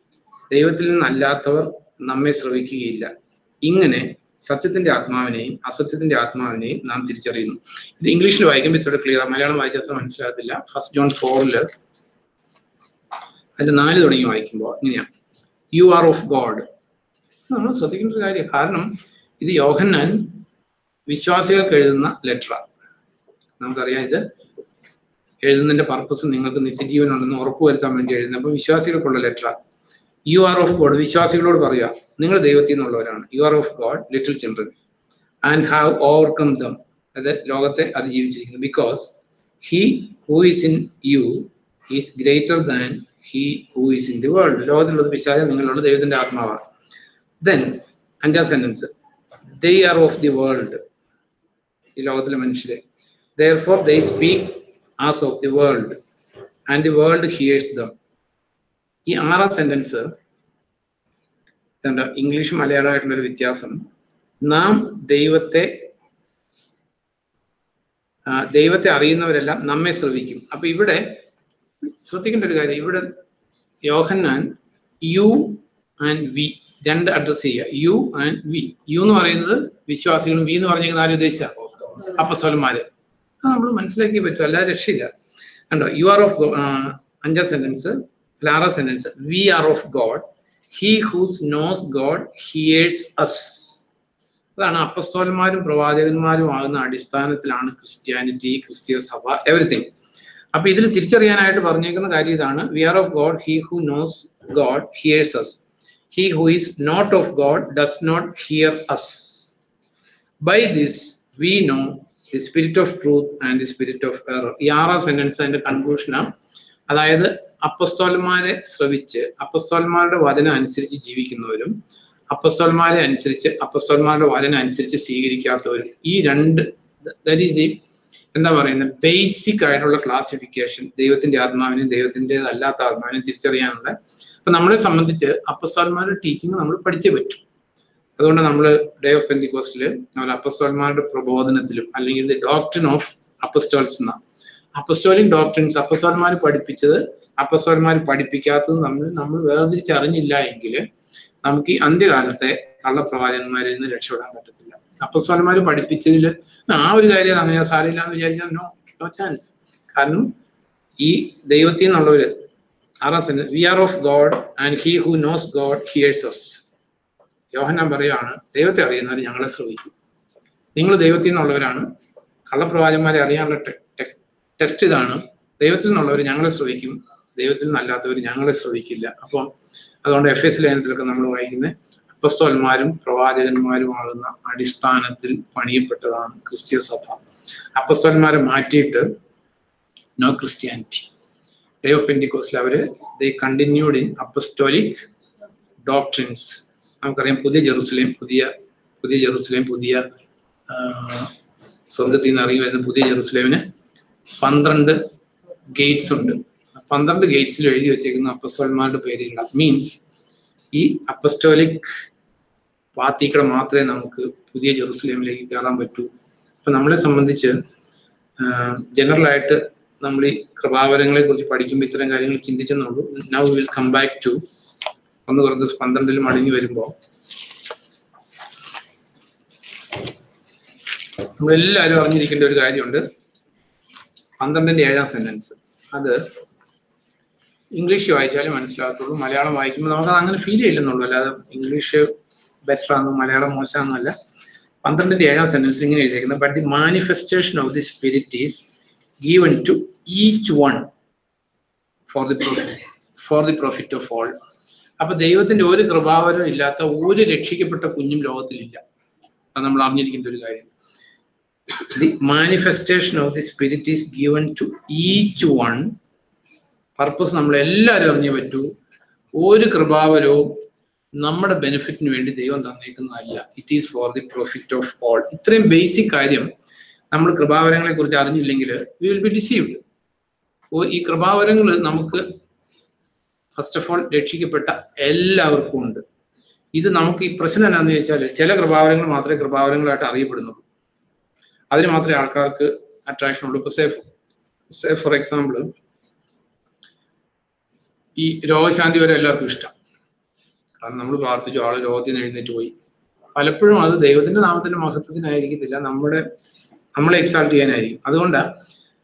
ദൈവത്തിൽ നിന്നല്ലാത്തവർ നമ്മെ ശ്രവിക്കുകയില്ല. ഇങ്ങനെ സത്യത്തിന്റെ ആത്മാവിനെയും അസത്യത്തിന്റെ ആത്മാവിനെയും നാം തിരിച്ചറിയുന്നു. ഇത് ഇംഗ്ലീഷിൽ വായിക്കുമ്പോൾ ഇത്ര ക്ലിയർ ആണ്. മലയാളം വായിച്ചാൽ മനസ്സിലാകത്തില്ല. 1 John 4 അതിന്റെ 4 തുടങ്ങി വായിക്കുമ്പോൾ ഇങ്ങനെയാണ്: യു ആർ ഓഫ് ഗോഡ്. നമ്മൾ ശ്രദ്ധിക്കേണ്ട ഒരു കാര്യം. കാരണം ഇത് യോഹന്നാൻ വിശ്വാസികൾക്ക് എഴുതുന്ന ലെറ്ററാണ്. നമുക്കറിയാം ഇത് എഴുതുന്നതിന്റെ പർപ്പസ് നിങ്ങൾക്ക് നിത്യജീവൻ ഉണ്ടെന്ന് ഉറപ്പുവരുത്താൻ വേണ്ടി എഴുതുന്നത്. അപ്പോൾ വിശ്വാസികൾക്കുള്ള ലെറ്ററാണ്. You are of God. വിശ്വാസികളോട് പറയുക, നിങ്ങൾ ദൈവത്തിൽ നിന്നുള്ളവരാണ്. You are of God little children and have overcome them. അത് ലോകത്തെ അതിജീവിച്ചിരിക്കുന്നു. Because he who is in you is greater than he who is in the world. ലോകത്തിലുള്ളത് പിശാച്, നിങ്ങളുള്ള ദൈവത്തിന്റെ ആത്മാവാണ്. ദെൻ 5ാം sentence: they are of the world. ഈ ലോകത്തിലെ മനുഷ്യരെ. therefore they speak as of the world and the world hears them. ഈ 6ാം സെന്റൻസ് ഇംഗ്ലീഷ് മലയാളമായിട്ടുള്ളൊരു വ്യത്യാസം. നാം ദൈവത്തെ അറിയുന്നവരെല്ലാം നമ്മെ ശ്രവിക്കും. അപ്പൊ ഇവിടെ ശ്രദ്ധിക്കേണ്ട ഒരു കാര്യം, ഇവിടെ യോഹന്നാൻ യു ആൻഡ് വി രണ്ട് അഡ്രസ് ചെയ്യുക. You and we. യു എന്ന് പറയുന്നത് വിശ്വാസികളും, വി എന്ന് പറഞ്ഞിരിക്കുന്ന ആരും ഉദ്ദേശിച്ച അപ്പസ്തലന്മാര്. അത് നമ്മൾ മനസ്സിലാക്കിയേ പറ്റും, അല്ലാതെ രക്ഷയില്ല. കണ്ടോ, യു ആർ ഓഫ് 5ാം സെന്റൻസ്. 6ാം sentence: we are of God, he whose knows God hears us. അതാണ് അപ്പസ്തോലന്മാരും പ്രവാചകന്മാരും ആകുന്ന അടിസ്ഥാനത്തിലാണ് ക്രിസ്ത്യാനിറ്റി, ക്രിസ്തീയ സഭ, എവറിത്തിങ്. അപ്പൊ ഇതിൽ തിരിച്ചറിയാനായിട്ട് പറഞ്ഞേക്കുന്ന കാര്യം ഇതാണ്: we are of God, he who knows God hears us, he who is not of God does not hear us. By this we know the spirit of truth and the spirit of error. ഈ 6ാം sentence അതിന്റെ കൺക്ലൂഷനാണ്. അതായത് അപ്പസ്തോലന്മാരെ ശ്രവിച്ച് അപ്പസ്തോലന്മാരുടെ വചനം അനുസരിച്ച് ജീവിക്കുന്നവരും അപ്പസ്തോലന്മാരെ അനുസരിച്ച് അപ്പസ്തോലന്മാരുടെ വചനം അനുസരിച്ച് സ്വീകരിക്കാത്തവരും, ഈ രണ്ട്, ദാറ്റ് ഈസ് ഈ എന്താ പറയുന്നത്, ബേസിക് ആയിട്ടുള്ള ക്ലാസിഫിക്കേഷൻ ദൈവത്തിന്റെ ആത്മാവിനെയും ദൈവത്തിൻ്റെതല്ലാത്ത ആത്മാവിനെയും തിരിച്ചറിയാനുള്ള. അപ്പൊ നമ്മളെ സംബന്ധിച്ച് അപ്പസ്തോലന്മാരുടെ ടീച്ചിങ് നമ്മൾ പഠിച്ചേ പറ്റും. അതുകൊണ്ട് നമ്മൾ ഡേ ഓഫ് പെന്തിക്കോസ്റ്റില് നമ്മൾ അപ്പസ്തോലന്മാരുടെ പ്രബോധനത്തിലും, അല്ലെങ്കിൽ ദി ഡോക്ട്രിൻ ഓഫ് അപ്പസ്റ്റോൾസ് എന്നാണ്. അപ്പസ്റ്റോലിക് ഡോക്ട്രിൻസ് അപ്പസ്തോലന്മാർ പഠിപ്പിച്ചത് അപ്പസ്തോലന്മാർ പഠിപ്പിക്കാത്തത് നമ്മൾ വേർതിരിച്ചറിഞ്ഞില്ല എങ്കിൽ നമുക്ക് ഈ അന്ത്യകാലത്തെ കള്ളപ്രവാചകന്മാരിൽ നിന്ന് രക്ഷപ്പെടാൻ പറ്റത്തില്ല. അപ്പസ്തോലന്മാർ പഠിപ്പിച്ചതിൽ ആ ഒരു കാര്യം അങ്ങനെ സാരില്ല എന്ന് വിചാരിച്ചാൽ നോ ചാൻസ്. കാരണം ഈ ദൈവത്തിൽ നിന്നുള്ളവര് 6ാം sentence: we are of God and he who knows God hears us. Yohannan പറയുകയാണ്, ദൈവത്തെ അറിയുന്നവർ ഞങ്ങളെ ശ്രവിക്കും. നിങ്ങൾ ദൈവത്തിൽ നിന്നുള്ളവരാണ്. കള്ളപ്രവാചകന്മാരെ അറിയാനുള്ള ടെസ്റ്റ് ഇതാണ്: ദൈവത്തിൽ നിന്നുള്ളവർ ഞങ്ങളെ ശ്രവിക്കും, ദൈവത്തിൽ നിന്നല്ലാത്തവർ ഞങ്ങളെ ശ്രവിക്കില്ല. അപ്പം അതുകൊണ്ട് എഫ്.എസ്. ലേഖനത്തിലൊക്കെ നമ്മൾ വായിക്കുന്ന അപ്പസ്തോലന്മാരും പ്രവാചകന്മാരുമാകുന്ന അടിസ്ഥാനത്തിൽ പണിയപ്പെട്ടതാണ് ക്രിസ്തീയ സഭ. അപ്പസ്തോലന്മാരെ മാറ്റിയിട്ട് നോ ക്രിസ്ത്യാനിറ്റി. ഡേ ഓഫ് പെന്തിക്കോസ്റ്റിൽ അവര് ദേ കണ്ടിന്യൂഡ് ഇൻ അപ്പസ്തോലിക് ഡോക്ട്രിൻസ്. നമുക്കറിയാം പുതിയ ജെറുസലേം പുതിയ സ്വർഗത്തിൽ നിന്ന് ഇറങ്ങി വരുന്ന പുതിയ ജെറുസലേമിന് 12 ഗേറ്റ്സ് ഉണ്ട്. 12 ഗേറ്റ്സിൽ എഴുതി വെച്ചേക്കുന്ന അപ്പസ്തോലന്മാരുടെ പേരുകൾ. മീൻസ് ഈ അപ്പസ്റ്റോലിക് പാത്തിക്കൂടെ മാത്രമേ നമുക്ക് പുതിയ ജെറുസലേമിലേക്ക് കയറാൻ പറ്റൂ. അപ്പൊ നമ്മളെ സംബന്ധിച്ച് ജനറലായിട്ട് നമ്മൾ ഈ കൃപാവരങ്ങളെ കുറിച്ച് പഠിക്കുമ്പോൾ ഇത്തരം കാര്യങ്ങൾ ചിന്തിച്ചെന്നുള്ളൂ. Now will come back to 1 Corinthians 12 മടങ്ങി വരുമ്പോൾ നമ്മളെല്ലാവരും അറിഞ്ഞിരിക്കേണ്ട ഒരു കാര്യമുണ്ട്. 12ന്റെ 7ാം സെന്റൻസ്. അത് ഇംഗ്ലീഷ് വായിച്ചാലും മനസ്സിലാകത്തുള്ളൂ. മലയാളം വായിക്കുമ്പോൾ നമുക്ക് അങ്ങനെ ഫീൽ ചെയ്യില്ലെന്നുള്ളൂ. അല്ലാതെ ഇംഗ്ലീഷ് ബെറ്റർ ആണെന്നോ മലയാളം മോശമാണെന്നല്ല. 12ന്റെ 7ാം സെന്റൻസ് ഇങ്ങനെ എഴുതിയിരിക്കുന്നത്: but the manifestation of the spirit is given to each one for the profit of all. അപ്പൊ ദൈവത്തിന്റെ ഒരു കൃപാവരം ഇല്ലാത്ത ഒരു രക്ഷിക്കപ്പെട്ട കുഞ്ഞും ലോകത്തിലില്ല. അത് നമ്മൾ അറിഞ്ഞിരിക്കേണ്ട ഒരു കാര്യം. The manifestation of the spirit is given to each one. Purpose നമ്മൾ എല്ലാവരും അറിഞ്ഞേ പറ്റൂ. ഒരു കൃപാവരവും നമ്മുടെ ബെനിഫിറ്റിന് വേണ്ടി ദൈവം തന്നേക്കുന്നതല്ല. It is for the profit of all. ഇത്രയും ബേസിക് കാര്യം നമ്മൾ കൃപാവരങ്ങളെ കുറിച്ച് അറിഞ്ഞില്ലെങ്കിൽ വി വിൽ ബി ഡിസീവ്ഡ്. ഈ കൃപാവരങ്ങൾ നമുക്ക് ഫസ്റ്റ് ഓഫ് ഓൾ രക്ഷിക്കപ്പെട്ട എല്ലാവർക്കും ഉണ്ട്. ഇത് നമുക്ക് ഈ പ്രശ്നം എന്നാന്ന് ചോദിച്ചാൽ ചില കൃപാവരങ്ങൾ മാത്രമേ കൃപാവരങ്ങളായിട്ട് അറിയപ്പെടുന്നുള്ളൂ. അതിന് മാത്രമേ ആൾക്കാർക്ക് അട്രാക്ഷൻ ഉള്ളൂ. ഇപ്പൊ സേ ഫോർ എക്സാമ്പിൾ, ഈ രോഗശാന്തി വരെ എല്ലാവർക്കും ഇഷ്ടം. കാരണം നമ്മൾ പ്രാർത്ഥിച്ചു, ആള് രോഗത്തിൽ നിന്ന് എഴുന്നേറ്റ് പോയി. പലപ്പോഴും അത് ദൈവത്തിന്റെ നാമത്തിന്റെ മഹത്വത്തിനായിരിക്കത്തില്ല, നമ്മളെ എക്സാൾട്ട് ചെയ്യാനായിരിക്കും. അതുകൊണ്ടാണ്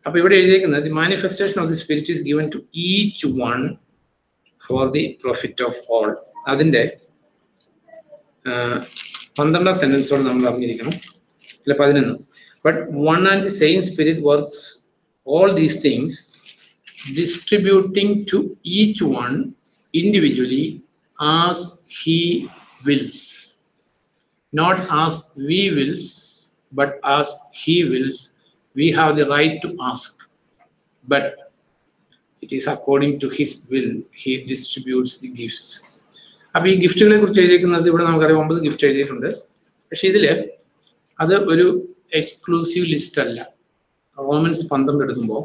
അപ്പൊ ഇവിടെ എഴുതിയിരിക്കുന്നത്, the manifestation of the spirit is given to each one for the profit of all. അതിന്റെ 12ാം സെന്റൻസോട് നമ്മൾ അറിഞ്ഞിരിക്കണം, അല്ല 11. But one and the same spirit works all these things, distributing to each one individually as he wills, not as we wills, but as he wills. We have the right to ask, but it is according to his will he distributes the gifts. അപ്പൊ ഈ ഗിഫ്റ്റുകളെ കുറിച്ച് എഴുതിയിരിക്കുന്നത് ഇവിടെ നമുക്കറിയാം 9 gift എഴുതിയിട്ടുണ്ട്. പക്ഷെ ഇതില് അത് ഒരു എക്സ്ക്ലൂസീവ് ലിസ്റ്റ് അല്ല. റോമൻസ് 12 എടുക്കുമ്പോൾ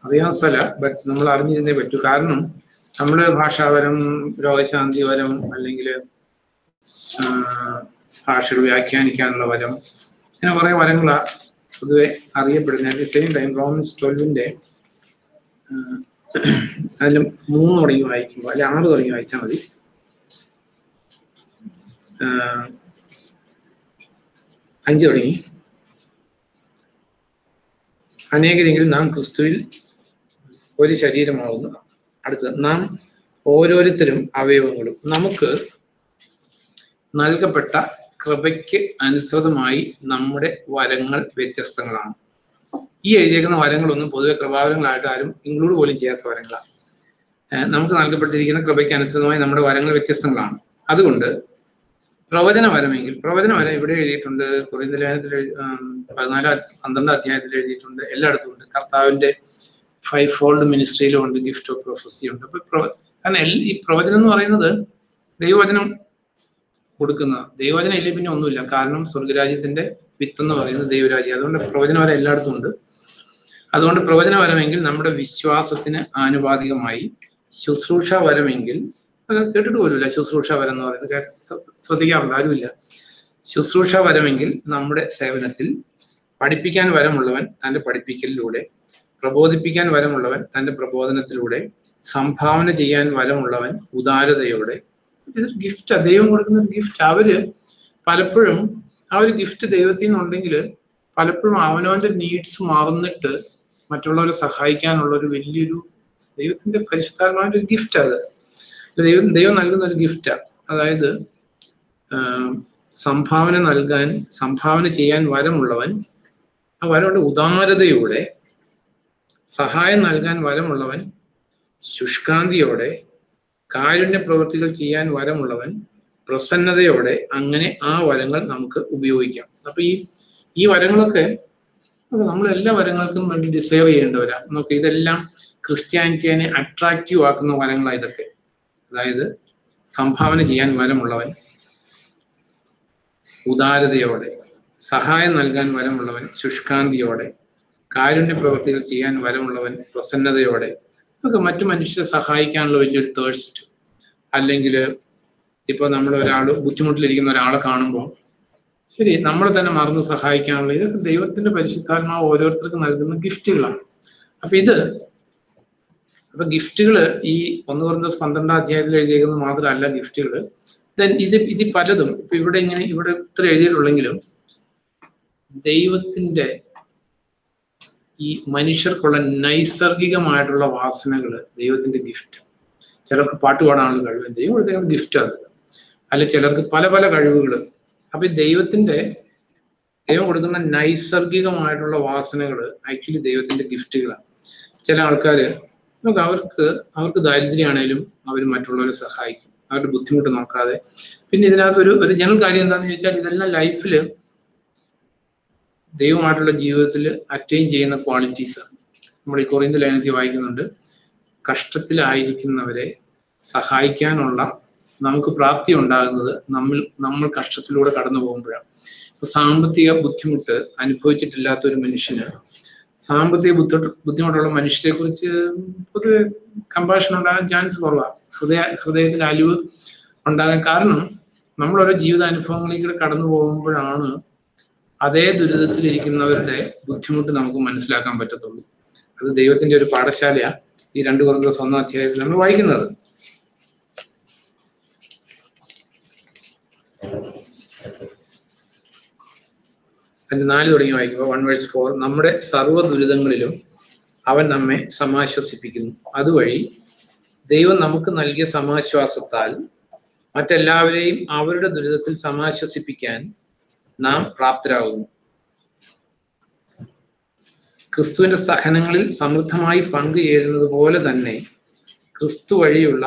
അറിയാൻ സ്ഥല, ബട്ട് നമ്മൾ അറിഞ്ഞിരുന്നേ പറ്റൂ. കാരണം നമ്മള് ഭാഷാവരം, രോഗശാന്തി വരം, അല്ലെങ്കിൽ ഭാഷകൾ വ്യാഖ്യാനിക്കാനുള്ള വരം, ഇങ്ങനെ കുറെ വരങ്ങളാ പൊതുവെ അറിയപ്പെടുന്നത്. At the same time Romans 12 അതിൽ 3 തുടങ്ങി വായിക്കുമ്പോൾ, അല്ലെ 6 തുടങ്ങി വായിച്ചാൽ മതി. അഞ്ച് തുടങ്ങി, അനേകരെങ്കിലും നാം ക്രിസ്തുവിൽ ഒരു ശരീരമാവുന്നു. അടുത്തത്, നാം ഓരോരുത്തരും അവയവങ്ങളും നമുക്ക് നൽകപ്പെട്ട കൃപയ്ക്ക് അനുസൃതമായി നമ്മുടെ വരങ്ങൾ വ്യത്യസ്തങ്ങളാണ്. ഈ എഴുതിയേക്കുന്ന വരങ്ങളൊന്നും പൊതുവെ കൃപാവരങ്ങളായിട്ട് ആരും ഇൻക്ലൂഡ് പോലും ചെയ്യാത്ത വരങ്ങളാണ്. നമുക്ക് നൽകപ്പെട്ടിരിക്കുന്ന കൃപയ്ക്ക് അനുസൃതമായി നമ്മുടെ വരങ്ങൾ വ്യത്യസ്തങ്ങളാണ്. അതുകൊണ്ട് പ്രവചന വരമെങ്കിൽ, പ്രവചന വരം ഇവിടെ എഴുതിയിട്ടുണ്ട്, കൊരിന്ത്യർ ലേഖനത്തിൽ 12 അധ്യായത്തിൽ എഴുതിയിട്ടുണ്ട്, എല്ലായിടത്തും ഉണ്ട്. കർത്താവിന്റെ 5-fold മിനിസ്ട്രിയിലും ഉണ്ട്, ഗിഫ്റ്റ് ഓഫ് പ്രൊഫസി ഉണ്ട്. അപ്പൊ കാരണം ഈ പ്രവചനം എന്ന് പറയുന്നത് ദൈവവചനം കൊടുക്കുന്നത്. ദൈവവചനം ഇല്ലേ പിന്നെ ഒന്നുമില്ല. കാരണം സ്വർഗരാജ്യത്തിന്റെ വിത്ത് എന്ന് പറയുന്നത് ദൈവരാജ്യം. അതുകൊണ്ട് പ്രവചനവരം എല്ലായിടത്തും ഉണ്ട്. അതുകൊണ്ട് പ്രവചനവരമെങ്കിൽ നമ്മുടെ വിശ്വാസത്തിന് ആനുപാതികമായി, ശുശ്രൂഷ വരമെങ്കിൽ, കേട്ടിട്ട് പോലുമില്ല ശുശ്രൂഷ വരം എന്ന് പറയുന്നത്, ശ്രദ്ധിക്കാറുണ്ട് ആരുമില്ല. ശുശ്രൂഷ വരമെങ്കിൽ നമ്മുടെ സേവനത്തിൽ, പഠിപ്പിക്കാൻ വരമുള്ളവൻ തൻ്റെ പഠിപ്പിക്കലിലൂടെ, പ്രബോധിപ്പിക്കാൻ വരമുള്ളവൻ തൻ്റെ പ്രബോധനത്തിലൂടെ, സംഭാവന ചെയ്യാൻ വരമുള്ളവൻ ഉദാരതയോടെ. ഇതൊരു ഗിഫ്റ്റ്, ദൈവം കൊടുക്കുന്ന ഒരു ഗിഫ്റ്റ്. അവര് പലപ്പോഴും ആ ഒരു ഗിഫ്റ്റ് ദൈവത്തിൽ നിന്നുണ്ടെങ്കിൽ പലപ്പോഴും അവനവന്റെ നീഡ്സ് മറന്നിട്ട് മറ്റുള്ളവരെ സഹായിക്കാനുള്ള ഒരു വലിയൊരു ദൈവത്തിന്റെ പരിശുദ്ധാത്മാവിന്റെ ഒരു ഗിഫ്റ്റ്. അത് ദൈവം നൽകുന്ന ഒരു ഗിഫ്റ്റാണ്. അതായത് സംഭാവന ചെയ്യാൻ വരമുള്ളവൻ, ആ വരമുണ്ട് ഉദാരതയോടെ, സഹായം നൽകാൻ വരമുള്ളവൻ ശുഷ്കാന്തിയോടെ, കാരുണ്യ പ്രവൃത്തികൾ ചെയ്യാൻ വരമുള്ളവൻ പ്രസന്നതയോടെ. അങ്ങനെ ആ വരങ്ങൾ നമുക്ക് ഉപയോഗിക്കാം. അപ്പൊ ഈ വരങ്ങളൊക്കെ നമ്മളെല്ലാ വരങ്ങൾക്കും വേണ്ടി ഡിസൈർ ചെയ്യേണ്ടവരാ. നമുക്ക് ഇതെല്ലാം ക്രിസ്ത്യാനിറ്റിയെ അട്രാക്റ്റീവ് ആക്കുന്ന വരങ്ങളാണ് ഇതൊക്കെ. അതായത് സംഭാവന ചെയ്യാൻ വരമുള്ളവൻ ഉദാരതയോടെ, സഹായം നൽകാൻ വരമുള്ളവൻ ശുഷ്കാന്തിയോടെ, കാരുണ്യ പ്രവൃത്തികൾ ചെയ്യാൻ വരമുള്ളവൻ പ്രസന്നതയോടെ. ഒക്കെ മറ്റു മനുഷ്യരെ സഹായിക്കാനുള്ള വലിയൊരു തേഴ്സ്റ്റ്. അല്ലെങ്കിൽ ഇപ്പൊ നമ്മൾ ബുദ്ധിമുട്ടിലിരിക്കുന്ന ഒരാളെ കാണുമ്പോൾ ശരി നമ്മളെ തന്നെ മറന്ന് സഹായിക്കാനുള്ള, ഇതൊക്കെ ദൈവത്തിന്റെ പരിശുദ്ധാത്മാവ് ഓരോരുത്തർക്കും നൽകുന്ന ഗിഫ്റ്റുകളാണ്. അപ്പൊ ഗിഫ്റ്റുകള് ഈ 1 കൊരിന്ത്യർ 12 അധ്യായത്തിൽ എഴുതിയേക്കുന്നത് മാത്രമല്ല ഗിഫ്റ്റുകള്. ഇത് പലതും ഇപ്പൊ ഇവിടെ ഇത്ര എഴുതിയിട്ടുള്ളെങ്കിലും ദൈവത്തിന്റെ ഈ മനുഷ്യർക്കുള്ള നൈസർഗികമായിട്ടുള്ള വാസനകള് ദൈവത്തിന്റെ ഗിഫ്റ്റ്. ചിലർക്ക് പാട്ട് പാടാനുള്ള കഴിവ് ദൈവം കൊടുത്ത ഗിഫ്റ്റ് അത്. അല്ലെ ചിലർക്ക് പല പല കഴിവുകൾ. അപ്പൊ ദൈവം കൊടുക്കുന്ന നൈസർഗികമായിട്ടുള്ള വാസനകൾ ആക്ച്വലി ദൈവത്തിന്റെ ഗിഫ്റ്റുകളാണ്. ചില ആൾക്കാര് അവർക്ക് ദാരിദ്ര്യമാണേലും അവർ മറ്റുള്ളവരെ സഹായിക്കും, അവരുടെ ബുദ്ധിമുട്ട് നോക്കാതെ. പിന്നെ ഇതിനകത്ത് ഒരു ജനറൽ കാര്യം എന്താണെന്ന് ചോദിച്ചാൽ, ഇതെല്ലാം ലൈഫിൽ ദൈവമായിട്ടുള്ള ജീവിതത്തിൽ അറ്റൈൻ ചെയ്യുന്ന ക്വാളിറ്റീസാണ്. നമ്മൾ ഈ കൊറിന്ത്യർ ലേഖനത്തിൽ വായിക്കുന്നുണ്ട്, കഷ്ടത്തിലായിരിക്കുന്നവരെ സഹായിക്കാനുള്ള നമുക്ക് പ്രാപ്തി ഉണ്ടാകുന്നത് നമ്മൾ കഷ്ടത്തിലൂടെ കടന്നു പോകുമ്പോഴാണ്. ഇപ്പൊ സാമ്പത്തിക ബുദ്ധിമുട്ട് അനുഭവിച്ചിട്ടില്ലാത്ത ഒരു മനുഷ്യന് സാമ്പത്തിക ബുദ്ധിമുട്ടുള്ള മനുഷ്യരെ കുറിച്ച് പൊതുവെ കമ്പാഷൻ ഉണ്ടാകാൻ ചാൻസ് കുറവാണ്. ഹൃദയത്തിൽ അലിവ് ഉണ്ടാകാൻ കാരണം നമ്മളോരോ ജീവിതാനുഭവങ്ങളിലൂടെ കടന്നു പോകുമ്പോഴാണ് അതേ ദുരിതത്തിലിരിക്കുന്നവരുടെ ബുദ്ധിമുട്ട് നമുക്ക് മനസ്സിലാക്കാൻ പറ്റത്തുള്ളൂ. അത് ദൈവത്തിന്റെ ഒരു പാഠശാലയാണ് ഈ 2 Corinthians 1 അധ്യായത്തിൽ നമ്മൾ വായിക്കുന്നത്. അതിന്റെ 4 തുടങ്ങി വായിക്കുമ്പോൾ 1:4 നമ്മുടെ സർവ്വ ദുരിതങ്ങളിലും അവൻ നമ്മെ സമാശ്വസിപ്പിക്കുന്നു. അതുവഴി ദൈവം നമുക്ക് നൽകിയ സമാശ്വാസത്താൽ മറ്റെല്ലാവരെയും അവരുടെ ദുരിതത്തിൽ സമാശ്വസിപ്പിക്കാൻ നാം പ്രാപ്തരാകുന്നു. ക്രിസ്തുവിന്റെ സഹനങ്ങളിൽ സമൃദ്ധമായി പങ്കുചേരുന്നത് പോലെ തന്നെ ക്രിസ്തു വഴിയുള്ള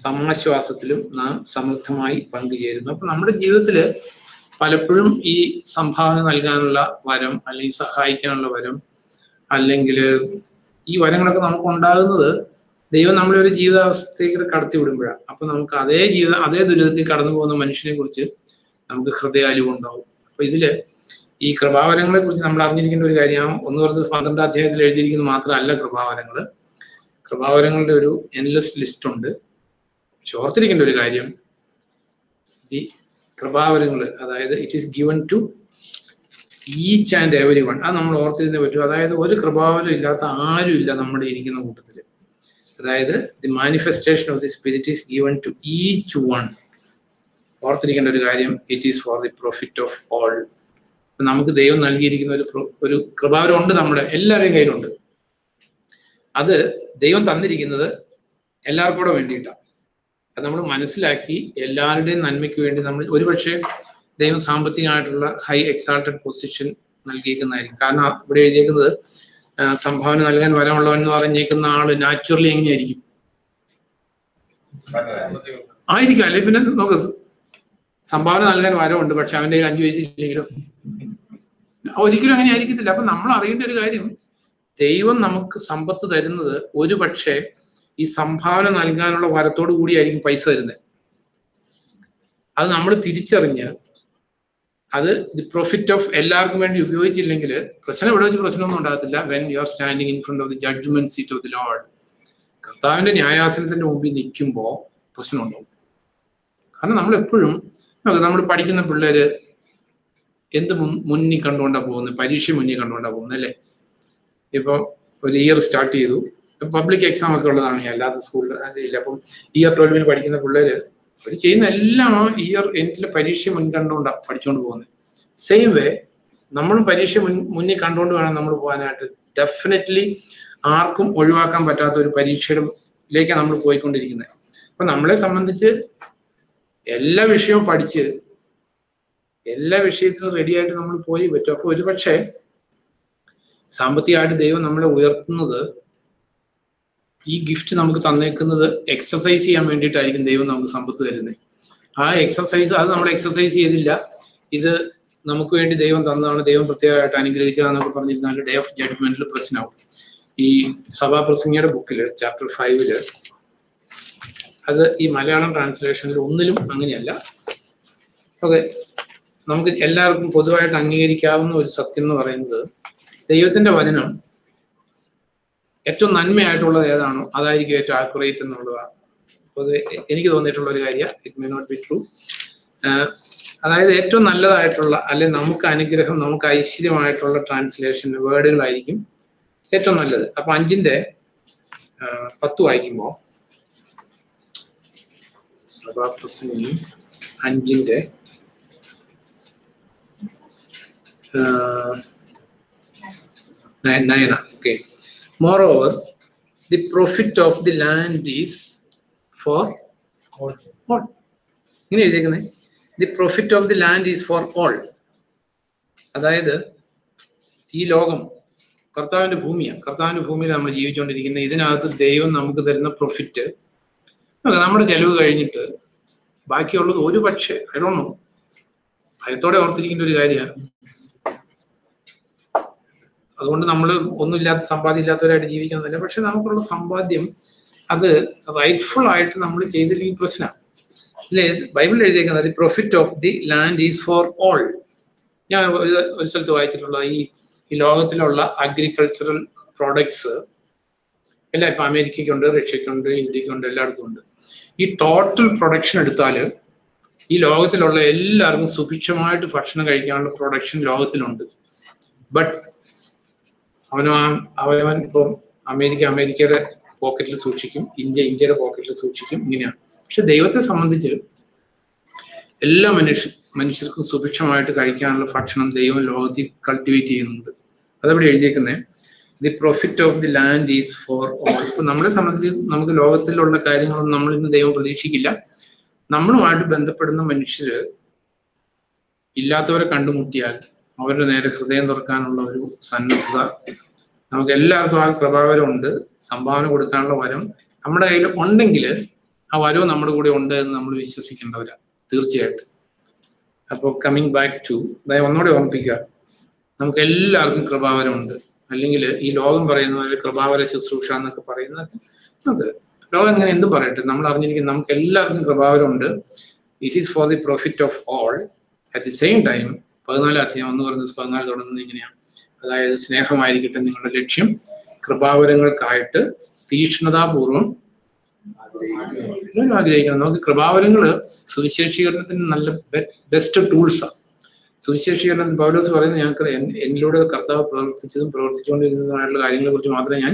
സമാശ്വാസത്തിലും നാം സമൃദ്ധമായി പങ്കുചേരുന്നു. അപ്പൊ നമ്മുടെ ജീവിതത്തില് പലപ്പോഴും ഈ സംഭാവന നൽകാനുള്ള വരം, അല്ലെങ്കിൽ സഹായിക്കാനുള്ള വരം, അല്ലെങ്കിൽ ഈ വരങ്ങളൊക്കെ നമുക്ക് ഉണ്ടാകുന്നത് ദൈവം നമ്മളെ ഒരു ജീവിതാവസ്ഥയിലേക്ക് കടത്തി വിടുമ്പോഴാണ്. അപ്പൊ നമുക്ക് അതേ ദുരിതത്തിൽ കടന്നു പോകുന്ന മനുഷ്യനെ കുറിച്ച് നമുക്ക് ഹൃദയാലിവുണ്ടാവും. അപ്പൊ ഇതില് ഈ കൃപാവരങ്ങളെ കുറിച്ച് നമ്മൾ അറിഞ്ഞിരിക്കേണ്ട ഒരു കാര്യമാണ്. 1 Corinthians 12 അധ്യായത്തിൽ എഴുതിയിരിക്കുന്നത് മാത്രമല്ല കൃപാവരങ്ങളുടെ ഒരു എൻലെസ് ലിസ്റ്റ് ഉണ്ട്. പക്ഷെ ഓർത്തിരിക്കേണ്ട ഒരു കാര്യം, ഈ കൃപാവരങ്ങൾ, അതായത് it is given to each and every one. അത് നമ്മൾ ഓർത്തിരുന്നേ പറ്റൂ. അതായത് ഒരു കൃപാവരം ഇല്ലാത്ത ആരും ഇല്ല നമ്മുടെ ഇരിക്കുന്ന കൂട്ടത്തിൽ. അതായത് the manifestation of the spirit is given to each one. ഓർത്തിരിക്കേണ്ട ഒരു കാര്യം, it is for the profit of all. നമുക്ക് ദൈവം നൽകിയിരിക്കുന്ന ഒരു കൃപാവരം ഉണ്ട്, നമ്മുടെ എല്ലാവരുടെയും കയ്യിലുണ്ട്. അത് ദൈവം തന്നിരിക്കുന്നത് എല്ലാവർക്കും കൂടെ വേണ്ടിയിട്ടാണ്. അത് നമ്മൾ മനസ്സിലാക്കി എല്ലാവരുടെയും നന്മയ്ക്ക് വേണ്ടി നമ്മൾ ഒരുപക്ഷെ ദൈവം സാമ്പത്തികമായിട്ടുള്ള ഹൈ എക്സാൾട്ടഡ് പൊസിഷൻ നൽകിയിരിക്കുന്നതായിരിക്കും. കാരണം ഇവിടെ എഴുതിയേക്കുന്നത് സംഭാവന നൽകാൻ വരമുള്ളവൻ എന്ന് പറഞ്ഞേക്കുന്ന ആള് നാച്ചുറലി എങ്ങനെയായിരിക്കും ആയിരിക്കും. അല്ലെ പിന്നെ നോക്ക്, സംഭാവന നൽകാൻ വരമുണ്ട്, പക്ഷെ അവന്റെ കയ്യിൽ 5 പൈസ ഇല്ലെങ്കിലും ഒരിക്കലും അങ്ങനെ ആയിരിക്കത്തില്ല. അപ്പൊ നമ്മൾ അറിയേണ്ട ഒരു കാര്യം, ദൈവം നമുക്ക് സമ്പത്ത് തരുന്നത് ഒരു പക്ഷേ ഈ സംഭാവന നൽകാനുള്ള വരത്തോടു കൂടിയായിരിക്കും പൈസ തരുന്നത്. അത് നമ്മൾ തിരിച്ചറിഞ്ഞ് അത് ദി പ്രോഫിറ്റ് ഓഫ് എല്ലാവർക്കും വേണ്ടി ഉപയോഗിച്ചില്ലെങ്കിൽ ഇവിടെ വെച്ച് പ്രശ്നമൊന്നും ഉണ്ടാകത്തില്ല. When you are standing in front of the judgment seat of the lord, കർത്താവിന്റെ ന്യായാസനത്തിന്റെ മുമ്പിൽ നിൽക്കുമ്പോൾ പ്രശ്നമുണ്ടാവും. കാരണം നമ്മൾ എപ്പോഴും നമ്മൾ പഠിക്കുന്ന പിള്ളേര് എന്ത് മുന്നിൽ കണ്ടുകൊണ്ടാണ് പോകുന്നത്? പരീക്ഷ മുന്നിൽ കണ്ടുകൊണ്ടാണ് പോകുന്നത്, അല്ലേ? ഇപ്പോൾ ഒരു ഇയർ സ്റ്റാർട്ട് ചെയ്തു, പബ്ലിക് എക്സാം ഒക്കെ ഉള്ളതാണ്, അല്ലാത്ത സ്കൂളിൽ ഇല്ല. അപ്പം ഇയർ 12 പഠിക്കുന്ന പിള്ളേര് അവർ ചെയ്യുന്ന എല്ലാം ഇയർ എൻഡിലെ പരീക്ഷ മുൻകണ്ടുകൊണ്ടാണ് പഠിച്ചുകൊണ്ട് പോകുന്നത്. സെയിം വേ നമ്മളും പരീക്ഷ മുന്നിൽ കണ്ടുകൊണ്ട് വേണം നമ്മൾ പോകാനായിട്ട്. ഡെഫിനറ്റ്ലി ആർക്കും ഒഴിവാക്കാൻ പറ്റാത്ത ഒരു പരീക്ഷയിലേക്കാണ് നമ്മൾ പോയിക്കൊണ്ടിരിക്കുന്നത്. അപ്പൊ നമ്മളെ സംബന്ധിച്ച് എല്ലാ വിഷയവും പഠിച്ച് എല്ലാ വിഷയത്തിനും റെഡിയായിട്ട് നമ്മൾ പോയി പറ്റും. അപ്പൊ ഒരുപക്ഷെ സാമ്പത്തികമായിട്ട് ദൈവം നമ്മളെ ഉയർത്തുന്നത്, ഈ ഗിഫ്റ്റ് നമുക്ക് തന്നേക്കുന്നത് എക്സർസൈസ് ചെയ്യാൻ വേണ്ടിയിട്ടായിരിക്കും ദൈവം നമുക്ക് സമ്പത്ത് തരുന്നത്. ആ എക്സർസൈസ് അത് നമ്മൾ എക്സർസൈസ് ചെയ്തില്ല, ഇത് നമുക്ക് വേണ്ടി ദൈവം തന്നതാണ്, ദൈവം പ്രത്യേകമായിട്ട് അനുഗ്രഹിച്ചതാന്നൊക്കെ പറഞ്ഞിരുന്നാൽ ഡേ ഓഫ് ജഡ്ജ്മെന്റിൽ പ്രശ്നമാവും. ഈ സഭാപ്രസംഗിയുടെ ബുക്കില് ചാപ്റ്റർ 5 അത് ഈ മലയാളം ട്രാൻസ്ലേഷനിൽ ഒന്നിലും അങ്ങനെയല്ല. ഓക്കെ, നമുക്ക് എല്ലാവർക്കും പൊതുവായിട്ട് അംഗീകരിക്കാവുന്ന ഒരു സത്യം എന്ന് പറയുന്നത്, ദൈവത്തിന്റെ വചനം ഏറ്റവും നന്മയായിട്ടുള്ളത് ഏതാണോ അതായിരിക്കും ഏറ്റവും ആക്യുറേറ്റ് എന്നുള്ളതാണ് പൊതുവെ എനിക്ക് തോന്നിയിട്ടുള്ള ഒരു കാര്യം. It may not be true. അതായത് ഏറ്റവും നല്ലതായിട്ടുള്ള, അല്ലെ നമുക്ക് അനുഗ്രഹം, നമുക്ക് ഐശ്വര്യമായിട്ടുള്ള ട്രാൻസ്ലേഷൻ വേർഡുകളായിരിക്കും ഏറ്റവും നല്ലത്. അപ്പൊ 5:10 വായിക്കുമ്പോൾ സഭാപ്രസംഗി 5:9. Okay. Moreover, the profit of the land is for all. ഇങ്ങനെ എഴുതിയിരിക്കുന്നത്, the profit of the land is for all. അതായത് ഈ ലോകം കർത്താവിന്റെ ഭൂമിയാണ്. കർത്താവിന്റെ ഭൂമിയിൽ നമ്മൾ ജീവിച്ചുകൊണ്ടിരിക്കുന്നത്. ഇതിനകത്ത് ദൈവം നമുക്ക് തരുന്ന പ്രൊഫിറ്റ് നമ്മുടെ ചെലവ് കഴിഞ്ഞിട്ട് ബാക്കിയുള്ളത് ഒരു പക്ഷേ ഐ ഡോണ്ട് നോ, ഭയത്തോടെ ഓർത്തിരിക്കേണ്ട ഒരു കാര്യമാണ്. അതുകൊണ്ട് നമ്മൾ ഒന്നുമില്ലാത്ത സമ്പാദ്യം ഇല്ലാത്തവരായിട്ട് ജീവിക്കുന്നില്ല. പക്ഷെ നമുക്കുള്ള സമ്പാദ്യം അത് റൈറ്റ്ഫുൾ ആയിട്ട് നമ്മൾ ചെയ്തില്ലെങ്കിൽ പ്രശ്നമാണ്. ബൈബിളിൽ എഴുതിയിരിക്കുന്നത് profit of the land is for all. ഞാൻ ഒരു സ്ഥലത്ത് വായിച്ചിട്ടുള്ള ഈ ലോകത്തിലുള്ള അഗ്രികൾച്ചറൽ പ്രോഡക്ട്സ് എല്ലാം ഇപ്പൊ അമേരിക്കയ്ക്കുണ്ട്, റഷ്യക്കുണ്ട്, ഇന്ത്യക്കുണ്ട്, എല്ലായിടത്തും ഉണ്ട്. ഈ ടോട്ടൽ പ്രൊഡക്ഷൻ എടുത്താൽ ഈ ലോകത്തിലുള്ള എല്ലാവർക്കും സുഭിക്ഷമായിട്ട് ഭക്ഷണം കഴിക്കാനുള്ള പ്രൊഡക്ഷൻ ലോകത്തിലുണ്ട്. ബട്ട് അവനവൻ ഇപ്പം അമേരിക്കയുടെ പോക്കറ്റിൽ സൂക്ഷിക്കും, ഇന്ത്യയുടെ പോക്കറ്റിൽ സൂക്ഷിക്കും, ഇങ്ങനെയാണ്. പക്ഷെ ദൈവത്തെ സംബന്ധിച്ച് എല്ലാ മനുഷ്യർക്കും സുഭിക്ഷമായിട്ട് കഴിക്കാനുള്ള ഭക്ഷണം ദൈവം ലോകത്തിൽ കൾട്ടിവേറ്റ് ചെയ്യുന്നുണ്ട്. അതവിടെ എഴുതിയേക്കുന്നത് the profit of the land is for all. ഇപ്പൊ നമ്മളെ സംബന്ധിച്ച് നമുക്ക് ലോകത്തിലുള്ള കാര്യങ്ങളൊന്നും നമ്മൾ ഇന്ന് ദൈവം പ്രതീക്ഷിക്കില്ല. നമ്മളുമായിട്ട് ബന്ധപ്പെടുന്ന മനുഷ്യര് ഇല്ലാത്തവരെ കണ്ടുമുട്ടിയാൽ അവരുടെ നേരെ ഹൃദയം തുറക്കാനുള്ള ഒരു സന്നദ്ധത നമുക്ക് എല്ലാവർക്കും ആ കൃപാവരം ഉണ്ട്. സംഭാവന കൊടുക്കാനുള്ള വരം നമ്മുടെ കയ്യിൽ ഉണ്ടെങ്കിൽ ആ വരവും നമ്മുടെ കൂടെ ഉണ്ട് എന്ന് നമ്മൾ വിശ്വസിക്കേണ്ടവരാ തീർച്ചയായിട്ടും. അപ്പോൾ കമ്മിങ് ബാക്ക് ടു, അതായത് ഒന്നുകൂടെ ഓർമ്മിപ്പിക്കുക, നമുക്ക് എല്ലാവർക്കും കൃപാവരം ഉണ്ട്. അല്ലെങ്കിൽ ഈ ലോകം പറയുന്ന കൃപാവര ശുശ്രൂഷ എന്നൊക്കെ പറയുന്നതൊക്കെ നമുക്ക് ലോകം ഇങ്ങനെ എന്തും പറയട്ടെ, നമ്മൾ അറിഞ്ഞിരിക്കുന്നത് നമുക്ക് എല്ലാവർക്കും കൃപാവരം ഉണ്ട്. It is for the profit of all. At the same time 14 തുടങ്ങുന്നത് ഇങ്ങനെയാണ്. അതായത് സ്നേഹമായിരിക്കട്ടെ നിങ്ങളുടെ ലക്ഷ്യം, കൃപാവരങ്ങൾക്കായിട്ട് തീക്ഷ്ണതാപൂർവം എല്ലാവരും ആഗ്രഹിക്കണം. നമുക്ക് കൃപാവരങ്ങള് സുവിശേഷീകരണത്തിന് നല്ല ബെസ്റ്റ് ടൂൾസാണ്. സുവിശേഷീകരണം പൗലോസ് പറയുന്നത് ഞങ്ങൾക്ക് എന്നിലൂടെ കർത്താവ് പ്രവർത്തിച്ചതും പ്രവർത്തിച്ചുകൊണ്ടിരുന്നതുമായിട്ടുള്ള കാര്യങ്ങളെ കുറിച്ച് മാത്രമേ ഞാൻ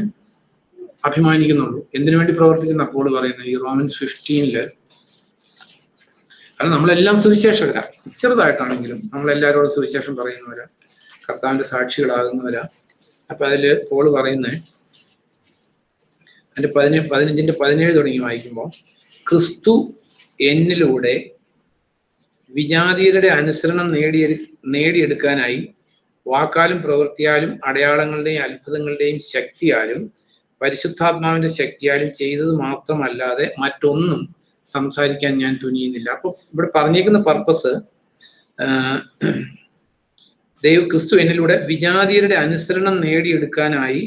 അഭിമാനിക്കുന്നുള്ളൂ. എന്തിനു വേണ്ടി പ്രവർത്തിച്ചെന്ന് അപ്പോൾ പറയുന്നത് ഈ റോമൻസ് 15 കാരണം നമ്മളെല്ലാം സുവിശേഷകരാ, ചെറുതായിട്ടാണെങ്കിലും നമ്മളെല്ലാവരോടും സുവിശേഷം പറയുന്നവരാ, കർത്താവിന്റെ സാക്ഷികളാകുന്നവരാ. അപ്പൊ അതില് പോള് പറയുന്നത് അതിന്റെ 15-17 തുടങ്ങി വായിക്കുമ്പോൾ, ക്രിസ്തു എന്നിലൂടെ വിജാതീയരുടെ അനുസരണം നേടിയെടുക്കാനായി വാക്കാലും പ്രവൃത്തിയാലും അടയാളങ്ങളുടെയും അത്ഭുതങ്ങളുടെയും ശക്തിയാലും പരിശുദ്ധാത്മാവിന്റെ ശക്തിയാലും ചെയ്തത് മാത്രമല്ലാതെ മറ്റൊന്നും സംസാരിക്കാൻ ഞാൻ തുനിയുന്നില്ല. അപ്പൊ ഇവിടെ പറഞ്ഞേക്കുന്ന പർപ്പസ്, ക്രിസ്തു എന്നിലൂടെ വിജാതീയരുടെ അനുസരണം നേടിയെടുക്കാനായി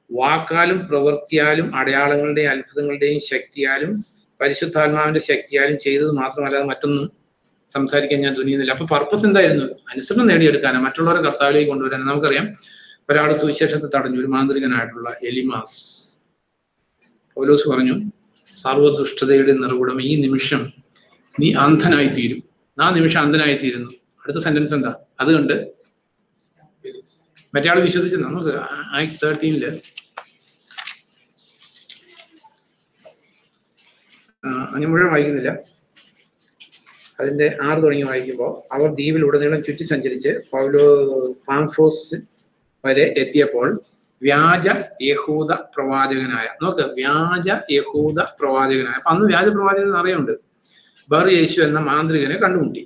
വാക്കാലും പ്രവൃത്തിയാലും അടയാളങ്ങളുടെയും അത്ഭുതങ്ങളുടെയും ശക്തിയാലും പരിശുദ്ധാത്മാവിന്റെ ശക്തിയാലും ചെയ്തത് മാത്രമല്ലാതെ മറ്റൊന്നും സംസാരിക്കാൻ ഞാൻ തുനിയുന്നില്ല. അപ്പൊ പർപ്പസ് എന്തായിരുന്നു? അനുസരണം നേടിയെടുക്കാനാണ്, മറ്റുള്ളവരെ കർത്താവിലേക്ക് കൊണ്ടുവരാനാണ്. നമുക്കറിയാം, ഒരാൾ സുവിശേഷത്തെ തടഞ്ഞു, ഒരു മാന്ത്രികനായിട്ടുള്ള എലിമാസ്. പൗലോസ് പറഞ്ഞു, സർവ്വദുഷ്ടതയുടെ നിറകുടം, ഈ നിമിഷം നീ അന്ധനായിത്തീരും. ആ നിമിഷം അന്ധനായിത്തീരുന്നു. അടുത്ത സെന്റൻസ് എന്താ? അതുകൊണ്ട് മറ്റേ ആൾ വിശ്വസിച്ചു. നമുക്ക് ആക്ട്സ് 13 ഞാൻ മുഴുവൻ വായിക്കുന്നില്ല, അതിന്റെ 6 തുടങ്ങി വായിക്കുമ്പോൾ, അവർ ദ്വീപിലുടനീളം ചുറ്റി സഞ്ചരിച്ച് പാംഫോസ് വരെ എത്തിയപ്പോൾ വ്യാജ യഹൂദ പ്രവാചകനായ, വ്യാജ യഹൂദ പ്രവാചകനായ, അപ്പൊ അന്ന് വ്യാജ പ്രവാചകൻ അറിയുണ്ട്, ബർ യേശു എന്ന മാന്ത്രികനെ കണ്ടുമുട്ടി.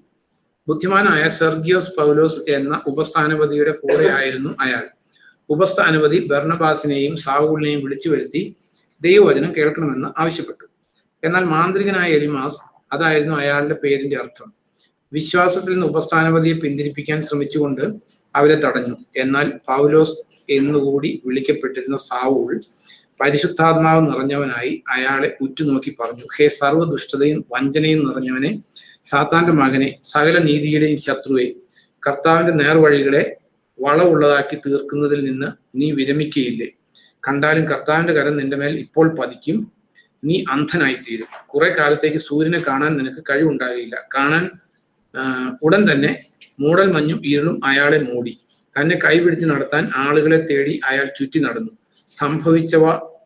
ബുദ്ധിമാനായ സെർഗിയോസ് പൗലോസ് എന്ന ഉപസ്ഥാനപതിയുടെ കൂടെ ആയിരുന്നു അയാൾ. ഉപസ്ഥാനപതി ബർണബാസിനെയും സാവൂളിനെയും വിളിച്ചു വരുത്തി ദൈവവചനം കേൾക്കണമെന്ന് ആവശ്യപ്പെട്ടു. എന്നാൽ മാന്ത്രികനായ എലിമാസ്, അതായിരുന്നു അയാളുടെ പേരിന്റെ അർത്ഥം, വിശ്വാസത്തിൽ നിന്ന് ഉപസ്ഥാനപതിയെ പിന്തിരിപ്പിക്കാൻ ശ്രമിച്ചുകൊണ്ട് അവരെ തടഞ്ഞു. എന്നാൽ പൗലോസ് എന്നുകൂടി വിളിക്കപ്പെട്ടിരുന്ന സാവൂൾ പരിശുദ്ധാത്മാവ് നിറഞ്ഞവനായി അയാളെ ഉറ്റുനോക്കി പറഞ്ഞു, ഹേ സർവ്വദുഷ്ടതയും വഞ്ചനയും നിറഞ്ഞവനെ, സാത്താന്റെ മകനെ, സകല നീതിയുടെയും ശത്രുവെ, കർത്താവിന്റെ നേർവഴികളെ വളവുള്ളതാക്കി തീർക്കുന്നതിൽ നിന്ന് നീ വിരമിക്കയില്ലേ? കണ്ടാലും കർത്താവിന്റെ കരം നിന്റെ മേൽ ഇപ്പോൾ പതിക്കും, നീ അന്ധനായിത്തീരും. കുറെ കാലത്തേക്ക് സൂര്യനെ കാണാൻ നിനക്ക് കഴിവുണ്ടാകില്ല. കാണാൻ ഉടൻ തന്നെ മൂടൽ മഞ്ഞും ഇരുളും അയാളെ മൂടി. തന്നെ കൈപിടിച്ച് നടത്താൻ ആളുകളെ തേടി അയാൾ ചുറ്റി നടന്നു. സംഭവിച്ചവ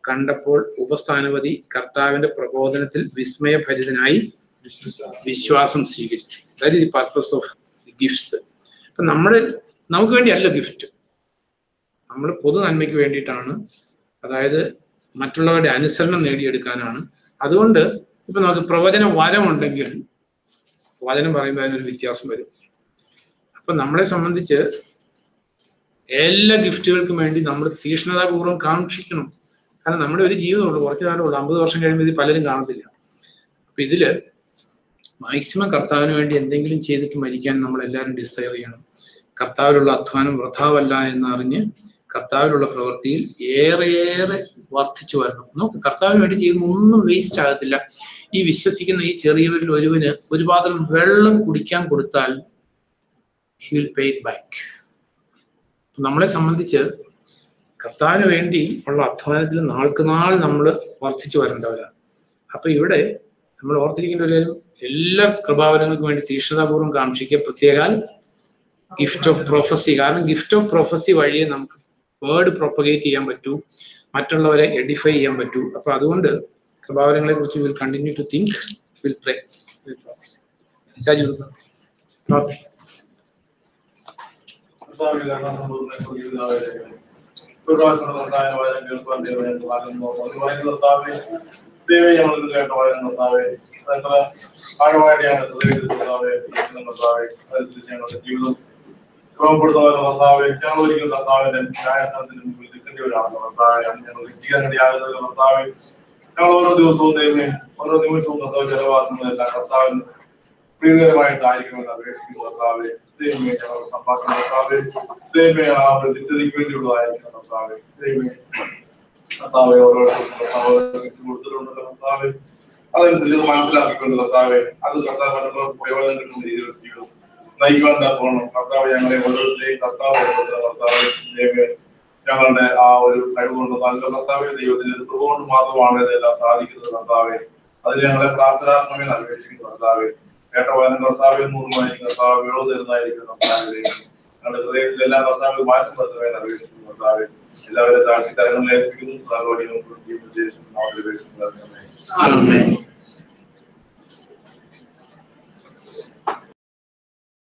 കണ്ടപ്പോൾ ഉപസ്ഥാനപതി കർത്താവിന്റെ പ്രബോധനത്തിൽ വിസ്മയഭരിതനായി വിശ്വാസം സ്വീകരിച്ചു. That is the purpose of the gifts. അപ്പൊ നമുക്ക് വേണ്ടിയല്ല ഗിഫ്റ്റ്, നമ്മൾ പൊതു നന്മയ്ക്ക് വേണ്ടിയിട്ടാണ്. അതായത് മറ്റുള്ളവരുടെ അനുസരണം നേടിയെടുക്കാനാണ്. അതുകൊണ്ട് ഇപ്പൊ നമുക്ക് പ്രവചന വരമുണ്ടെങ്കിൽ വചനം പറയുമ്പോൾ അതിനൊരു വ്യത്യാസം വരും. അപ്പൊ നമ്മളെ സംബന്ധിച്ച് എല്ലാ ഗിഫ്റ്റുകൾക്കും വേണ്ടി നമ്മൾ തീക്ഷ്ണതാപൂർവ്വം കാക്ഷിക്കണം. കാരണം നമ്മുടെ ഒരു ജീവിതമുള്ളൂ, കുറച്ചു കാലമുള്ളൂ. 50 വർഷം കഴിയുമ്പോൾ ഇത് പലരും കാണത്തില്ല. അപ്പൊ ഇതില് മാക്സിമം കർത്താവിന് വേണ്ടി എന്തെങ്കിലും ചെയ്തിട്ട് മരിക്കാൻ നമ്മൾ എല്ലാവരും ഡിസൈർ ചെയ്യണം. കർത്താവിലുള്ള അധ്വാനം വൃഥാവല്ല എന്നറിഞ്ഞ് കർത്താവിലുള്ള പ്രവൃത്തിയിൽ ഏറെ വർദ്ധിച്ചു വരണം. നമുക്ക് കർത്താവിന് വേണ്ടി ചെയ്യുന്ന ഒന്നും വേസ്റ്റ് ആകത്തില്ല. ഈ വിശ്വസിക്കുന്ന ഈ ചെറിയവരിൽ ഒരുവന് ഒരു പാത്രം വെള്ളം കുടിക്കാൻ കൊടുത്താൽ he will pay it back. നമ്മളെ സംബന്ധിച്ച് കർത്താവിന് വേണ്ടി ഉള്ള അധ്വാനത്തിൽ നാൾക്ക് നാൾ നമ്മൾ വർദ്ധിച്ചു വരേണ്ടവരാണ്. അപ്പൊ ഇവിടെ നമ്മൾ ഓർത്തിരിക്കേണ്ട ഒരു കാര്യം, എല്ലാ കൃപാവരങ്ങൾക്കും വേണ്ടി തീക്ഷ്ണതാപൂർവ്വം കാക്ഷിക്കുക, പ്രത്യേകം ഗിഫ്റ്റ് ഓഫ് പ്രൊഫസി. കാരണം ഗിഫ്റ്റ് ഓഫ് പ്രൊഫസി വഴിയെ നമുക്ക് വേർഡ് പ്രൊപ്പഗേറ്റ് ചെയ്യാൻ പറ്റൂ, മറ്റുള്ളവരെ എഡിഫൈ ചെയ്യാൻ പറ്റൂ. അപ്പൊ അതുകൊണ്ട് കൃപാവരങ്ങളെ കുറിച്ച് will continue to think, will pray. Raju ജീവിതം ക്രമപ്പെടുത്തുന്ന കർത്താവെ, ഞങ്ങൾ ഒരിക്കലും കർത്താവിന്റെ ന്യായസ്ഥാനത്തിന് മുമ്പിൽ നിൽക്കേണ്ടവരാണ് കർത്താവെ. ഞങ്ങൾ വ്യക്തികാരനാകുന്ന കർത്താവെ, ഞങ്ങൾ ഓരോ ദിവസവും ദൈവമേ, ഓരോ നിമിഷവും കർത്താവ് ചെലവാക്കുന്നതെല്ലാം കർത്താവിന് പ്രീതികരമായിട്ടായിരിക്കുമെന്ന് അപേക്ഷിക്കുന്നു കർത്താവെ. ദൈവമേ, ഞങ്ങളുടെ സമ്പാദന കർത്താവെ, ദൈവമേ, ആ ഒരു നിത്യതയ്ക്ക് വേണ്ടിയുള്ളതായിരിക്കും കർത്താവെ. ദൈവമേ കർത്താവെ, ഓരോ കൊടുത്തിട്ടുണ്ടല്ലോ കർത്താവെ, അതനുസരിച്ച് മനസ്സിലാക്കിക്കൊണ്ട് കർത്താവെ, അത് കർത്താവ് മറ്റുള്ളവർക്ക് പ്രയോജനം കിട്ടുന്ന രീതിയിൽ ജീവിതം നയിക്കാൻ പോകണം കർത്താവ്. ഞങ്ങളെ ഓരോരുത്തരെയും കർത്താവ് കർത്താവ് ഞങ്ങളുടെ ആ ഒരു കഴിവുകൊണ്ട് നല്ല കർത്താവെ, ദൈവത്തിന്റെ കൃപകൊണ്ട് മാത്രമാണ് ഇതെല്ലാം സാധിക്കുന്നത് കർത്താവെ. അതിൽ ഞങ്ങളെ പ്രാർത്ഥനാത്മകമായി അപേക്ഷിക്കുന്നു കർത്താവെ. കേട്ട വചനം കർത്താവിൽ മൂന്നുമായിരിക്കും കർത്താവ് വിളവ് തരുന്നതായിരിക്കും കർത്താവെ. ഞങ്ങളുടെ ഹൃദയത്തിൽ എല്ലാ കർത്താവിൽ മാറ്റം വരുന്നതായി അപേക്ഷിക്കുന്നു കർത്താവെ. എല്ലാവരും താഴ്ച കരങ്ങളിൽ ഏൽപ്പിക്കുന്നു. സർവ്വ